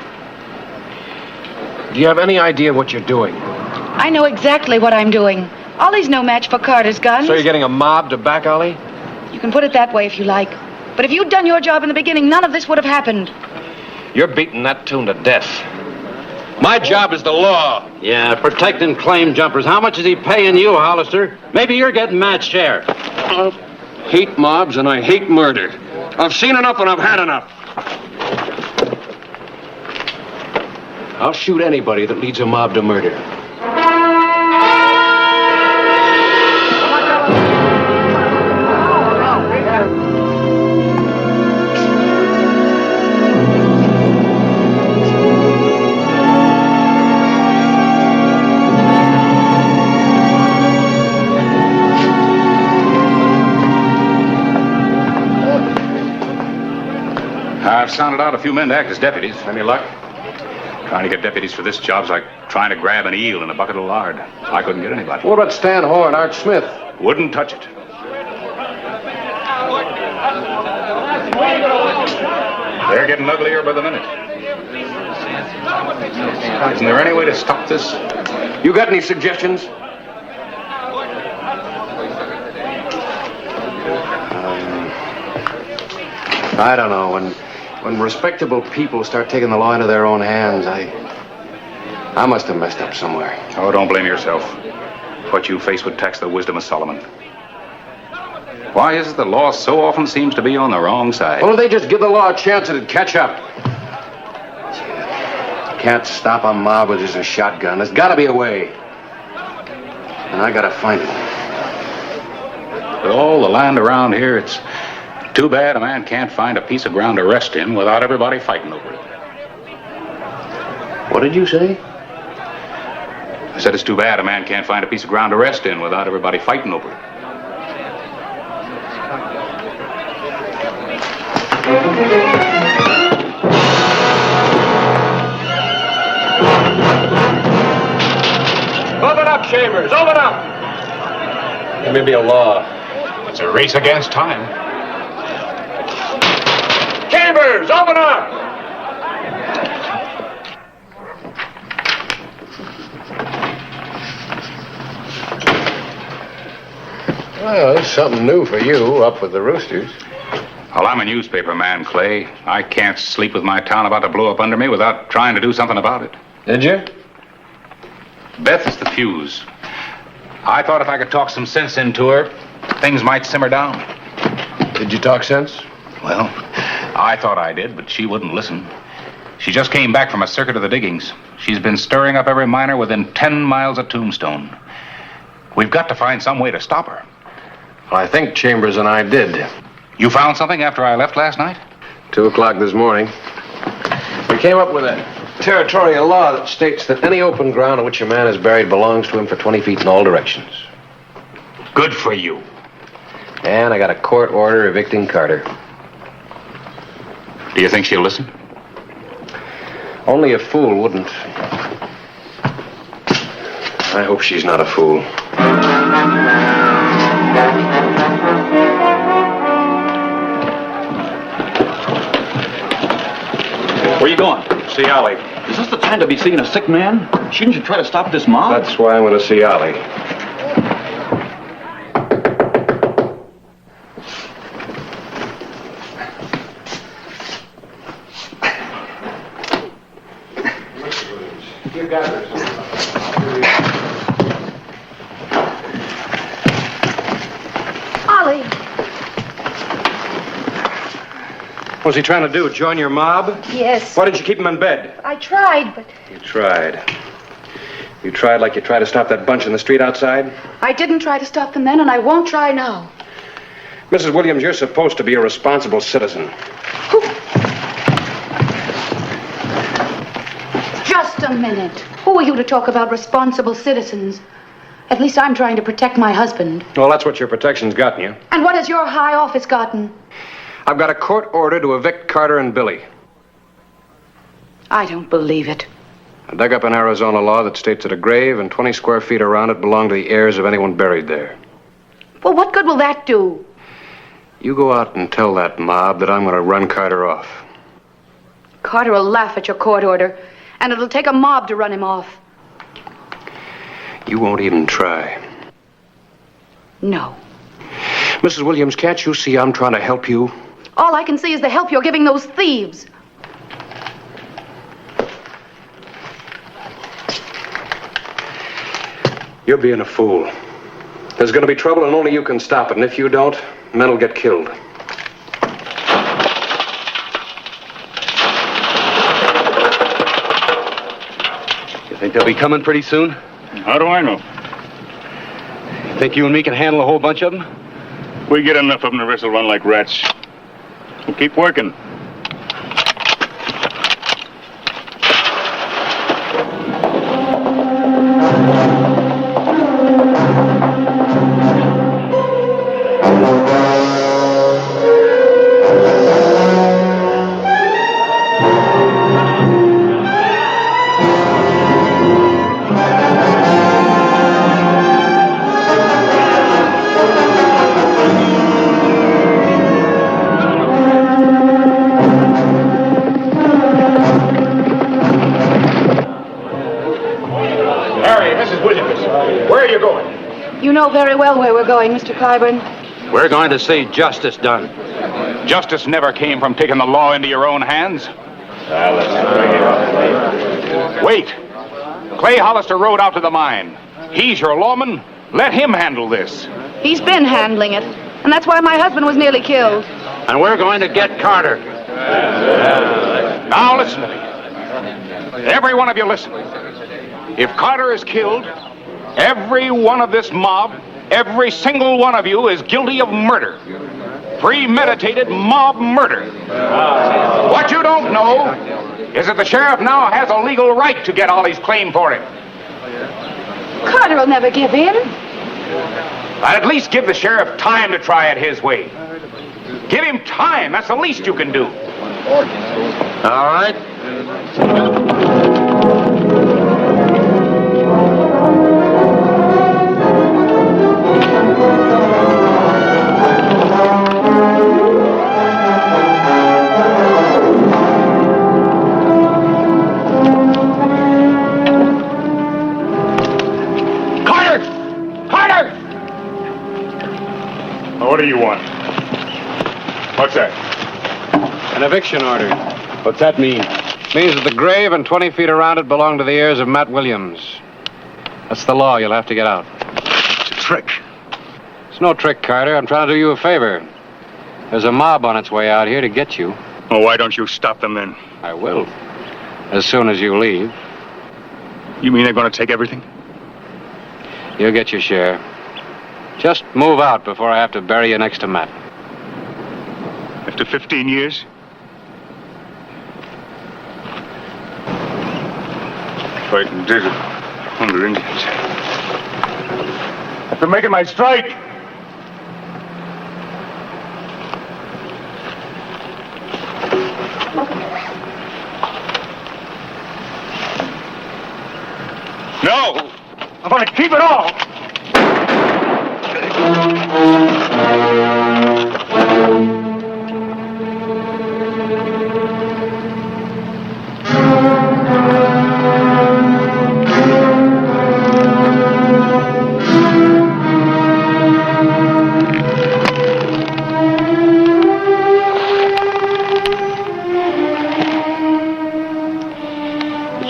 Do you have any idea what you're doing?
I know exactly what I'm doing. Ollie's no match for Carter's guns.
So you're getting a mob to back Ollie?
You can put it that way if you like. But if you'd done your job in the beginning, none of this would have happened.
You're beating that tune to death. My job is the law.
Yeah, protecting claim jumpers. How much is he paying you, Hollister? Maybe you're getting match share.
I hate mobs and I hate murder. I've seen enough and I've had enough. I'll shoot anybody that leads a mob to murder.
I've sounded out a few men to act as deputies. Any luck? Trying to get deputies for this job's like trying to grab an eel in a bucket of lard. I couldn't get anybody.
What about Stan Hoare and Art Smith?
Wouldn't touch it. They're getting uglier by the minute. Isn't there any way to stop this?
You got any suggestions? I don't know. When respectable people start taking the law into their own hands, I must have messed up somewhere.
Oh, don't blame yourself. What you face would tax the wisdom of Solomon. Why is it the law so often seems to be on the wrong side?
Well, if they just give the law a chance, it'd catch up. Can't stop a mob with just a shotgun. There's got to be a way. And I got to find it.
With all the land around here, it's too bad a man can't find a piece of ground to rest in without everybody fighting over it.
What did you say?
I said it's too bad a man can't find a piece of ground to rest in without everybody fighting over it.
Open up, Chambers! Open up! There may be a law.
It's a race against time.
Chambers, open up! Well, it's something new for you, up with the roosters.
Well, I'm a newspaper man, Clay. I can't sleep with my town about to blow up under me without trying to do something about it.
Did you?
Beth is the fuse. I thought if I could talk some sense into her, things might simmer down.
Did you talk sense?
Well, I thought I did, but she wouldn't listen. She just came back from a circuit of the diggings. She's been stirring up every miner within 10 miles of Tombstone. We've got to find some way to stop her.
Well, I think Chambers and I did.
You found something after I left last night?
2 o'clock this morning. We came up with a territorial law that states that any open ground on which a man is buried belongs to him for 20 feet in all directions.
Good for you.
And I got a court order evicting Carter.
Do you think she'll listen?
Only a fool wouldn't. I hope she's not a fool.
Where are you going?
See Ollie.
Is this the time to be seeing a sick man? Shouldn't you try to stop this mob?
That's why I'm going to see Ollie. What's he trying to do? Join your mob?
Yes.
Why didn't you keep him in bed?
I tried, but
You tried. You tried like you tried to stop that bunch in the street outside?
I didn't try to stop them then, and I won't try now.
Mrs. Williams, you're supposed to be a responsible citizen.
Just a minute. Who are you to talk about responsible citizens? At least I'm trying to protect my husband.
Well, that's what your protection's gotten you.
And what has your high office gotten?
I've got a court order to evict Carter and Billy.
I don't believe it.
I dug up an Arizona law that states that a grave and 20 square feet around it belong to the heirs of anyone buried there.
Well, what good will that do?
You go out and tell that mob that I'm going to run Carter off.
Carter will laugh at your court order, and it'll take a mob to run him off.
You won't even try.
No.
Mrs. Williams, can't you see I'm trying to help you?
All I can see is the help you're giving those thieves.
You're being a fool. There's going to be trouble, and only you can stop it. And if you don't, men will get killed.
You think they'll be coming pretty soon?
How do I know?
Think you and me can handle a whole bunch of them?
We get enough of them, the rest will run like rats. We'll keep working.
You know very well where we're going, Mr. Clyburn.
We're going to see justice done.
Justice never came from taking the law into your own hands. Wait. Clay Hollister rode out to the mine. He's your lawman. Let him handle this.
He's been handling it, and that's why my husband was nearly killed.
And we're going to get Carter.
Now listen to me. Every one of you listen. If Carter is killed, every one of this mob, every single one of you is guilty of murder. Premeditated mob murder. What you don't know is that the sheriff now has a legal right to get Ollie's claim for him.
Carter will never give in.
I'd at least give the sheriff time to try it his way. Give him time. That's the least you can do.
All right.
What do you want? What's that?
An eviction order.
What's that mean?
Means that the grave and 20 feet around it belong to the heirs of Matt Williams. That's the law. You'll have to get out.
It's a trick.
It's no trick, Carter. I'm trying to do you a favor. There's a mob on its way out here to get you.
Well, why don't you stop them then?
I will. As soon as you leave.
You mean they're going to take everything?
You'll get your share. Just move out before I have to bury you next to Matt.
After 15 years? Fighting desert under Indians. After making my strike. No! I'm going to keep it all!
You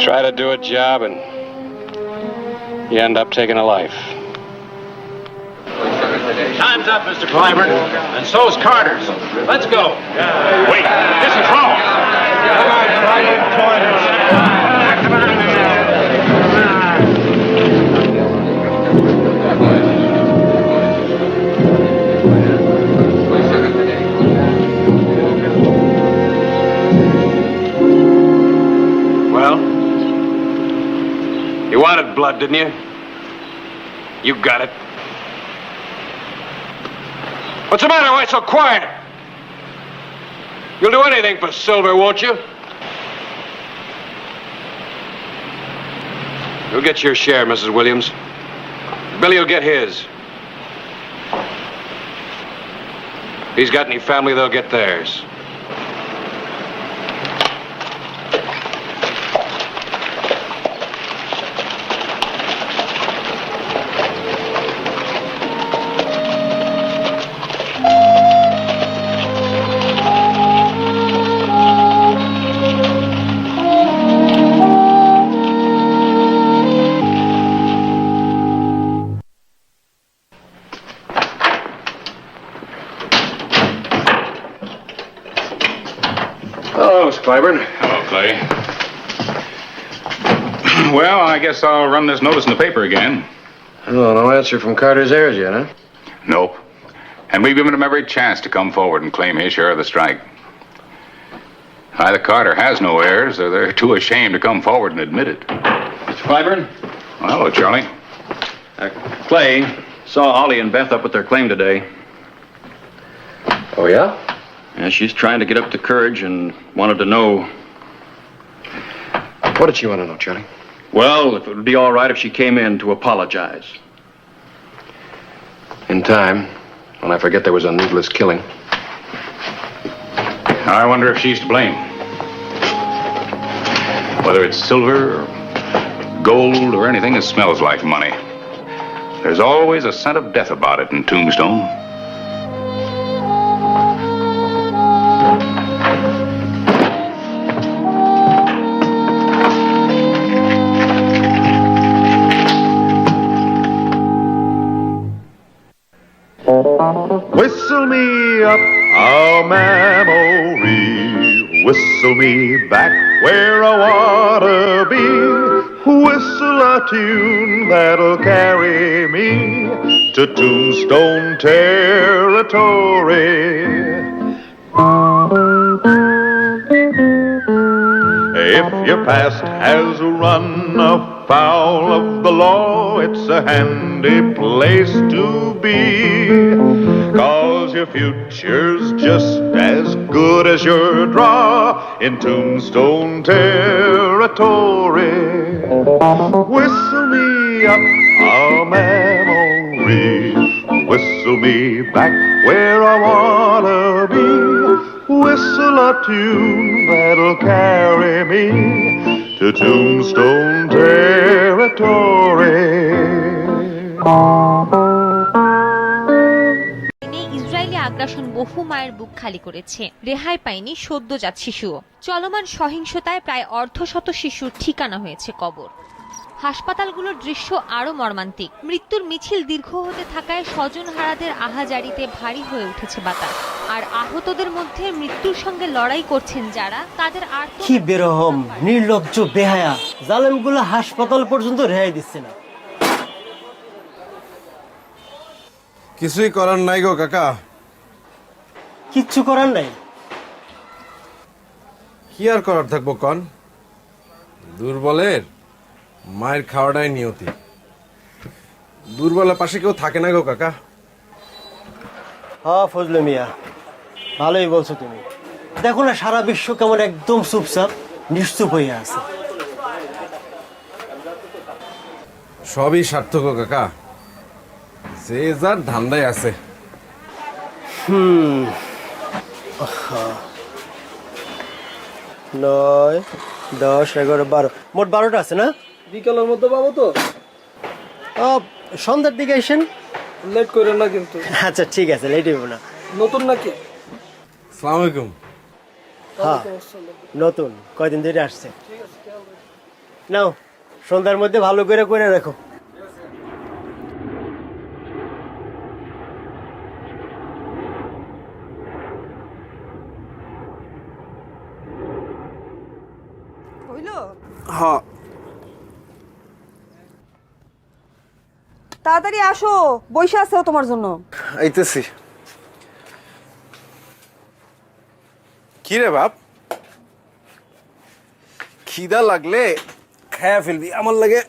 try to do a job and you end up taking a life.
Time's
up, Mr. Clyburn, and so's Carter's. Let's go.
Wait, this is wrong.
Well, you wanted blood, didn't you? You got it. What's the matter? Why so quiet? You'll do anything for silver, won't you? You'll get your share, Mrs. Williams. Billy will get his. If he's got any family, they'll get theirs.
Hello, Miss Clyburn.
Hello, Clay. Well, I guess I'll run this notice in the paper again.
Oh, no answer from Carter's heirs yet, huh?
Nope. And we've given him every chance to come forward and claim his share of the strike. Either Carter has no heirs, or they're too ashamed to come forward and admit it.
Mr. Clyburn?
Well, hello, Charlie.
Clay saw Ollie and Beth up with their claim today.
Oh, yeah?
Yeah, she's trying to get up to courage and wanted to know.
What did she want to know, Charlie?
Well, if it would be all right if she came in to apologize.
In time, when I forget there was a needless killing.
I wonder if she's to blame. Whether it's silver or gold or anything that smells like money. There's always a scent of death about it in Tombstone.
Whistle me up a memory, whistle me back where I wanna be, whistle a tune that'll carry me to Tombstone territory. If your past has run afoul of the law, it's a handy place to be, 'cause your future's just as good as your draw in Tombstone territory. Whistle me up a memory, whistle me back where I wanna be, whistle a tune that'll carry me to Tombstone territory.
Israeli আগ্রাসন বহু মায়ের বুক খালি করেছে। রেহাই পায়নি সদ্যজাত শিশুও। চলমান সহিংসতায় প্রায় অর্ধশত শিশুর ঠিকানা হয়েছে কবর। হাসপাতালগুলোর দৃশ্য আরো মর্মান্তিক। মৃত্যুর মিছিল দীর্ঘ হতে থাকায় স্বজনহারাদের আহাজারিতে ভারী হয়ে উঠেছে বাতাস। আর আহতদের মধ্যে মৃত্যুর সঙ্গে লড়াই করছেন যারা, তাদের আর
কি বেরহম, নির্লজ্জ, বেহায়া জালেমগুলো হাসপাতাল পর্যন্ত রেহাই দিচ্ছে না।
কিছুই করার নাই গো কাকা।
কিচ্ছু করার নাই?
কি আর করার থাকবো কন? দুর্বলের মায়ের খাওয়াটাই নিয়তি। দুর্বলের পাশে কেউ থাকে না গো কাকা।
হ্যাঁ ফজলে মিয়া, ভালোই বলছো তুমি। দেখো না সারা বিশ্ব কেমন একদম চুপচাপ নিশ্চুপ হয়ে আছে।
সবই সার্থক কাকা, যে যার ধান্দায় আছে।
9, 10, 11, 12, মোট 12টা আছে না?
বিকালের মধ্যে পাবো তো?
সন্ধ্যার দিকে আসেন,
লেট করেন না কিন্তু।
আচ্ছা ঠিক আছে, লেট হইব না।
নতুন নাকি?
আসসালামু আলাইকুম।
হ্যাঁ নতুন, কয়দিন ধরে আসছে। নাও সন্ধ্যার মধ্যে ভালো করে রাখো।
তাড়াতাড়ি আসো, বইসা আছে তোমার জন্য।
আইতেছি। কি রে বাপ, খিদা লাগলে খায়া ফেলবি, আমার লাগে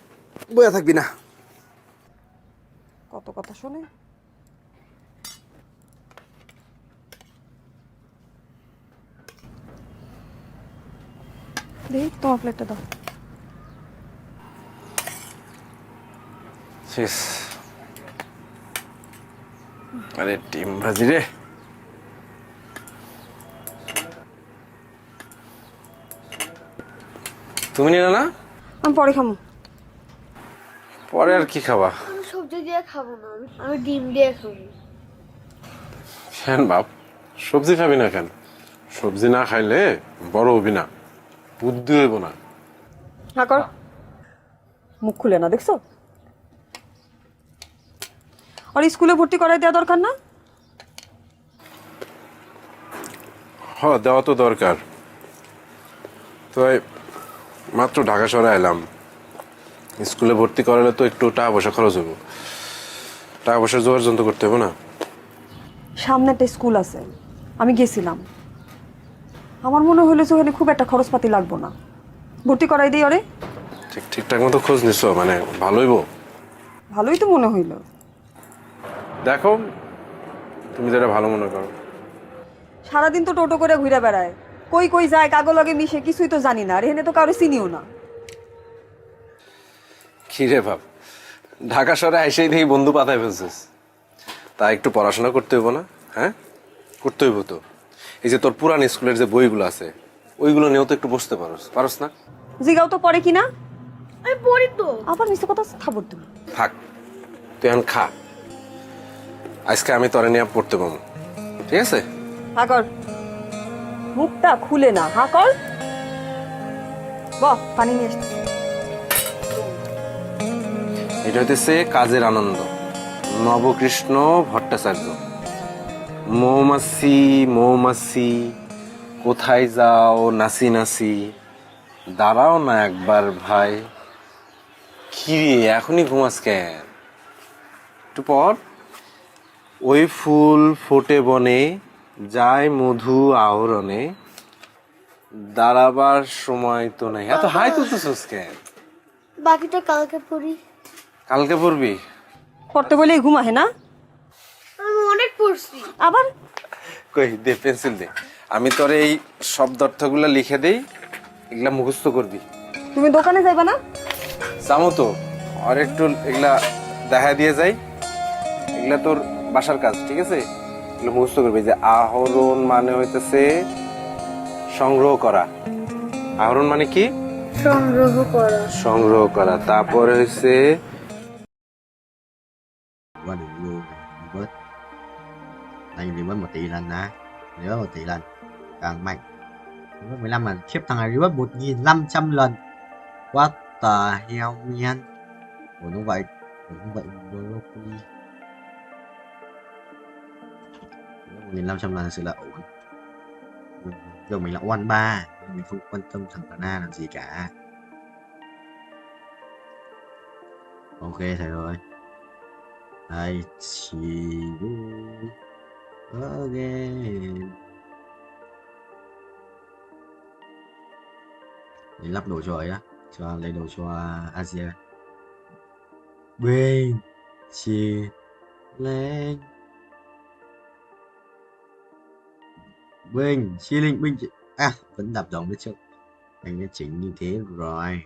বইয়া থাকবি না।
কত কথা শুনে। দেখি তোমার প্লেটটা দাও।
শেষ। আরে ডিম ভাজি রে। তুমি নিলে না?
আমি পরে খাবো।
পরে আর কি খাবা?
আমি সবজি দিয়ে খাবো না, আমি ডিম দিয়ে খাবো।
কেন বাপ, সবজি খাবি না কেন? সবজি না খাইলে বড় হবি না, বুদ্ধি হইব না।
হ্যাঁ কর, মুখ খুলে না, দেখছো? আর স্কুলে ভর্তি করাই দেওয়া দরকার না?
হ্যাঁ, দেওয়া তো দরকার। তো মাত্র ঢাকা শহরে এলাম, স্কুলে ভর্তি করালে তো একটু টাকা পয়সা খরচ হবো, টাকা পয়সা জোগাড় যন্ত্র করতে হবে না?
সামনে একটা স্কুল আছে, আমি গেছিলাম, আমার মনে হইলো যে ওখানে খুব একটা খরচপাতি লাগবো না, ভর্তি করাই দিই। ওরে
ঠিকঠাক মতো খোঁজ নিছো? মানে ভালোইব?
ভালোই তো মনে হইলো।
দেখো, তুমি যেটা ভালো মনে করো।
সারাদিন তো টোটো করে ঘুরে বেড়ায়, কই কই যায়, কাগো লগে মিশে, কিছুই তো জানি না, আর এখানে তো কারো চিনিও না।
কি রে বাপ, ঢাকা শহরে এসেই দেখি বন্ধু পাতায় ফেলছিস, তা একটু পড়াশোনা করতে হইব না? হ্যাঁ, করতে হইব তো। এই যে তোর পুরান স্কুলের যে বইগুলো আছে, ওইগুলো নিয়েও তো একটু বসতে পারস না?
জিগাও তো পড়ে কিনা?
আমি পড়ি তো।
আবার মিছে কথা থাবর তুমি।
থাক, তুই এখন খা, আজকে আমি তোরে নিয়ে পড়তে পাবো, ঠিক আছে?
হা কর, মুখটা খুলে না, হা কর। বাহ, পানি নিয়ে আসতে।
এটা হইতেছে কাজের আনন্দ, নবকৃষ্ণ ভট্টাচার্য। মৌমাছি মৌমাছি কোথায় যাও নাচি নাচি, দাঁড়াও না একবার ভাই। কি রে, এখনই ঘুমাস কেন? একটু পর। ওই ফুল ফোটে বনে, যায় মধু আহরণে, দাঁড়াবার সময় তো নাই। এত হাই তুলতেছিস কেন?
বাকিটা কালকে পড়ি।
কালকে পড়বি?
পড়তে বলেই ঘুমা, হে না?
আমি অনেক পড়ছি।
আবার
কই দে, পেন্সিল দে, আমি তোর এই শব্দার্থগুলো লিখে দেই, এগুলা মুখস্থ করবি।
তুমি দোকানে যাইবা না?
যাবো তো, আর একটু এগুলা দেখা দিয়ে যাই, এগুলা তোর বাসার কাজ, ঠিক আছে? এগুলো মুখস্থ করবি। যে আহরণ মানে হইতেছে সংগ্রহ করা। আহরণ মানে কি?
সংগ্রহ করা।
সংগ্রহ করা। তারপরে হইছে
qua đường luôn revert. Đây revert 1 tỷ lần nè, revert 1 tỷ lần càng mạnh. Revert 15 lần, khiếp thằng này revert 1500 lần. What the hell man? Ủa nó vậy Broccoli 1500 lần thật sự là ổn. Giờ mình là one 3, mình không quan tâm thằng Cana làm gì cả. Ok thầy rồi. I see you again. Để lắp đồ cho ấy á, cho lấy đồ cho Asia. Bên chia lên bên chia linh binh à, vẫn đập đồng đấy chứ. Anh đã chỉnh như thế rồi.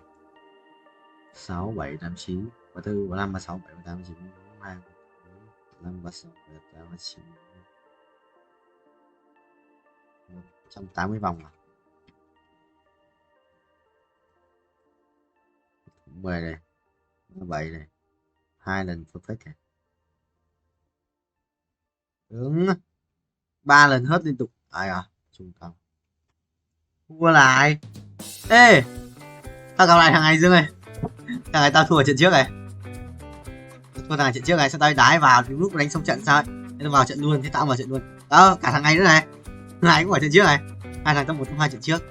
6 7 8 9 34 35 36 7 38 9 2 5 36 7 8 9 180 vòng à. 10 này, 7 này, 2 lần perfect này. Đúng. 3 lần hết liên tục. Ai à, trung tâm. Thua lại. Ê, tao gặp lại thằng này Dương ơi. Thằng này tao thua ở trận trước này. Thua thằng này trận trước này, sao tao đái vào thì lúc đánh xong trận sao ấy. Thế tao vào trận luôn, thế tao vào trận luôn. Đó, cả thằng này nữa này. Thằng này cũng ở trận trước này. Hai thằng trong 1 trong 2 trận trước.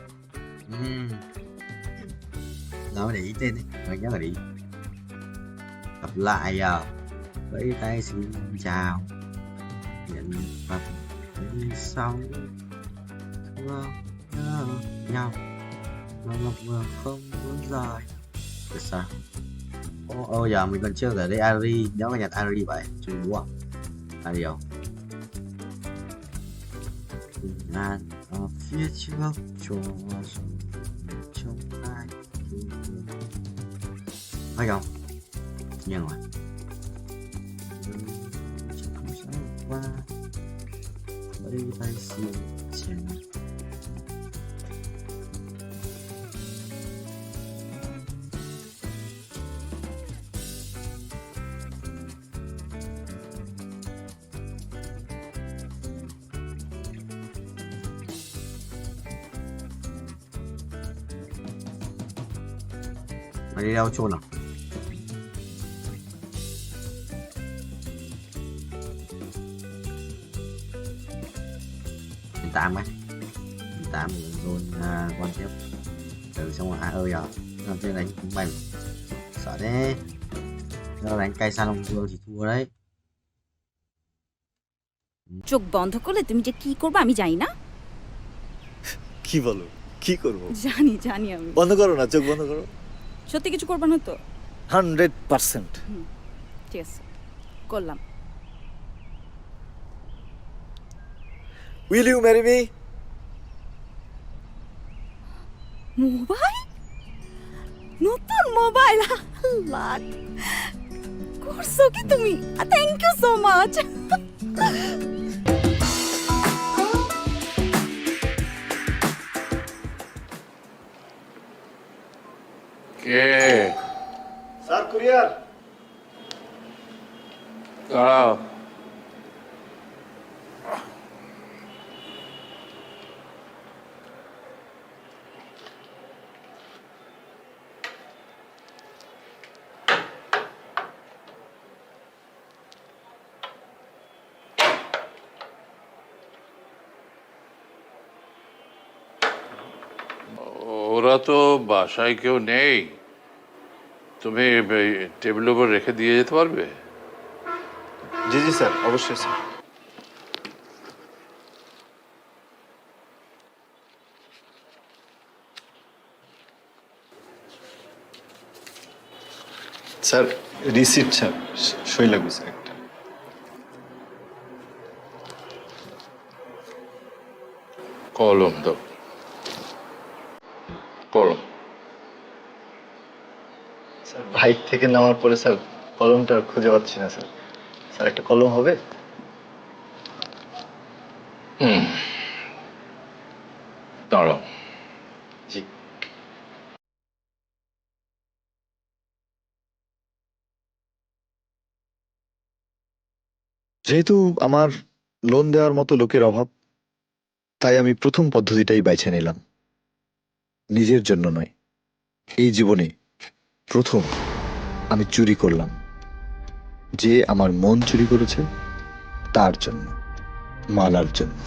Đó để ý tên đấy, mình nhớ là đi. Gặp lại à. Vẫy tay xin chào. Hiện vật sau thưa nhau. Mà ngập ngừng không muốn rời. Được sao? Ô giờ mình còn chưa gửi đây Ari. Nhớ phải nhặt Ari vậy. Chú búa. Ari không? Bình an ở phía trước cho dùng trong hai phải không? Nhưng mà chẳng không sao qua vẫy tay xin chào. Mày đi đâu chôn à? Mình tạm ấy. Mình tạm rồi quan tiếp. Từ xong rồi ơi giờ. Làm thế đánh cũng mày. Sợ đấy. Nếu đánh cây xa lông vương thì thua đấy.
চোখ বন্ধ করলে তুমি যে কি করবে আমি জানি না।
কি বলো? কি করব?
জানি জানি আমি।
বন্ধ করো না, চোখ বন্ধ করো।
সত্যি কিছু করবে না তো?
100%।
ঠিক আছে, করলাম।
Will you marry me?
Mobile? নতুন মোবাইল? আল্লাহ, করছো কি তুমি? Thank you so much.
কে?
Sir courier.
দাঁড়াও। ওরা তো বাসায় কেউ নেই, তুমি টেবিলের উপর রেখে দিয়ে যেতে পারবে?
জি জি স্যার, অবশ্যই স্যার। স্যার রিসিপ্ট স্যার, সই লাগবে স্যার একটা।
কলম দাও। কলম।
স্যার বাইক থেকে নামার পরে স্যার কলমটা খুঁজে পাচ্ছি না স্যার। স্যার একটা কলম হবে?
দাঁড়াও।
জি। যেহেতু আমার লোন দেওয়ার মতো লোকের অভাব, তাই আমি প্রথম পদ্ধতিটাই বেছে নিলাম। নিজের জন্য নয়, এই জীবনে প্রথম আমি চুরি করলাম। যে আমার মন চুরি করেছে তার জন্য, মালার জন্য।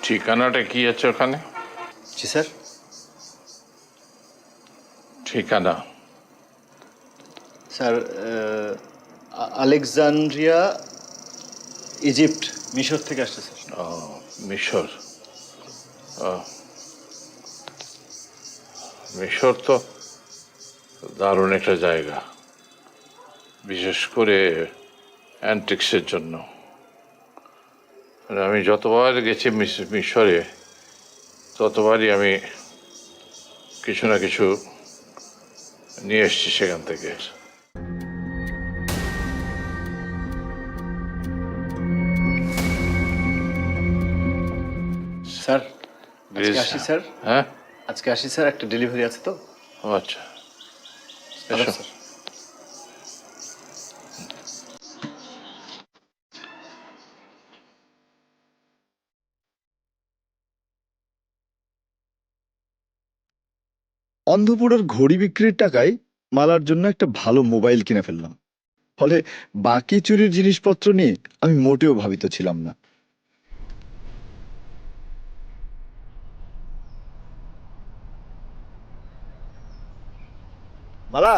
ঠিকানাটা কি আছে ওখানে?
জি স্যার।
ঠিকানা
স্যার আলেকজান্দ্রিয়া, ইজিপ্ট, মিশর থেকে আসছে স্যার।
ও মিশর। মিশর তো দারুণ একটা জায়গা, বিশেষ করে অ্যান্টিক্সের জন্য। আমি যতবার গেছি মিশরে, ততবারই আমি কিছু না কিছু নিয়ে এসছি সেখান থেকে।
স্যার আজকে আসি স্যার।
হ্যাঁ
আজকে আসি স্যার, একটা ডেলিভারি আছে তো।
ও আচ্ছা, এসো।
স্যার অন্ধপুরের ঘড়ি বিক্রির টাকায় মালার জন্য একটা ভালো মোবাইল কিনে ফেললাম। ফলে বাকি চুরির জিনিসপত্র নিয়ে আমি মোটেও ভাবিত ছিলাম না। মালা,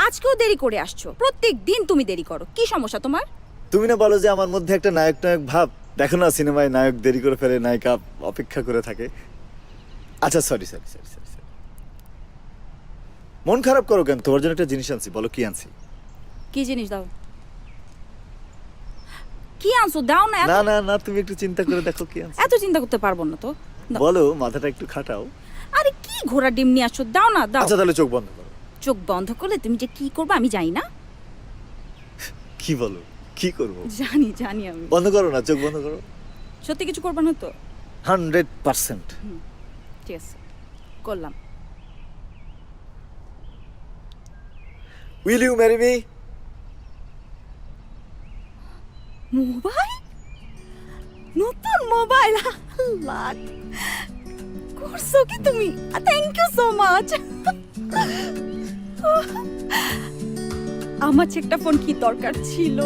আজকেও দেরি করে আসছো, প্রত্যেক দিন তুমি দেরি করো, কি সমস্যা তোমার?
তুমি না বলো যে আমার মধ্যে একটা নায়ক নায়ক ভাব? দেখো না সিনেমায় নায়ক দেরি করে ফেলে, নায়িকা অপেক্ষা করে থাকে। আচ্ছা sorry sorry sorry sorry sorry, মন খারাপ করো কেন? তোমার জন্য একটা জিনিস আনছি, বলো কি আনছি।
কি জিনিস দাও? কি আনছো দাও না।
না না না, তুমি একটু চিন্তা করে দেখো কি আনছি।
এত চিন্তা করতে পারবো না তো।
বলো, মাথাটা একটু খাটাও।
আরে কি ঘোড়া ডিম নিয়ে আসছো, দাও না দাও।
আচ্ছা তাহলে চোখ বন্ধ করো।
চোখ বন্ধ করলে তুমি যে কি করবে আমি জানি না।
কি বলো, কি করবো?
জানি জানি আমি।
বন্ধ করো না, চোখ বন্ধ করো।
সত্যি কিছু করবে না তো?
100%।
ঠিক আছে, করলাম।
Will you marry me?
Mobile, নতুন মোবাইল, লাখ করছো কি তুমি? Thank you so much. আমার একটা ফোন কি দরকার ছিল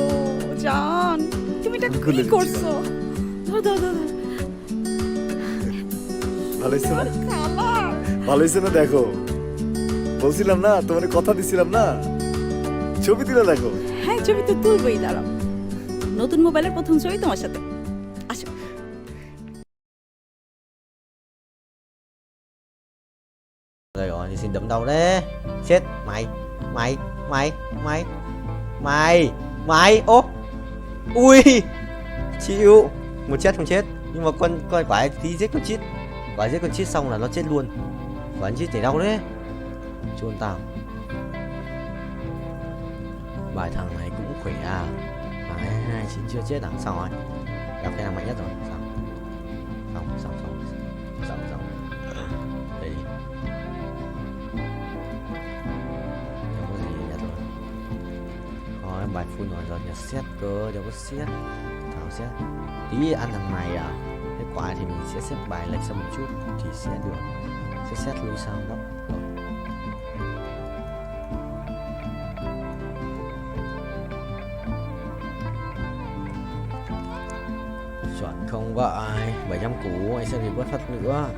জান, তুমি এটা কি করছো? দাও দাও দাও।
ভালো হয়েছে না? ভালো হয়েছে না? দেখো, বলছিলাম না তোমার, কথা দিছিলাম না, ছবি তুলে দেখো।
হ্যাঁ ছবি তো তুলবই, দাঁড়াও। নতুন মোবাইলের প্রথম ছবি তোমার সাথে। আসো।
Rồi thì xin đấm đầu đấy. Chết mày, mày, mày, mày, mày, mày. Ô, ui, chịu. Một chết không chết, nhưng mà con quái tí giết con chít, quái giết con chít xong là nó chết luôn. Quái chít chảy đau đấy, chôn tao. Bài thằng này cũng khỏe à, mà 229 chưa chết à? Xong rồi, gặp cái thằng mạnh nhất rồi. Xong, xong, xong, xong, xong, xong. Đây đi. Không có gì nhất rồi. Thôi bài full rồi, nhà xét cơ, đâu có xét. Thảo xét. Tí ăn thằng này à? Cái quả thì mình sẽ xếp bài lệch sang một chút thì sẽ được. Sẽ xét lui sang góc. Rồi. Chuẩn không vậy. 700 củ, anh sẽ revert phát nữa.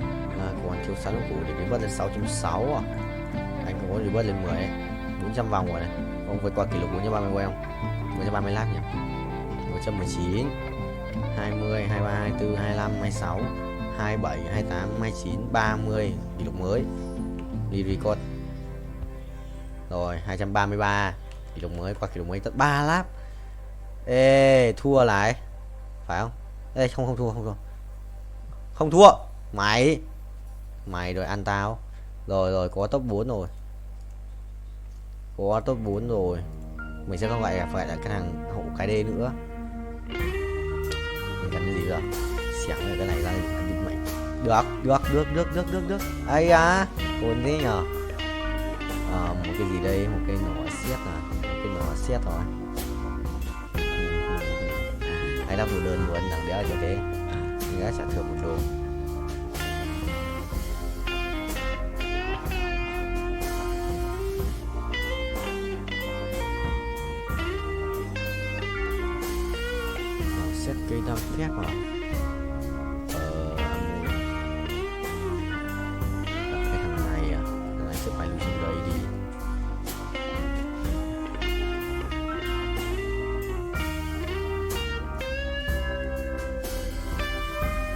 Còn thiếu 6 củ để revert lên 6.6 à? Anh có revert lên 10 ấy. 400 vòng rồi này. Ông vượt qua kỷ lục 430 quay không? 430 lap nhỉ? 119 20, 23, 24, 25, 26 27, 28, 29, 30 kỷ lục mới. Đi record. Rồi 233 kỷ lục mới, qua kỷ lục mới tận 3 lap. Ê, thua lại. Phải không? Ê, không thua, không thua. Không thua. Mày rồi ăn tao. Rồi có top 4 rồi. Có top 4 rồi. Mình sẽ không phải là cái thằng hậu cái D nữa. Mình cần cái gì rồi? Xẻng rồi cái này ra định mệnh. Được. Ây à, ổn thế nhờ. Một cái gì đây, một cái nỏ xét à, một cái nỏ xét rồi. Hay lắm đồ đơn luôn, thằng đéo cho thế. Người trả thưởng 1 đô. Xét cây đao phép à? Cái thằng này à, thằng này sẽ phải lưu xuống đấy đi.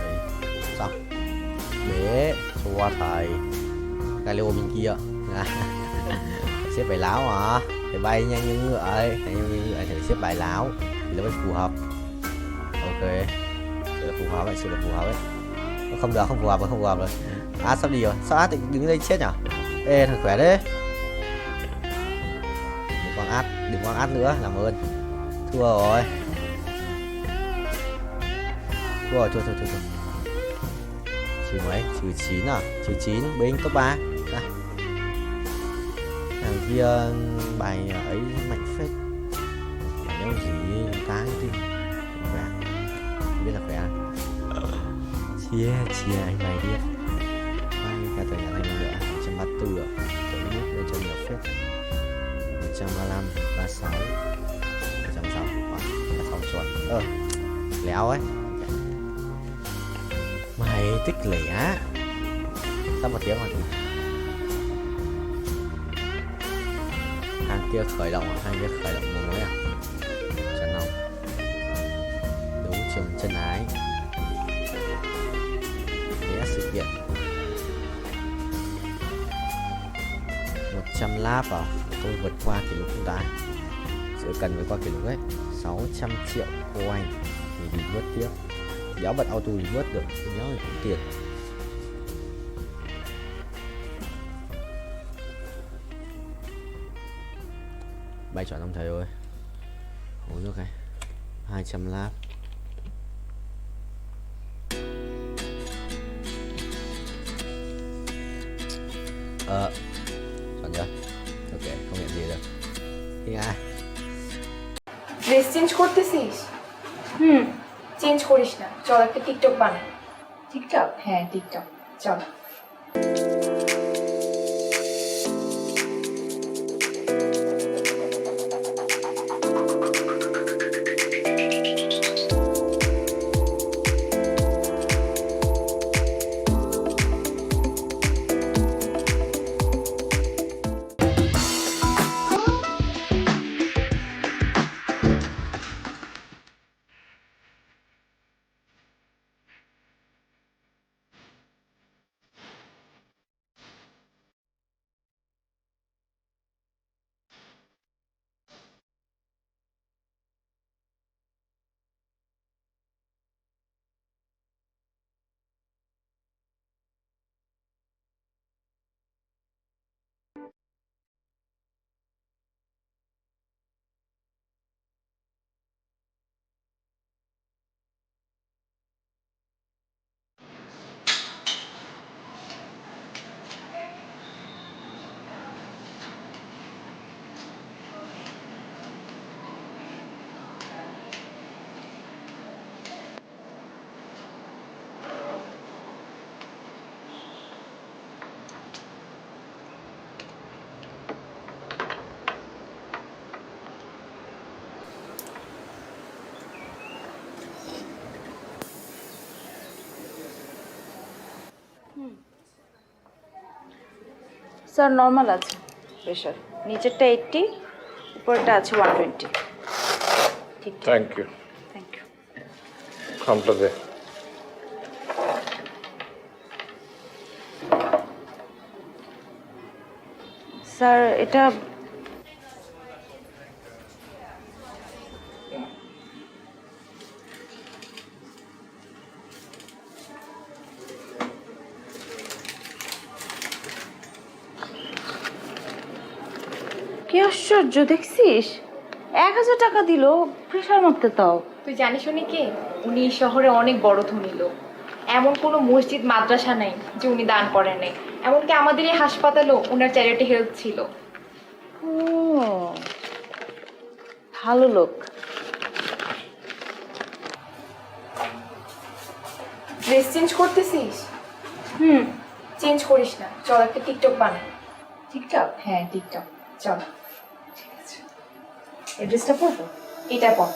Đấy, xong. Để xua thầy cái lô bên kia. Xếp bài láo hả? Phải bay nhanh như ngựa ấy, phải xếp bài láo thì nó mới phù hợp. Ok, sự là phù hợp ấy. Không được, không phù hợp rồi. À sắp đi rồi, sao đứng đây chết nhỉ? Ê thằng khỏe đấy. Đừng quăng át nữa, làm ơn. Thua rồi. Thua rồi, thôi. Trừ mấy? Trừ 9 à? Trừ 9, binh top 3. Đây. Thằng kia bài ấy mạnh phết. Bài nhau gì cá tim. Khỏe. Không biết là khỏe à? Chia anh mày đi. Cả tờ nhà anh nữa 134 ạ. Tôi biết lên cho nhiều phết. 135, 36, 160, 36 chuẩn. Léo ấy. Mày tích lẻ. Sắp một tiếng rồi. Hàng kia khởi động một mới à? Chuẩn không? Đấu trường chân ái. Né sự kiện. 100 lap vào. Tôi vượt qua kỷ lục chúng ta. Sẽ cần phải qua kỷ lục đấy. 600 triệu coin thì đi vớt tiếp. Đéo bật auto đi vớt được. Đéo thì cũng tiền. Bài chọn ông thầy ơi. Uống nước này. 200 lap. Chọn chưa? Ok, không nhận gì được. ঠিক আছে
dress change করতেছিস? Change করিস না, চল একটা TikTok বানাই। TikTok? হ্যাঁ TikTok, চল।
স্যার নর্মাল আছে প্রেশার, নিচেরটা 80, উপরটা আছে 120। ঠিক।
Thank you.
Thank you.
খামটা দে।
স্যার এটা কি আশ্চর্য দেখছিস, 1000 টাকা দিল প্রেশার মারতে। তাও
তুই জানিস উনি কে? উনি শহরে অনেক বড় ধনী লোক। এমন কোনো মসজিদ মাদ্রাসা নাই যে উনি দান করেন নাই। এমনকি আমাদের এই হাসপাতালও ওনার চ্যারিটি হেল্প ছিল।
ও ভালো লোক।
ড্রেস চেঞ্জ করতেছিস? চেঞ্জ করিস না, চল একটা টিকটক বানাই। টিকটক? হ্যাঁ টিকটক, চল। ঠিক আছে, এই ড্রেসটা পরবো? এটা পর।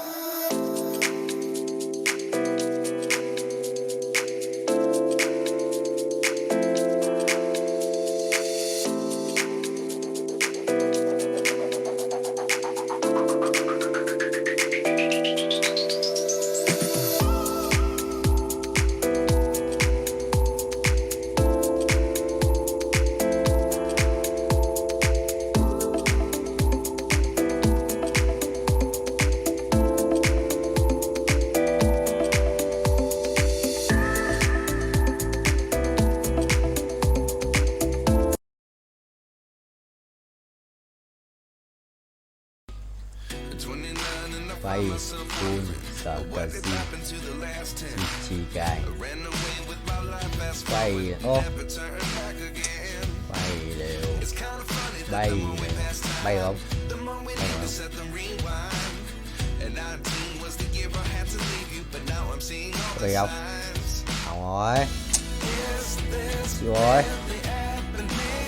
Bay Full Sarkazi Chichigai Bay ô bay đều bay bay không bay không không rồi rồi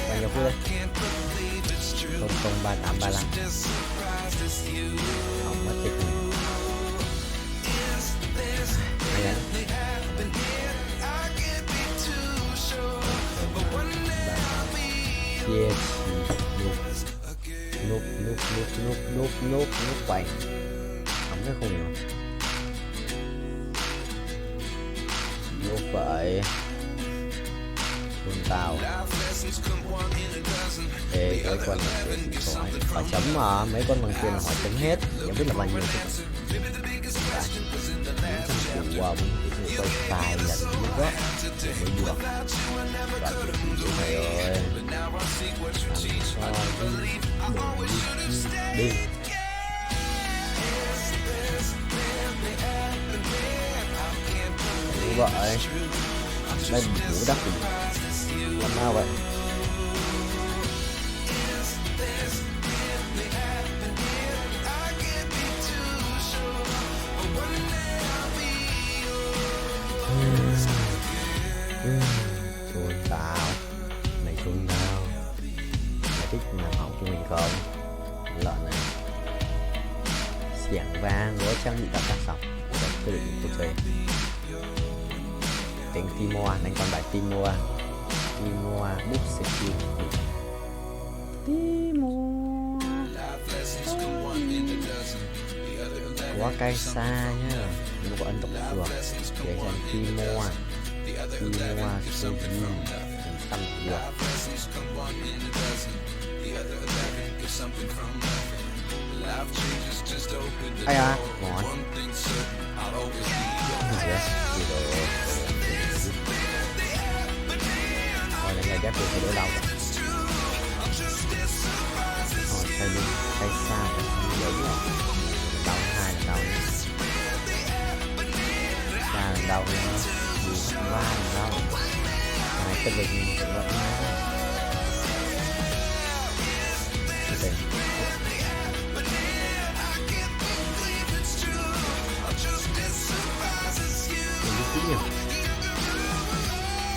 bao nhiêu phút đây 00335 không mất tích này chia núp quay không cái không hiểu núp vậy con tàu ê cái con họ chấm mà mấy con bằng tiền là họ chấm hết chẳng biết là bao nhiêu wow quay tài lần lúc đó mới được và cái này ơi đi như vậy đây đủ đắt thì làm sao vậy Xuân tao mày xuân tao mày thích làm hỏng cho mình không lợn này xiềng vang gỗ trang bị đặt sọc tôi định tôi chơi tính Timor đánh con bài Timor bút skill Timor quá cay xa nhá nhưng có ấn độ được để dành Timor số gì tăng được ai à ngon rồi lại ghép được cái đỡ đau rồi tay xa đau hai là đau ba là đau nữa ba là đau hai cái bệnh mình cũng vậy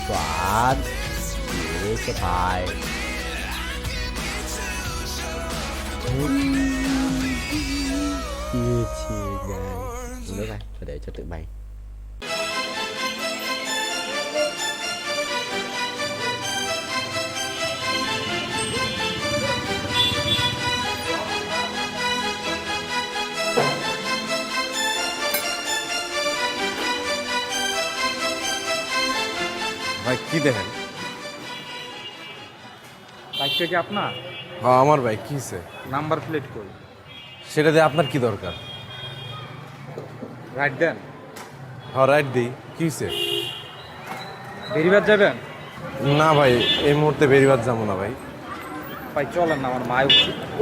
Toán chỉ cái bài chia ngàn nước này phải để cho tự bay
ভাই কি দেখেন
বাইকটা কি আপনার?
হ্যাঁ আমার ভাই কি হয়েছে
নাম্বার প্লেট কই?
সেটা দিয়ে আপনার কি দরকার?
Right then.
হ্যাঁ রাইট দিই কি হয়েছে?
বেরিবাদ যাবেন?
না ভাই এই মুহূর্তে বেরিবাদ যাবো না ভাই।
ভাই চলেন না, আমার মায়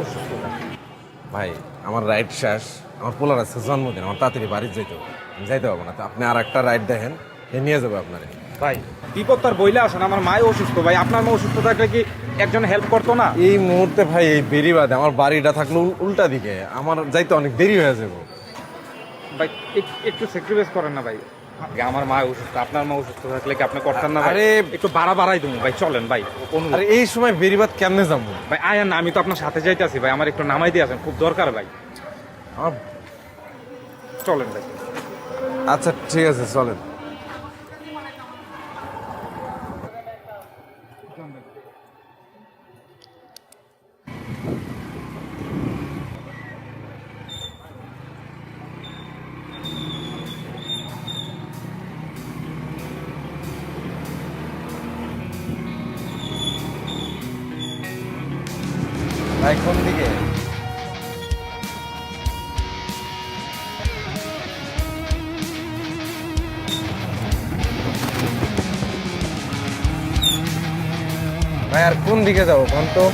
অসুস্থ।
ভাই আমার রাইড শেষ, আমার পোলার আছে জন্মদিন, আমার তাড়াতাড়ি বাড়ি যাইতে হবে, আমি যাইতে পারবো না। তো আপনি আর একটা রাইড দেখেন, এ নিয়ে যাবো আপনারে।
ভাই বিপদ তার বইলে আসেন, আমার মায় অসুস্থ। ভাই আপনার মা অসুস্থ থাকলে কি একজন হেল্প করতো না?
এই মুহূর্তে ভাই এই বেরিবাদে আমার বাড়িটা থাকলো উল্টা দিকে, আমার যাইতে অনেক দেরি হয়ে যাবো।
ভাই একটু স্যাক্রিফাইস করেন না ভাই, আমার মা অসুস্থ, আপনার মা অসুস্থ থাকলে কি আপনি করতেন না? আরে একটু বাড়াই দেবো ভাই, চলেন ভাই।
আরে এই সময় বেরিবাদ কেমনে যাবো
ভাই? আয়ান না, আমি তো আপনার সাথে যাইতে আছি ভাই, আমার একটু নামাই দিয়ে আসেন, খুব দরকার ভাই।
আমার
চলেন ভাই।
আচ্ছা ঠিক আছে চলেন। ভাই কোন দিকে? ভাই আর কোন দিকে যাবো কোন তো?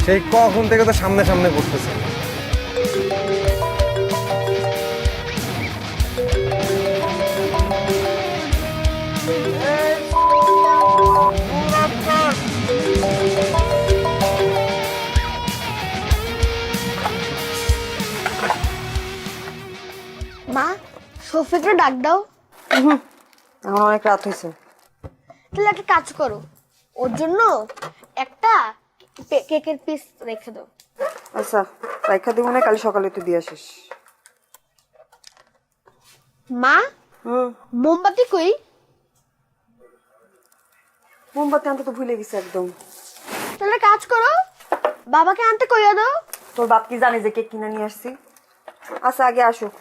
সেই কখন থেকে তো সামনে সামনে করতেছে।
মা শফিকরে ডাক দাও।
এখন অনেক রাত হয়েছে।
তাহলে একটা কাজ করো, ওর জন্য একটা কেকের পিস রেখে দাও।
আচ্ছা রাইখা দিব না, কাল সকালে তুই দিয়ে আসিস।
মা মোমবাতি কই?
মোমবাতি আনতে তো ভুলে গেছি একদম।
তাহলে কাজ করো, বাবাকে আনতে কইয়া দাও।
তোর বাপ কি জানে যে কেক কিনে নিয়ে আসছি? আচ্ছা আগে আসুক,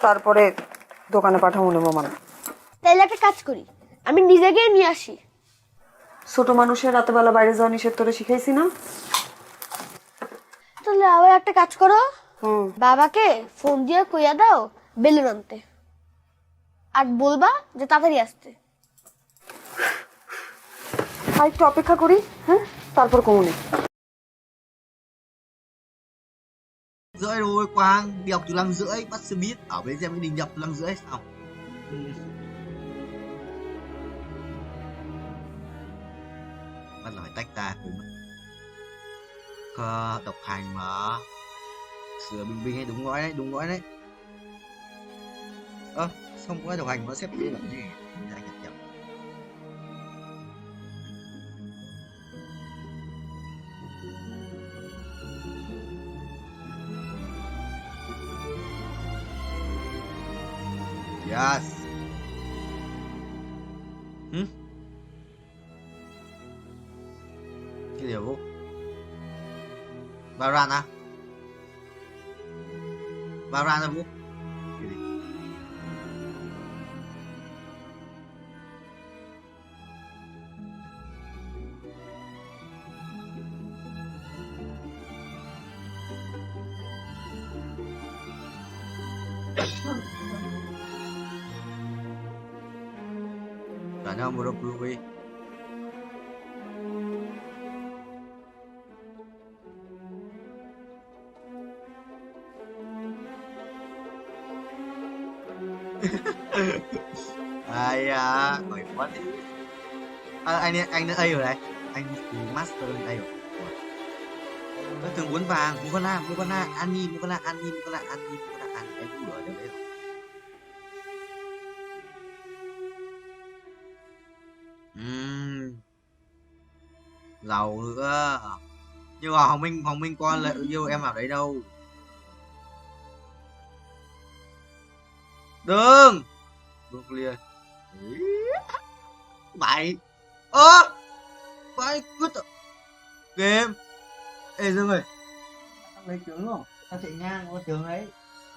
তারপরে দোকানে পাঠাবো নেবো মানে।
তাহলে একটা কাজ করি, আমি নিজে গিয়ে নিয়ে আসি।
ছোট মানুষের রাতেবেলা বাইরে যাওয়া নিষেধ তোরে শিখাইছি না?
তাহলে আবার একটা কাজ করো, বাবাকে ফোন দিয়ে কইয়া দাও বেলুন আনতে, আর বলবা যে তাড়াতাড়ি আসতে।
আর একটু অপেক্ষা করি, হ্যাঁ তারপর কমুনি।
Rưỡi rồi Quang, đi học từ 5:30 bắt xe buýt ở bến xe Mỹ Đình nhập từ 5:30 sao? Bắt là phải tách ra rồi mất. Độc hành mà. Sửa bình bình hay đúng gói đấy. Xong có độc hành nó xếp như là gì? Ra nhập nhập. Yes. Cái điều vô. Baran à? Baran là vô. Cái gì? Tanya buru-buru. Ai à, mày quá đi. Anh đã đây rồi đấy. Anh master lên đây rồi. Tôi thường muốn vàng, mua con na, Ani, em vừa ở đâu đấy rồi. Giàu nữa. Nhưng mà Hoàng Minh con lại yêu em ở đấy đâu. Đừng liền bảy bảy cứ game. Ê Dương ơi, tao lấy tướng không? Tao chạy ngang qua tướng ấy,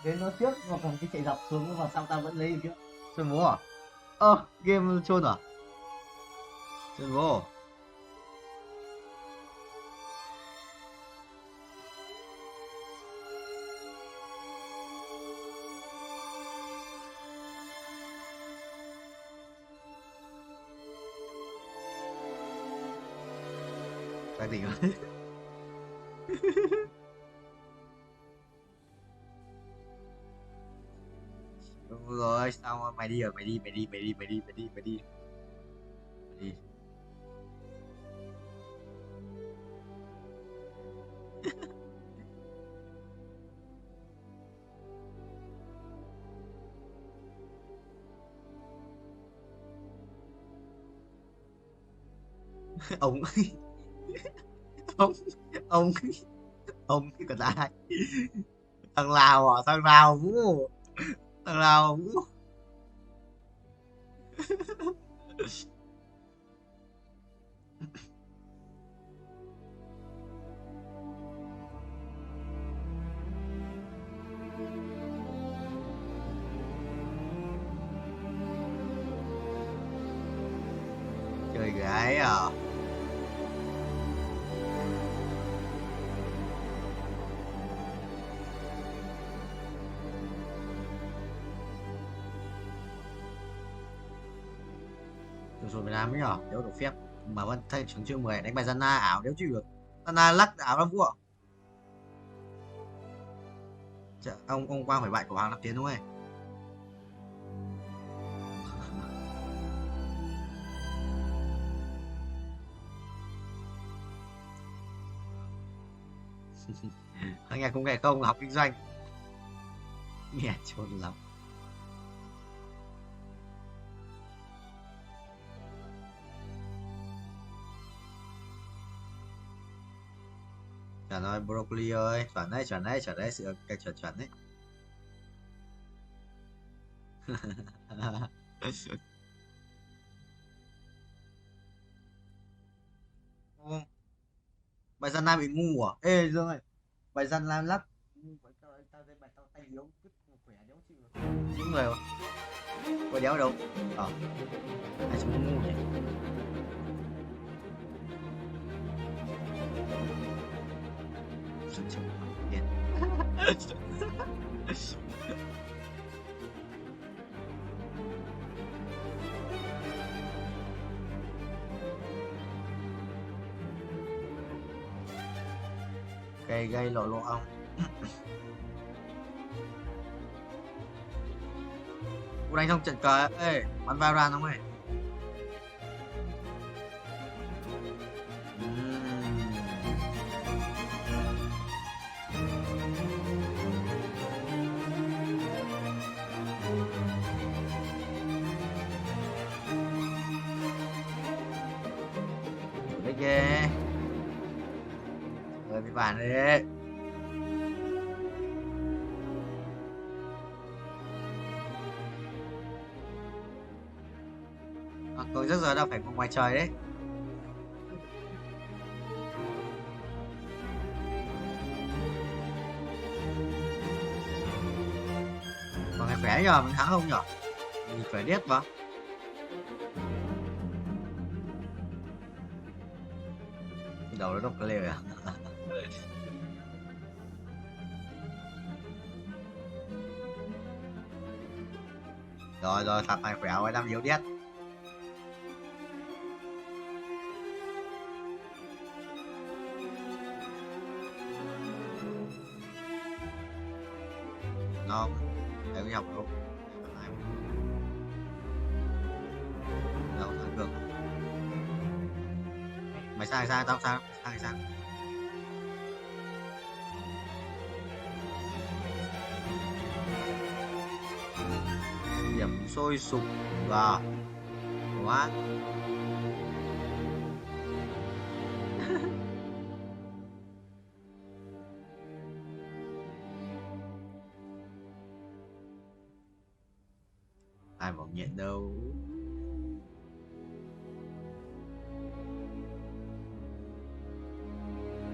đến nó trước mà còn cái chạy dọc xuống mà sao tao vẫn lấy được chứ? Chơi bố à? Game chôn à? Chơi bố. Cái gì vậy? Đúng rồi, sao mà mày đi rồi, mày đi. ông ông cái còn ai? Thằng Lào à? Thằng Lào vũ. Chơi gái à? Rồi Việt Nam ấy nhở, đéo được phép mà vẫn thay trường chương 10 đánh bài dân na ảo đéo chịu được. Sana lắc áo Lam Vũ ạ. Ông Quang phải bại của Hoàng Nam Tiến đúng không? Nghe cũng nghe không, học kinh doanh. Nghe chôn lắm. Chuẩn rồi, broccoli ơi, chuẩn đấy, sự cái chuẩn đấy. Ô, bài dân Nam bị ngu à? Ê Dương ơi, bài dân Nam lắc. Tao đây bài tao tay yếu, cứ khỏe đéo chịu được. Những người mà. Có đéo đâu. Ai chúng ngu nhỉ? Cây gây lộ lộ ông. Cô đánh xong trận cờ. Ê, bắn Valorant không ơi? Đấy ghê. Rồi bị bàn đi. Tôi rất giờ đâu phải ngồi ngoài trời đấy. Còn ngày khỏe nhờ, mình thắng không nhở? Mình khỏe điếc mà. Đầu nó độc lều à? Rồi, thằng này khỏe rồi, đang yếu điếc. Ngon, để đi học luôn. Đâu thằng được. Mày sai tao sai điểm sôi sục và quá. Ai bảo nhện đâu.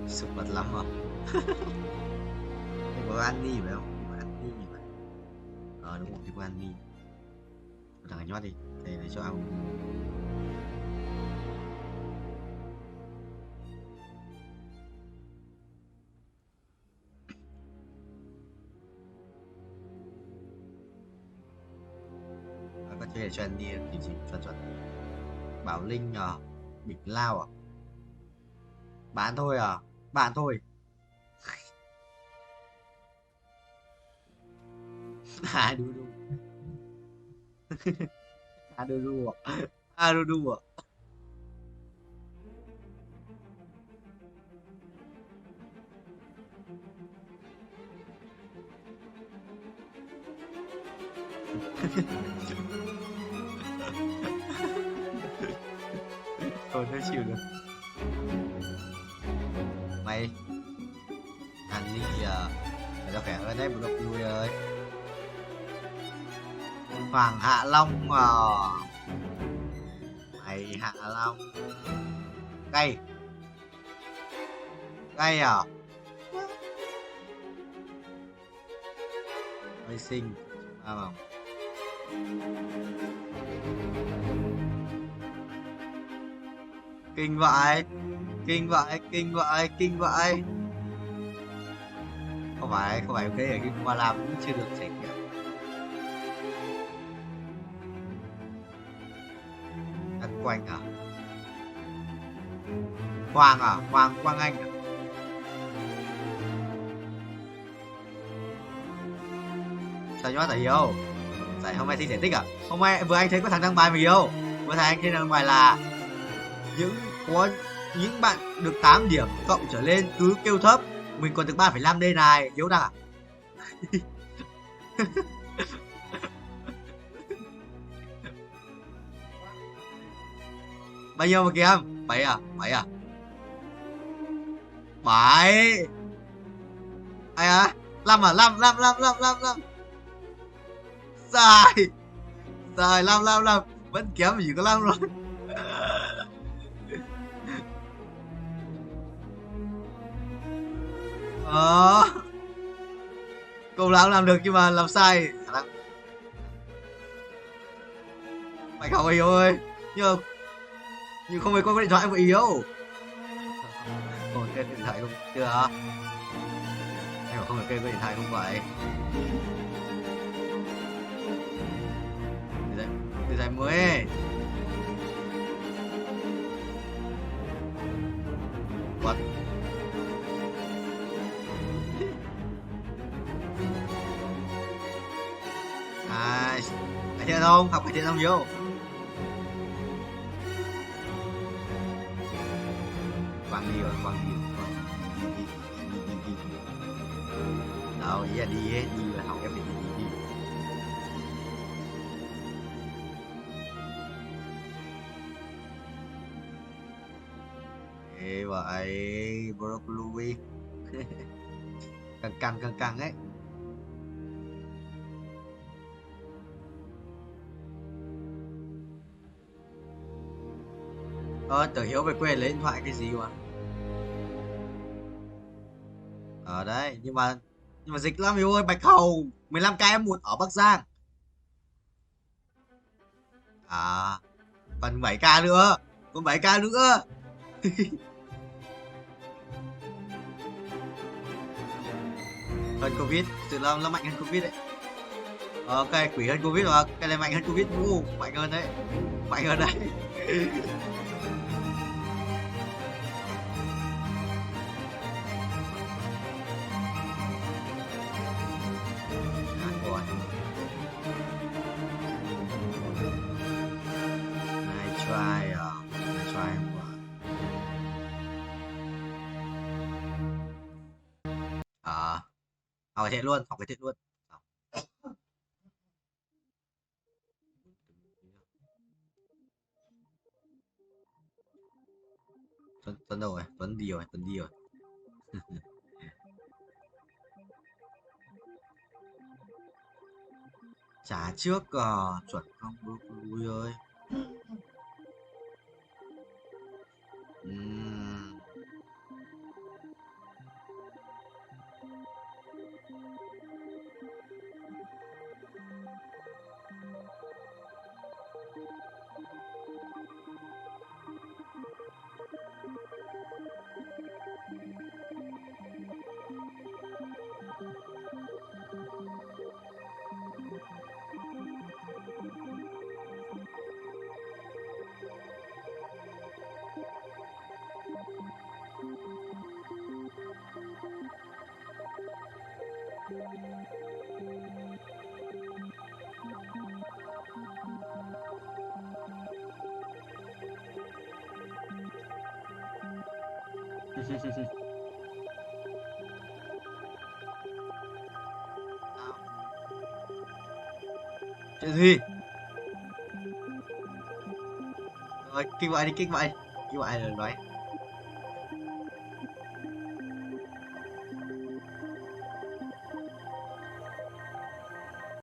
Sụp bật lắm rồi. Có ăn đi phải không? Có ăn đi như vậy. Đúng rồi, thì có ăn đi. Thằng này nhót đi, để cho ăn. Có chơi để cho anh đi thì chỉ chuẩn. Bảo Linh à, Bịch Lao à? Bán thôi à? Bạn thôi. Đu đu. Đu đu à? Đu đu à? Thôi tôi chịu được. Mày ăn đi giờ tao khỏe hơn đấy, một độc vui ơi. Hoàng Hạ Long à? Mày Hạ Long gay à? Hơi xinh không? Kinh vậy. Không phải ok, ở cái qua làm cũng chưa được trải nghiệm. Ăn quanh à? Quang Anh à? Sao nhót là yêu? Tại hôm nay thi thể tích à? Hôm nay vừa anh thấy có thằng đăng bài mà yêu. Vừa thấy anh trên đăng bài là những bạn được 8 điểm cộng trở lên cứ kêu thấp. Mình còn được 3,5 đây này. Hiếu đăng à? Bao nhiêu mà kiếm? 7 à? 7 à? 7. Ai à? 5 à? 5 5 5 5 5 5. Sai. Sai 5 5 5. Vẫn kém chỉ có 5 rồi. Câu nào làm được nhưng mà làm sai. Mày không yêu ơi. Nhưng không phải có điện thoại của yêu. Ôi cái điện thoại không chưa hả? Em bảo không phải cây có điện thoại không vậy. Điện thoại mới. What? Cải thiện không? Học cải thiện không nhiều. Quăng đi rồi, quăng đi. Đâu, ý là đi ấy, đi là học em phải đi. Ê vậy, broccoli. Căng ấy. Tưởng Hiếu về quê lấy điện thoại cái gì mà. Ở đấy, nhưng mà dịch lắm Hiếu ơi, Bạch Hầu 15k em một ở Bắc Giang. À, còn 7k nữa, còn 7k nữa. Hơn Covid, sự nó mạnh hơn Covid đấy. Ok, quỷ hơn Covid rồi, cái này mạnh hơn Covid, mạnh hơn đấy. Mạnh hơn đấy. Học cải thiện luôn, học cải thiện luôn. Tuấn đâu rồi? Tuấn đi rồi. Trả trước chuẩn không vui ơi. Chuyện gì? Rồi, kích vậy rồi nói.